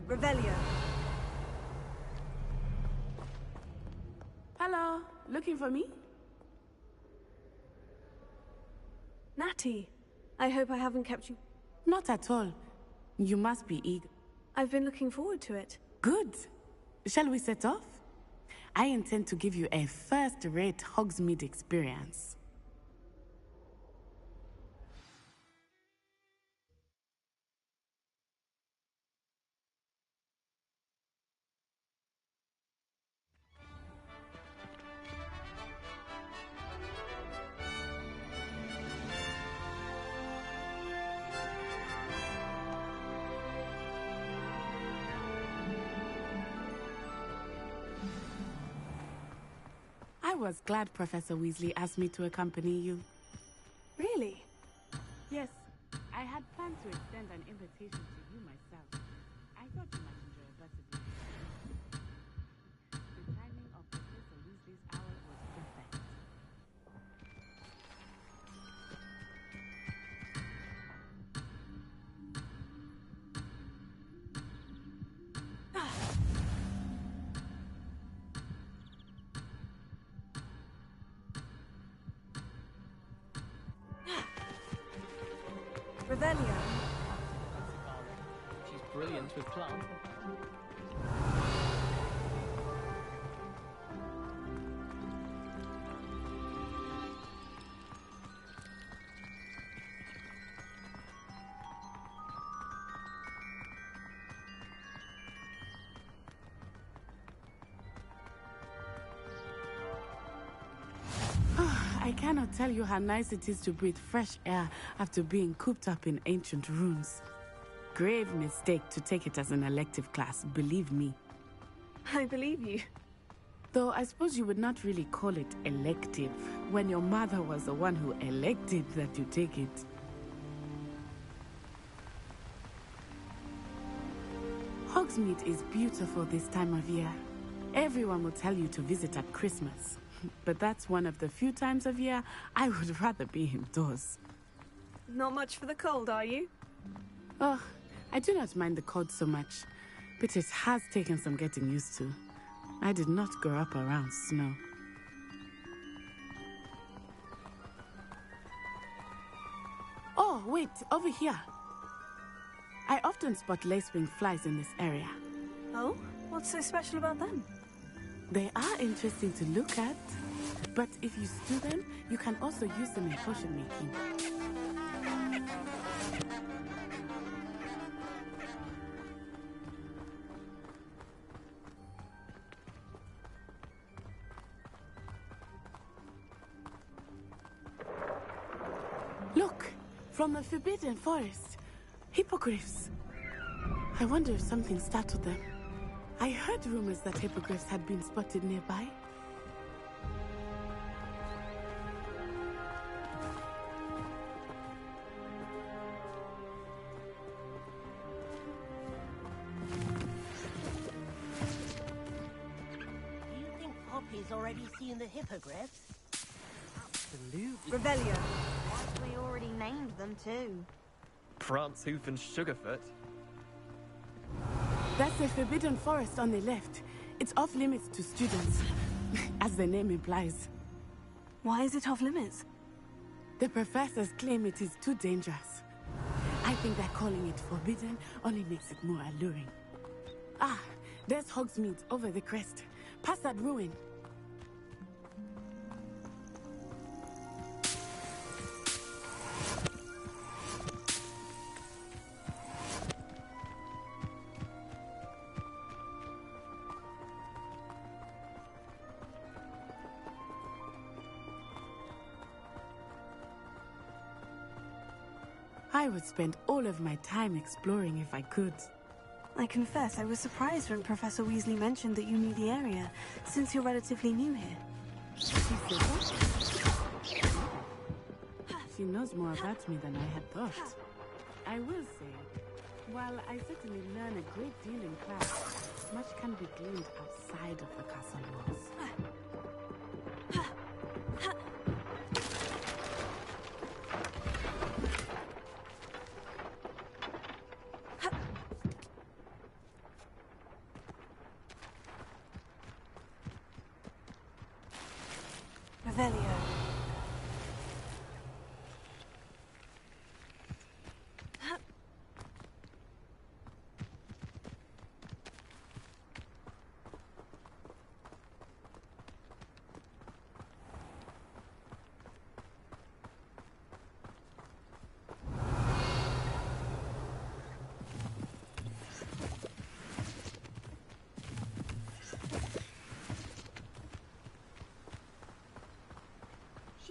Revelio. Hello, looking for me? Natty, I hope I haven't kept you... Not at all. You must be eager. I've been looking forward to it. Good. Shall we set off? I intend to give you a first-rate Hogsmeade experience. I was glad Professor Weasley asked me to accompany you. Really? Yes. I had planned to extend an invitation to you myself. I thought you might enjoy a better view. The timing of Professor Weasley's hour was perfect. Revelio. She's brilliant with plants. I cannot tell you how nice it is to breathe fresh air after being cooped up in ancient ruins. Grave mistake to take it as an elective class, believe me. I believe you. Though I suppose you would not really call it elective when your mother was the one who elected that you take it. Hogsmeade is beautiful this time of year. Everyone will tell you to visit at Christmas. But that's one of the few times of year I would rather be indoors. Not much for the cold, are you? Oh, I do not mind the cold so much, but it has taken some getting used to. I did not grow up around snow. Oh, wait, over here. I often spot lacewing flies in this area. Oh? What's so special about them? They are interesting to look at, but if you stew them, you can also use them in potion making. Look, from the Forbidden Forest, hippogriffs. I wonder if something startled them. I heard rumors that hippogriffs had been spotted nearby. Do you think Poppy's already seen the hippogriffs? Absolutely. Revelio. We already named them too. Prance, Hoof, and Sugarfoot. That's the Forbidden Forest on the left. It's off limits to students, as the name implies. Why is it off limits? The professors claim it is too dangerous. I think that calling it forbidden only makes it more alluring. Ah, there's Hogsmeade over the crest. Past that ruin. I would spend all of my time exploring if I could. I confess, I was surprised when Professor Weasley mentioned that you knew the area, since you're relatively new here. She knows more about me than I had thought. I will say, while I certainly learn a great deal in class, much can be gleaned outside of the castle walls. Revelio.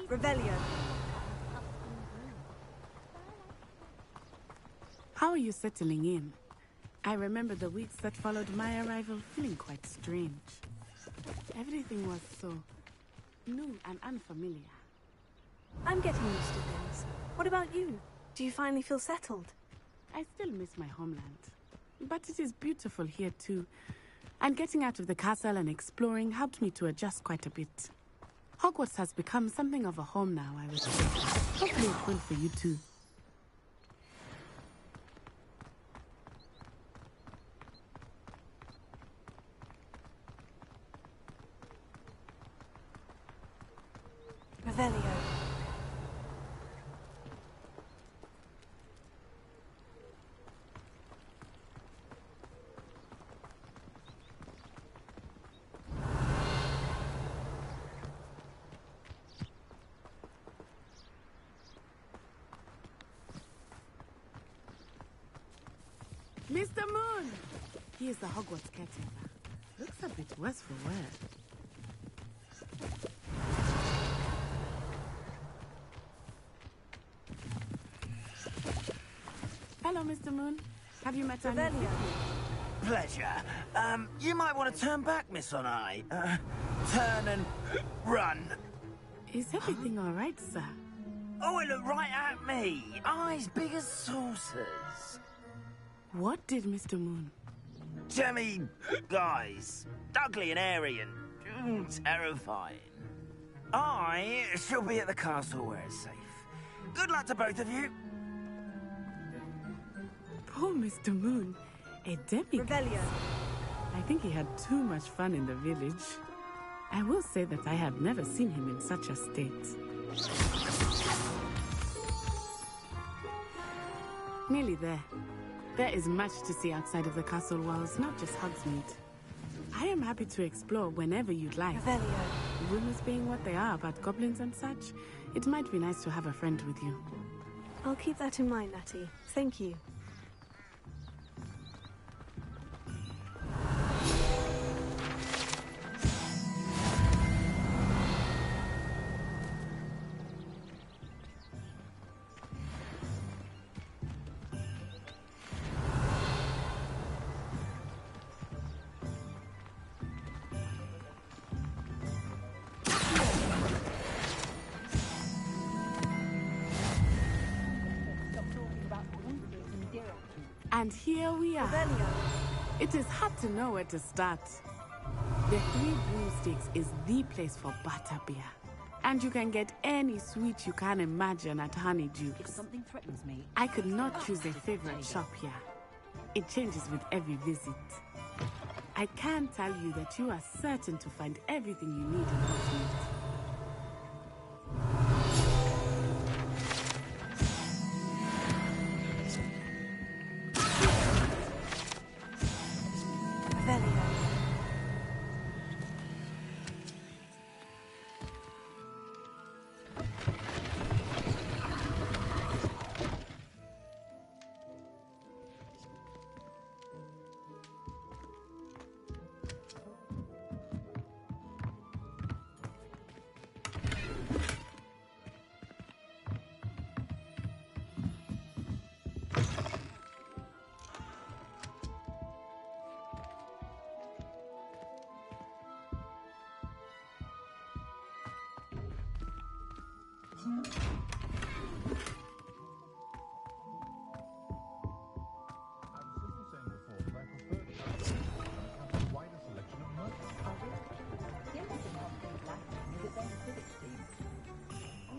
Revelio. How are you settling in? I remember the weeks that followed my arrival feeling quite strange. Everything was so new and unfamiliar. I'm getting used to things. What about you? Do you finally feel settled? I still miss my homeland. But it is beautiful here too. And getting out of the castle and exploring helped me to adjust quite a bit. Hogwarts has become something of a home now, I would say. Hopefully it will for you too. Revelio. Mr. Moon! He is the Hogwarts caretaker. Looks a bit worse for wear. Hello, Mr. Moon. Have you met Revelio? Pleasure. You might want to turn back, Miss Onai. Turn and run. Is everything all right, sir? Oh, it looked right at me. Eyes big as saucers. What did Mr. Moon? Jemmy, guys. Ugly and airy and terrifying. I shall be at the castle where it's safe. Good luck to both of you. Poor Mr. Moon. A demigod. Revelio. I think he had too much fun in the village. I will say that I have never seen him in such a state. Nearly there. There is much to see outside of the castle walls, not just Hogsmeade. I am happy to explore whenever you'd like. Revelio. Rumors being what they are about goblins and such, it might be nice to have a friend with you. I'll keep that in mind, Natty. Thank you. And here we are. Revelio. It is hard to know where to start. The Three Broomsticks is the place for butterbeer. And you can get any sweet you can imagine at Honeydew. If something threatens me, I could not choose a favorite shop here. It changes with every visit. I can tell you that you are certain to find everything you need in Hogsmeade. Revelio.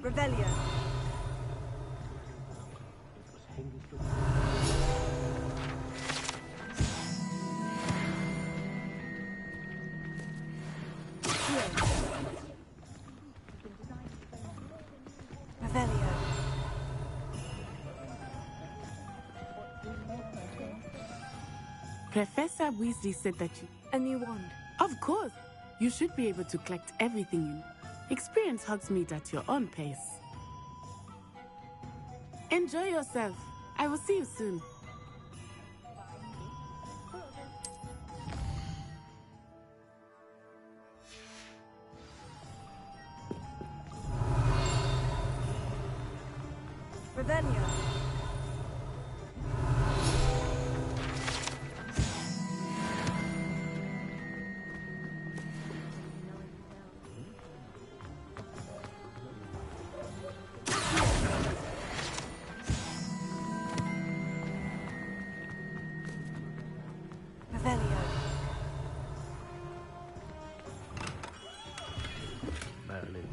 Revelio. Professor Weasley said that you... A new wand. Of course! You should be able to collect everything in experience Hogsmeade at your own pace. Enjoy yourself. I will see you soon. Revelio. Revelio. Merlin.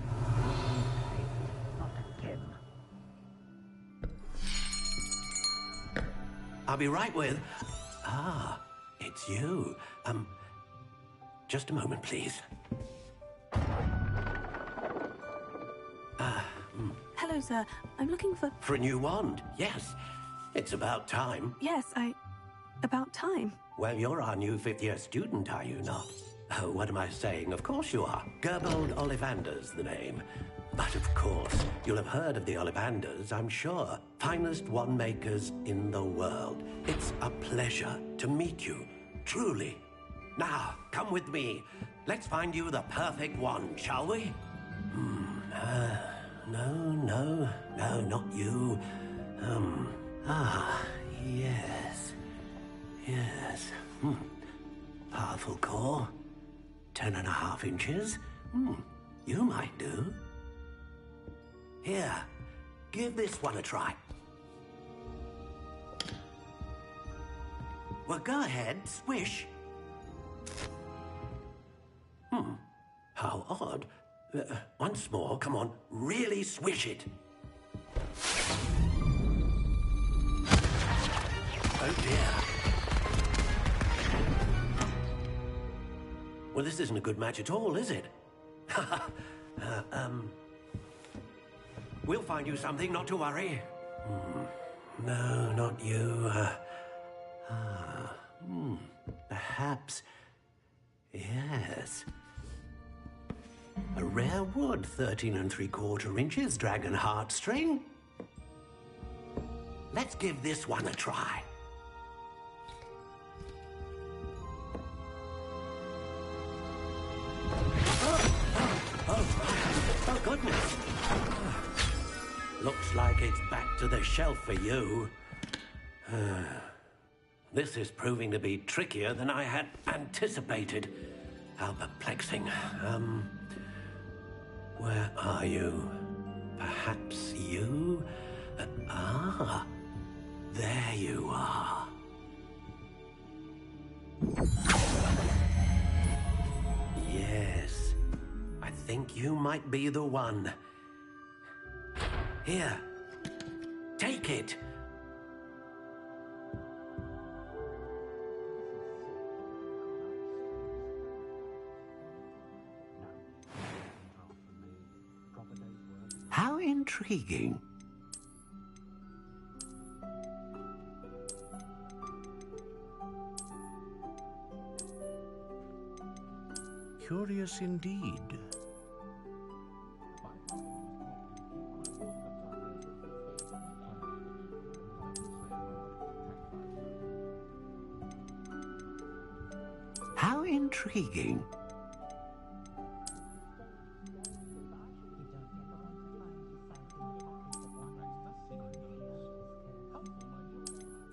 I'll be right with... Ah, it's you. Just a moment, please. Hello, sir. I'm looking for... For a new wand, yes. It's about time. Yes, about time. Well, you're our new fifth-year student, are you not? Oh, what am I saying? Of course you are. Gerbold Ollivander's the name. But of course, you'll have heard of the Ollivanders, I'm sure. Finest wand makers in the world. It's a pleasure to meet you, truly. Now, come with me. Let's find you the perfect wand, shall we? No, not you. Yes. Yes. Powerful core. 10.5 inches. You might do. Here, give this one a try. Well, go ahead, swish. How odd. Once more, come on, really swish it. Oh dear. Well, this isn't a good match at all, is it? We'll find you something, not to worry. No, not you. Perhaps... Yes. A rare wood, 13 3/4 inches, dragon heartstring. Let's give this one a try. Oh, goodness. Looks like it's back to the shelf for you. This is proving to be trickier than I had anticipated. How perplexing. Where are you? Perhaps you? There you are. Yes, I think you might be the one. Here, take it. How intriguing. Curious indeed. How intriguing.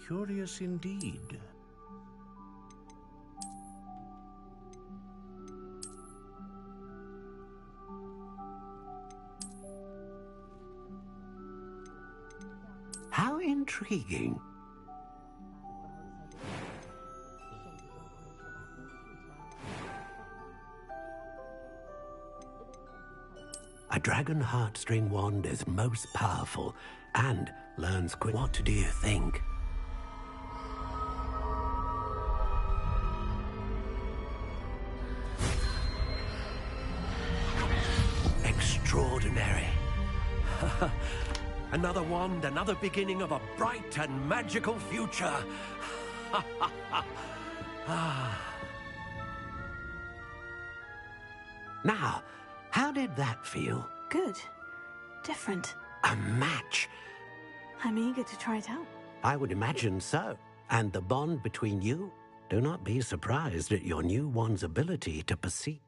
Curious indeed. Intriguing. A dragon heartstring wand is most powerful and learns quick. What do you think? Extraordinary. Another wand, another beginning of a bright and magical future. Now, how did that feel? Good. Different. A match. I'm eager to try it out. I would imagine so. And the bond between you? Do not be surprised at your new wand's ability to perceive.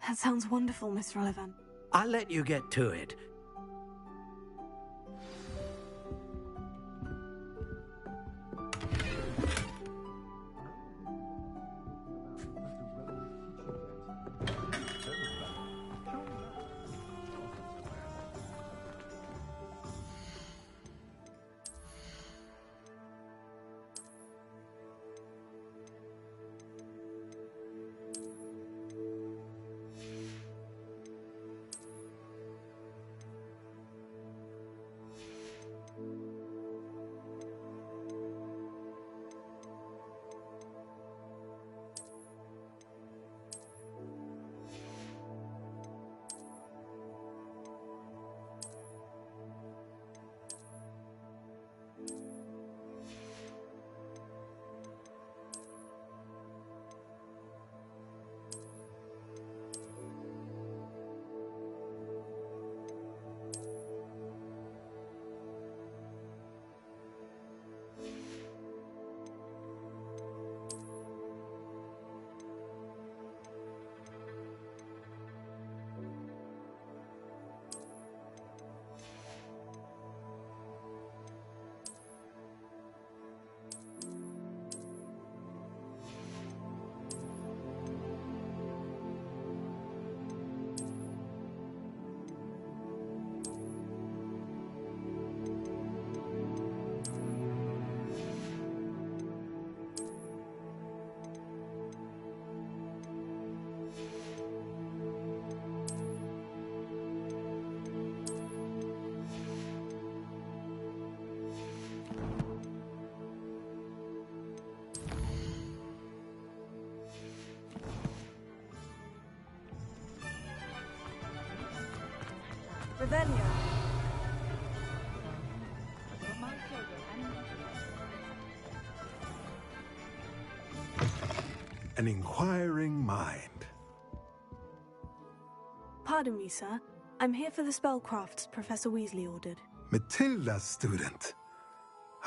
That sounds wonderful, Miss Relevant. I'll let you get to it. Revelio. An inquiring mind. Pardon me, sir. I'm here for the spellcrafts Professor Weasley ordered. Matilda's student.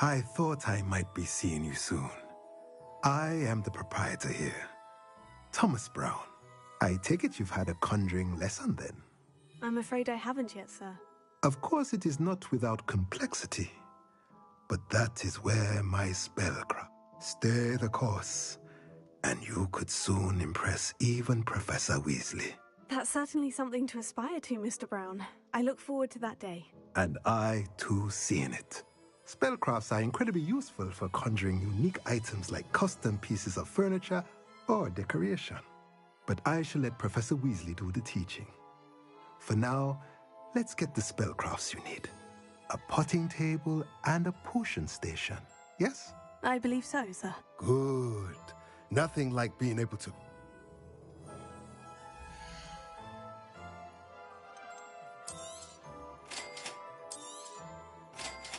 I thought I might be seeing you soon. I am the proprietor here, Thomas Brown. I take it you've had a conjuring lesson then? I'm afraid I haven't yet, sir. Of course it is not without complexity, but that is where my spellcraft. Stay the course, and you could soon impress even Professor Weasley. That's certainly something to aspire to, Mr. Brown. I look forward to that day. And I, too, seeing it. Spellcrafts are incredibly useful for conjuring unique items like custom pieces of furniture or decoration. But I shall let Professor Weasley do the teaching. For now, let's get the spellcrafts you need. A potting table and a potion station, yes? I believe so, sir. Good. Nothing like being able to...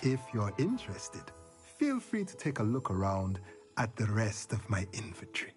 If you're interested, feel free to take a look around at the rest of my inventory.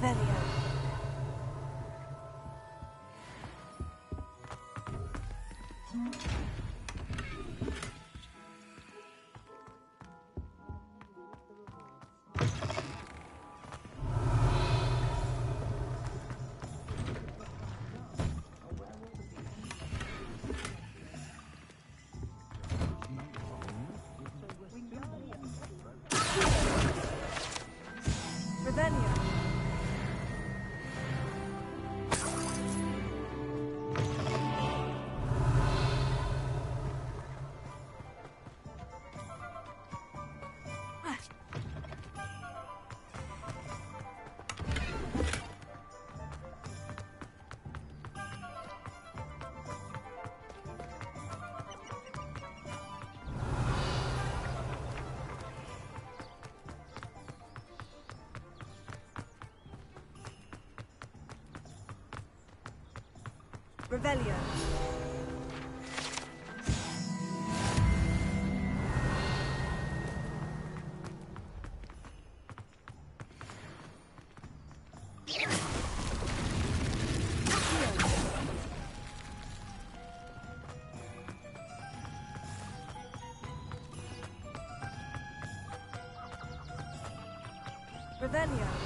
Revelio. Revelio. Revelio.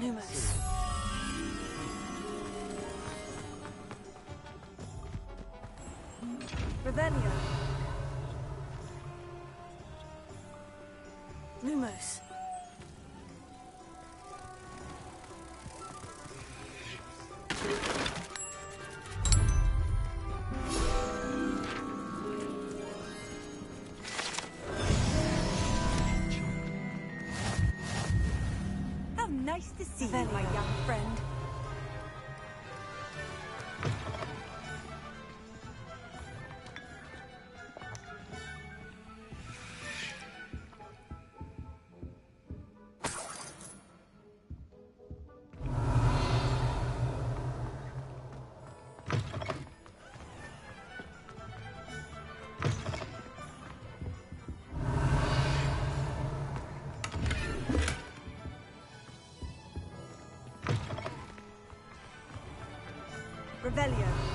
Lumos. Revelio. Lumos. How nice to see you, my young friend. Revelio.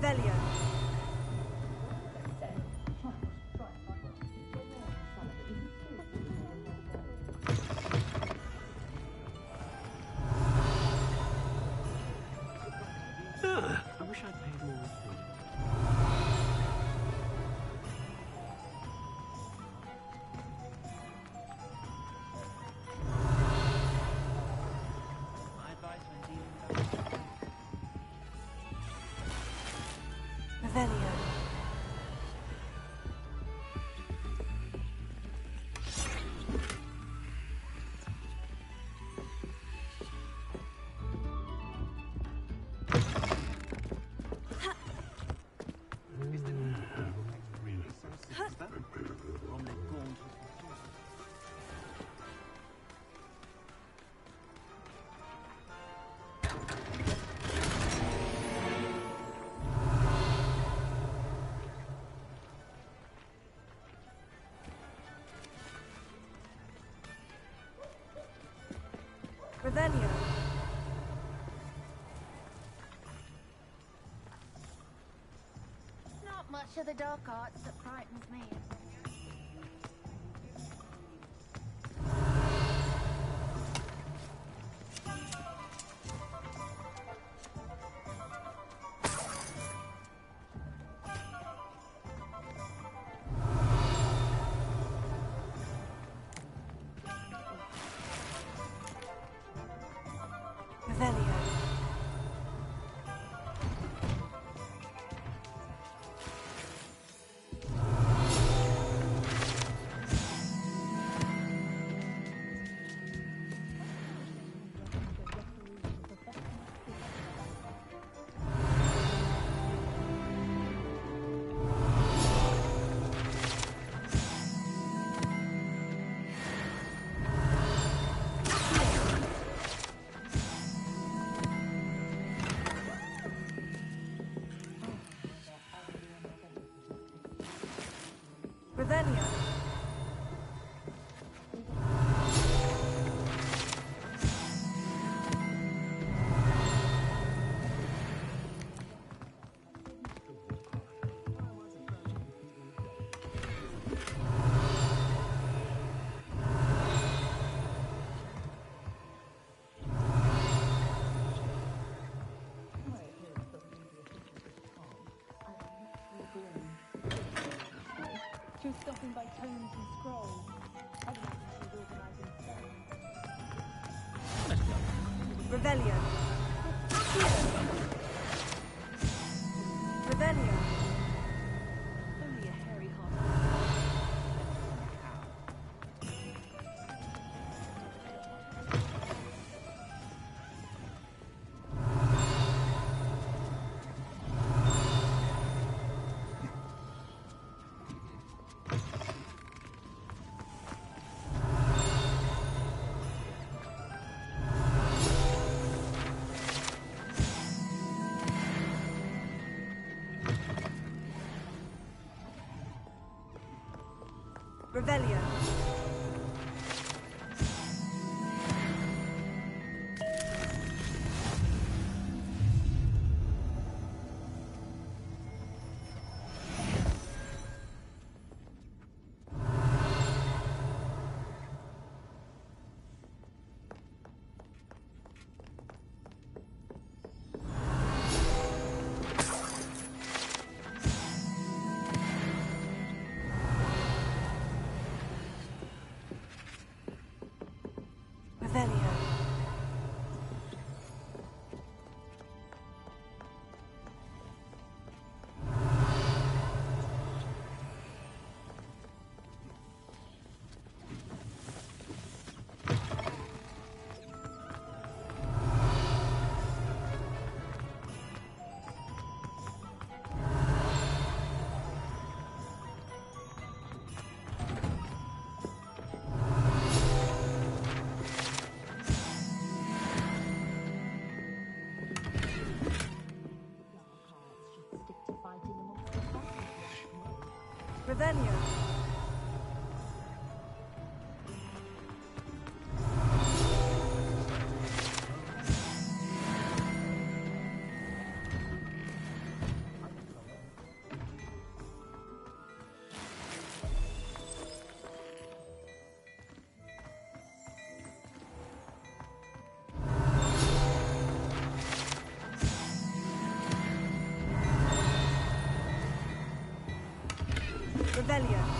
Revelio. I wish I'd paid more. Revelio. Revelio. Not much of the dark arts that frightens me. Revelio. Revelio. She was stopping by tomes and scrolls. I don't think she was organising Revelio. Revelio. only a hairy heart. Revelio. Revelio.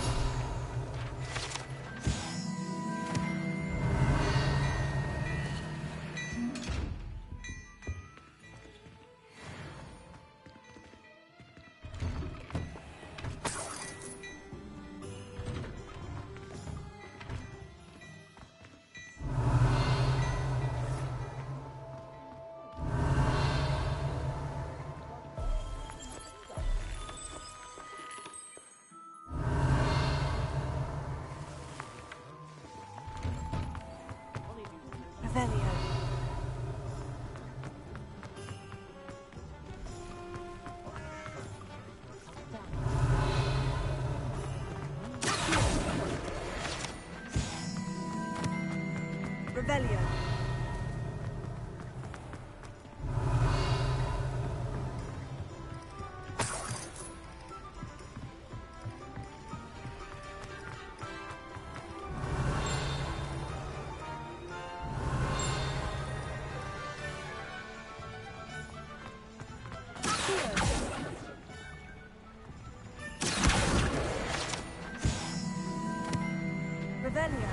Revelio. Revelio. Revelio.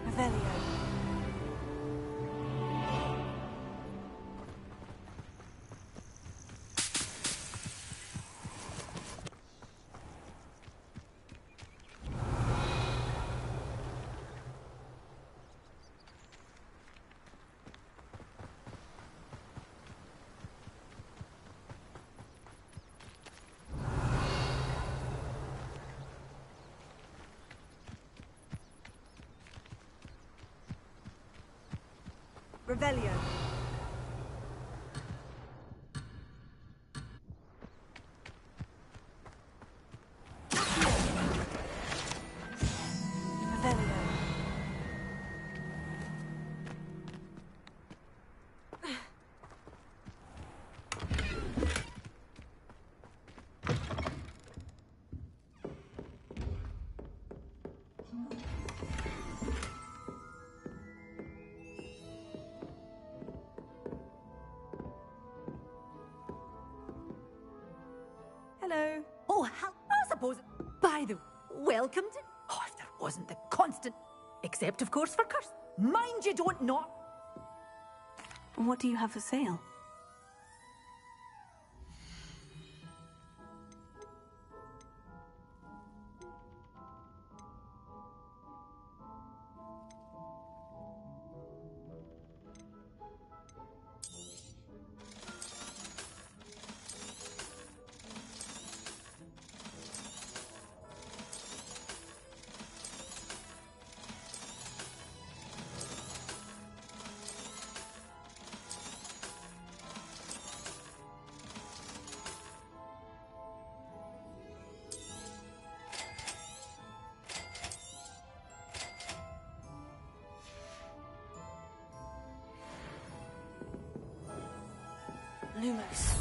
Revelio. Revelio. Revelio. Hello. Oh, how I suppose. By the welcome to. Oh, if there wasn't the constant. Except, of course, for curse. Mind you don't not. What do you have for sale? Lumos.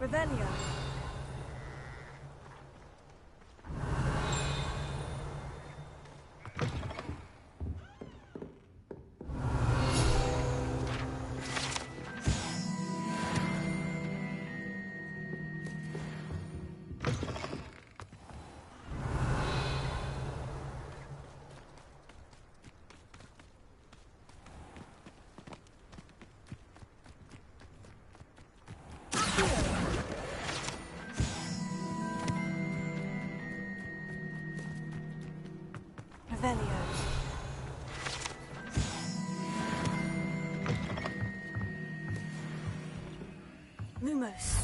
Revelio. Revelio. Lumos.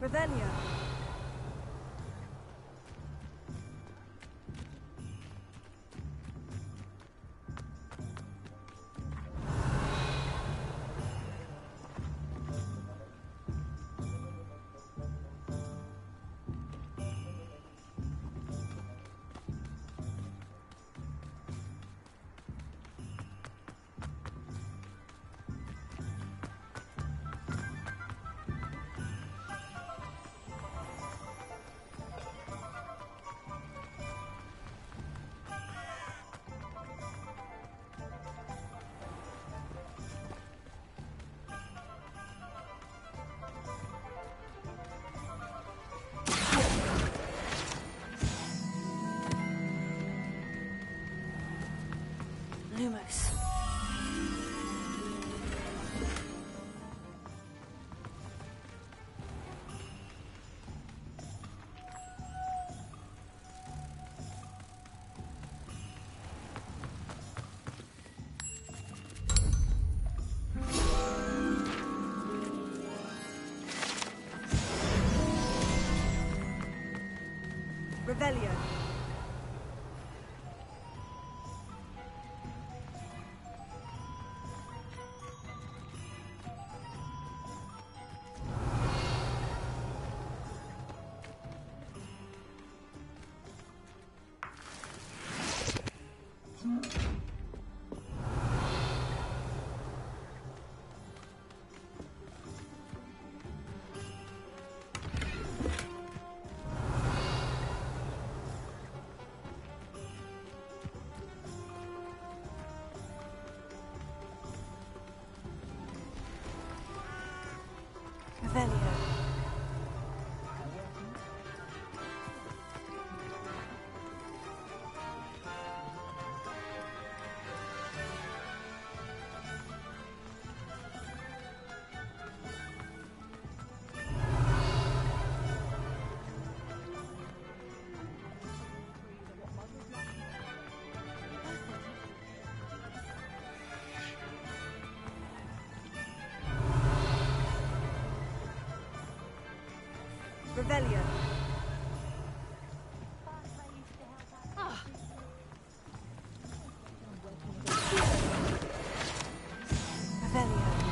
Revelio. Lumos. Revelio. Revelio. Revelio. Revelio.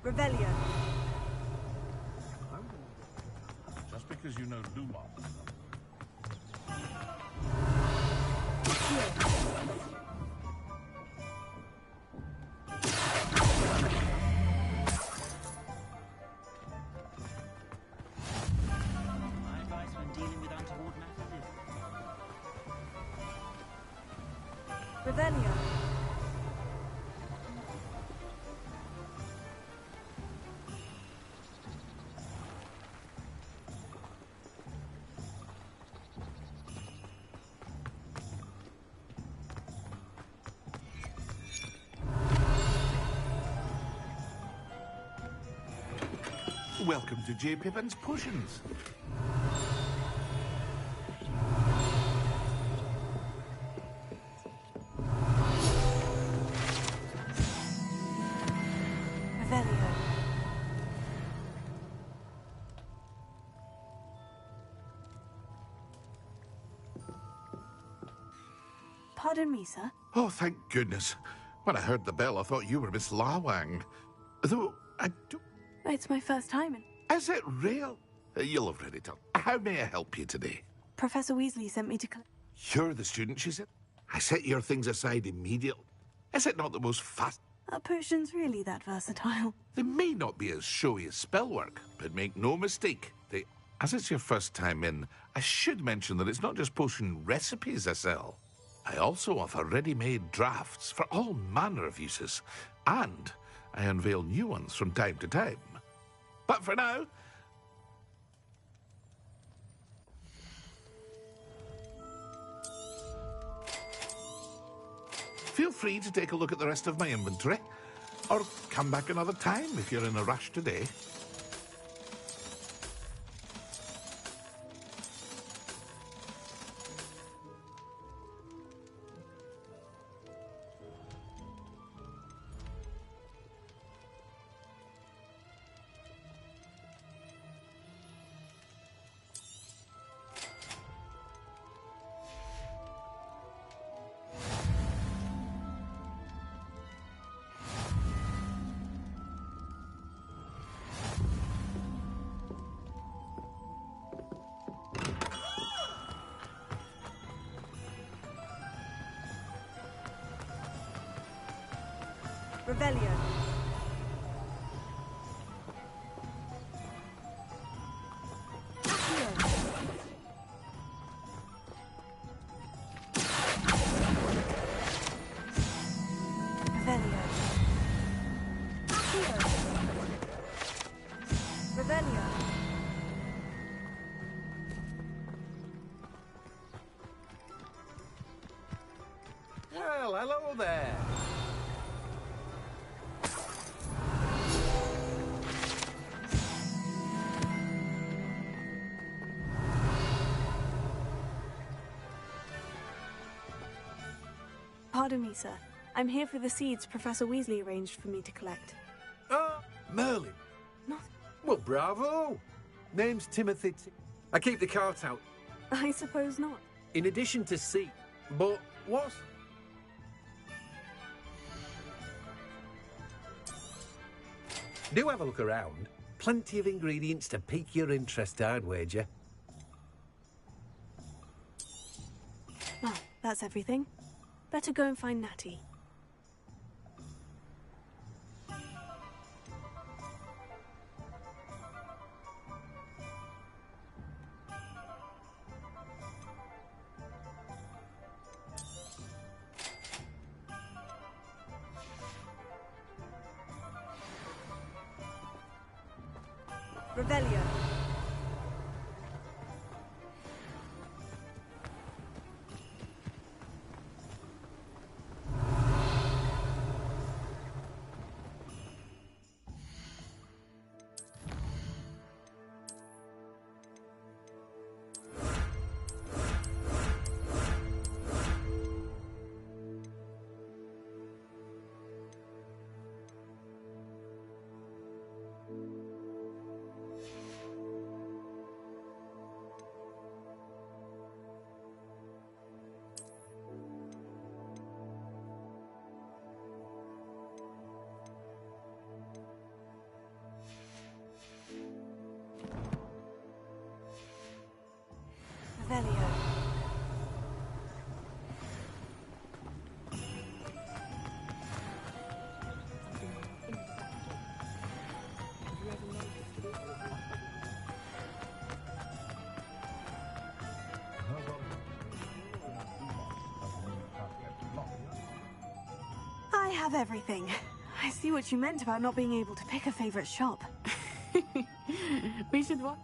Revelio. Just because you know Lumos. My advice when dealing with untoward matters is... Revelio. Welcome to J. Pippin's Potions. Revelio. Pardon me, sir. Oh, thank goodness. When I heard the bell, I thought you were Miss Lawang. Though, I don't... It's my first time in... Is it real? You'll have read it up. How may I help you today? Professor Weasley sent me to collect... You're the student, she said. I set your things aside immediately. Is it not the most fast... Are potions really that versatile? They may not be as showy as spellwork, but make no mistake, they... As it's your first time in, I should mention that it's not just potion recipes I sell. I also offer ready-made drafts for all manner of uses, and I unveil new ones from time to time. But for now... Feel free to take a look at the rest of my inventory, or come back another time if you're in a rush today. Revelio. Revelio. Revelio. Well, hello there. Pardon me, sir. I'm here for the seeds Professor Weasley arranged for me to collect. Ah, Merlin. Nothing. Well, bravo. Name's Timothy. I keep the cart out. I suppose not. In addition to seed. But what? Do have a look around. Plenty of ingredients to pique your interest, I'd wager. Well, that's everything. Better go and find Natty. Revelio. Revelio. I have everything. I see what you meant about not being able to pick a favorite shop. We should walk.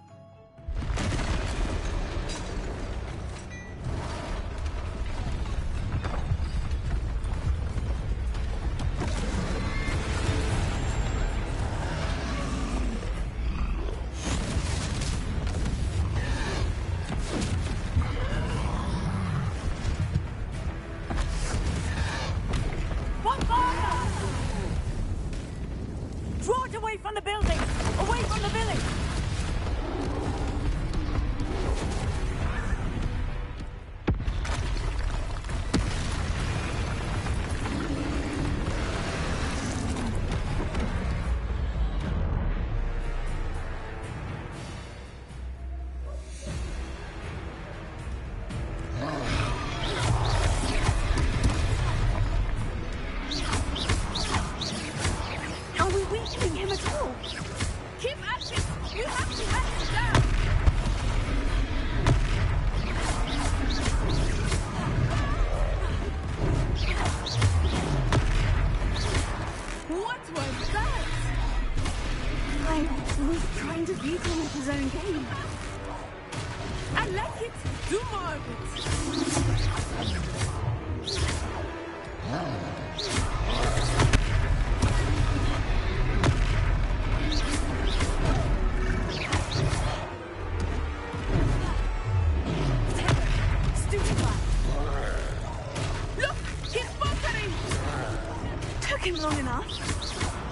Draw it away from the building! Away from the village! Are we weakening him at all? Keep at it! You have to let him down! What was that? I was trying to beat him at his own game. I like it! Do more of it! Look! He's faltering! Took him long enough.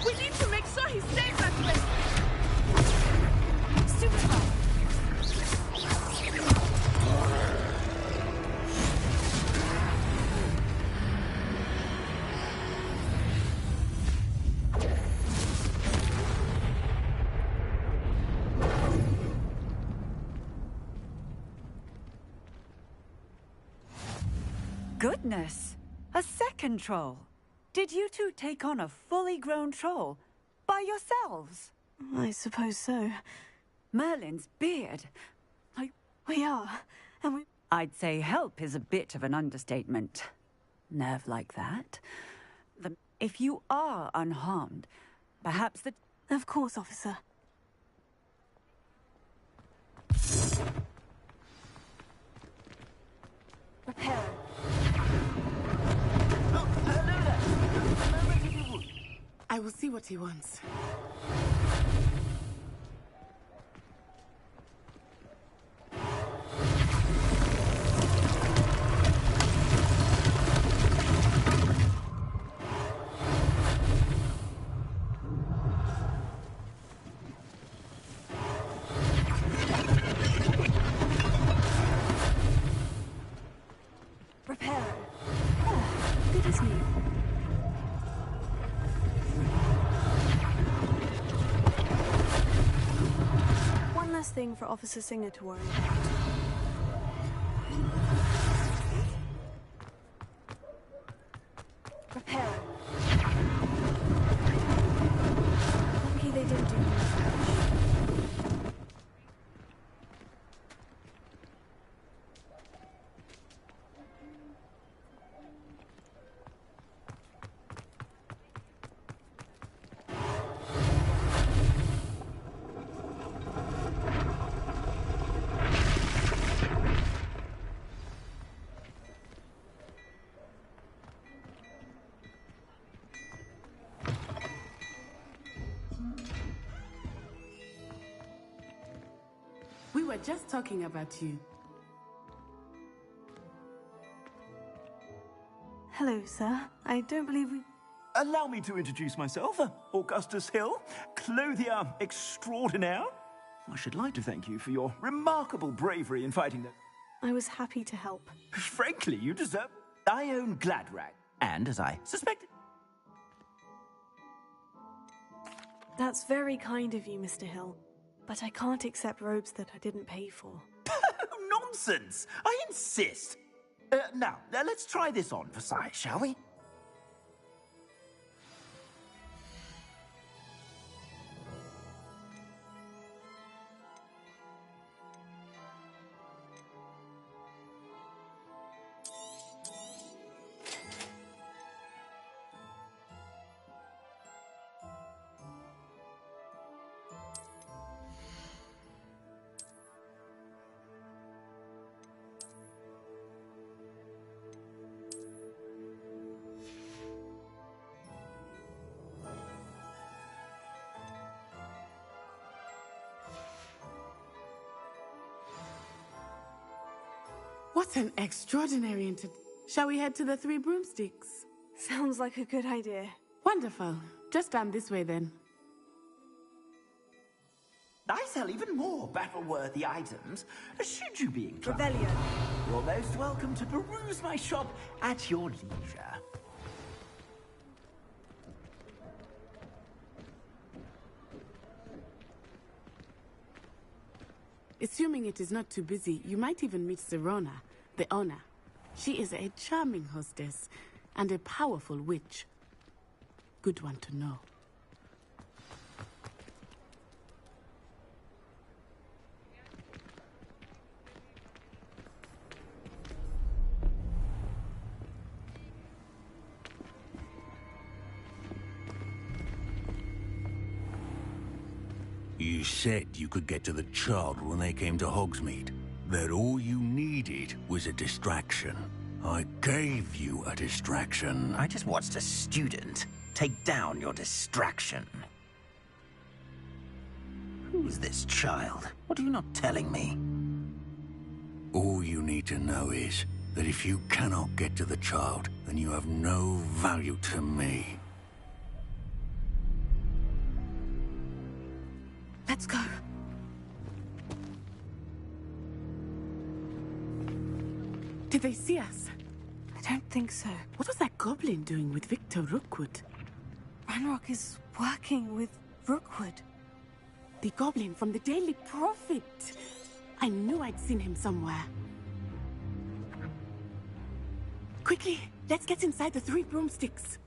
We need to make sure he stays that way! Stupefy! Goodness! A second troll. Did you two take on a fully grown troll by yourselves? I suppose so. Merlin's beard. We are, and we... I'd say help is a bit of an understatement. Nerve like that. If you are unharmed, perhaps the... Of course, officer. Repair. I will see what he wants. Repair. Good as new. One less thing for Officer Singer to worry about. Repair. Lucky they didn't do much. We were just talking about you. Hello, sir. I don't believe we... Allow me to introduce myself, Augustus Hill, clothier extraordinaire. I should like to thank you for your remarkable bravery in fighting the... I was happy to help. Frankly, you deserve... I own Gladrag, and as I suspected... That's very kind of you, Mr. Hill. But I can't accept robes that I didn't pay for. nonsense! I insist! Now, let's try this on for size, shall we? What an extraordinary Shall we head to the Three Broomsticks? Sounds like a good idea. Wonderful. Just down this way then. I sell even more battle-worthy items, should you be inclined. Revelio. You're most welcome to peruse my shop at your leisure. Assuming it is not too busy, you might even meet Sirona, the owner. She is a charming hostess and a powerful witch. Good one to know. You said you could get to the child when they came to Hogsmeade. That all you needed was a distraction. I gave you a distraction. I just watched a student take down your distraction. Who's this child? What are you not telling me? All you need to know is that if you cannot get to the child, then you have no value to me. Let's go. Did they see us? I don't think so. What was that goblin doing with Victor Rookwood? Ranrock is working with Rookwood. The goblin from the Daily Prophet. I knew I'd seen him somewhere. Quickly, let's get inside the Three Broomsticks.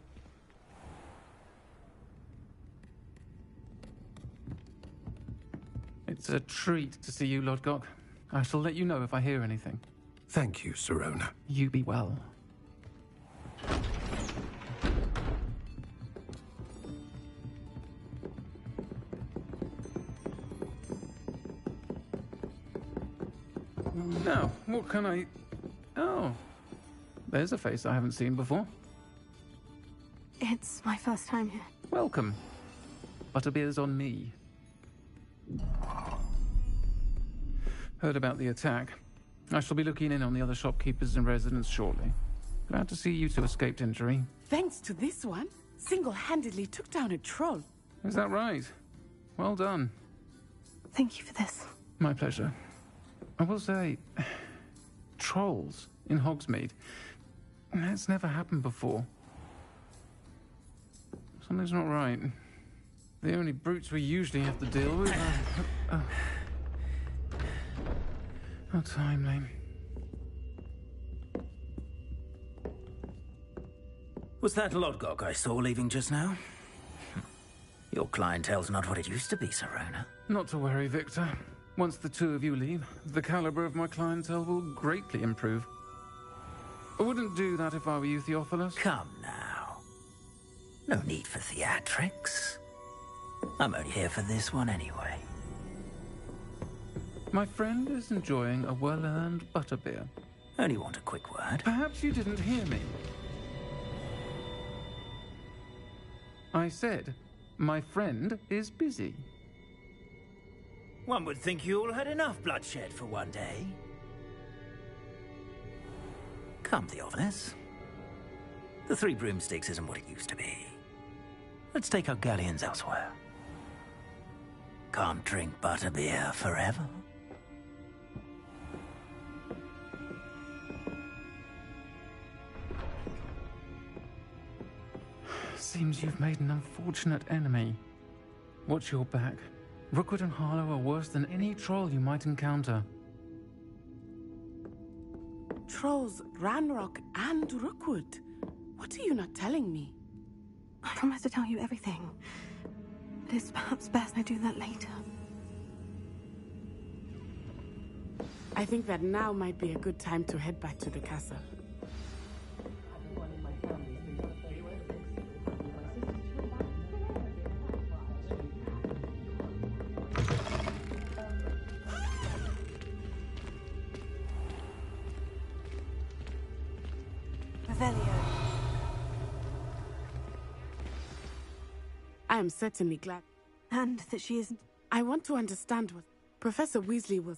It's a treat to see you, Lodgok. I shall let you know if I hear anything. Thank you, Sirona. You be well. Now, what can I... Oh, there's a face I haven't seen before. It's my first time here. Welcome. Butterbeer's on me. Heard about the attack. I shall be looking in on the other shopkeepers and residents shortly. Glad to see you two escaped injury. Thanks to this one, single-handedly took down a troll. Is that right? Well done. Thank you for this. My pleasure. I will say, trolls in Hogsmeade. That's never happened before. Something's not right. The only brutes we usually have to deal with are... How timely. Was that Lodgok I saw leaving just now? Your clientele's not what it used to be, Sirona. Not to worry, Victor. Once the two of you leave, the caliber of my clientele will greatly improve. I wouldn't do that if I were you, Theophilus. Come now. No need for theatrics. I'm only here for this one anyway. My friend is enjoying a well-earned butterbeer. Only want a quick word. Perhaps you didn't hear me. I said, my friend is busy. One would think you all had enough bloodshed for one day. Come, Theophilus. The Three Broomsticks isn't what it used to be. Let's take our galleons elsewhere. Can't drink butterbeer forever. Seems you've made an unfortunate enemy. Watch your back. Rookwood and Harlow are worse than any troll you might encounter. Trolls, Ranrock, and Rookwood. What are you not telling me? I promise to tell you everything. But it's perhaps best I do that later. I think that now might be a good time to head back to the castle. Revelio. I am certainly glad. And that she isn't. I want to understand what Professor Weasley was.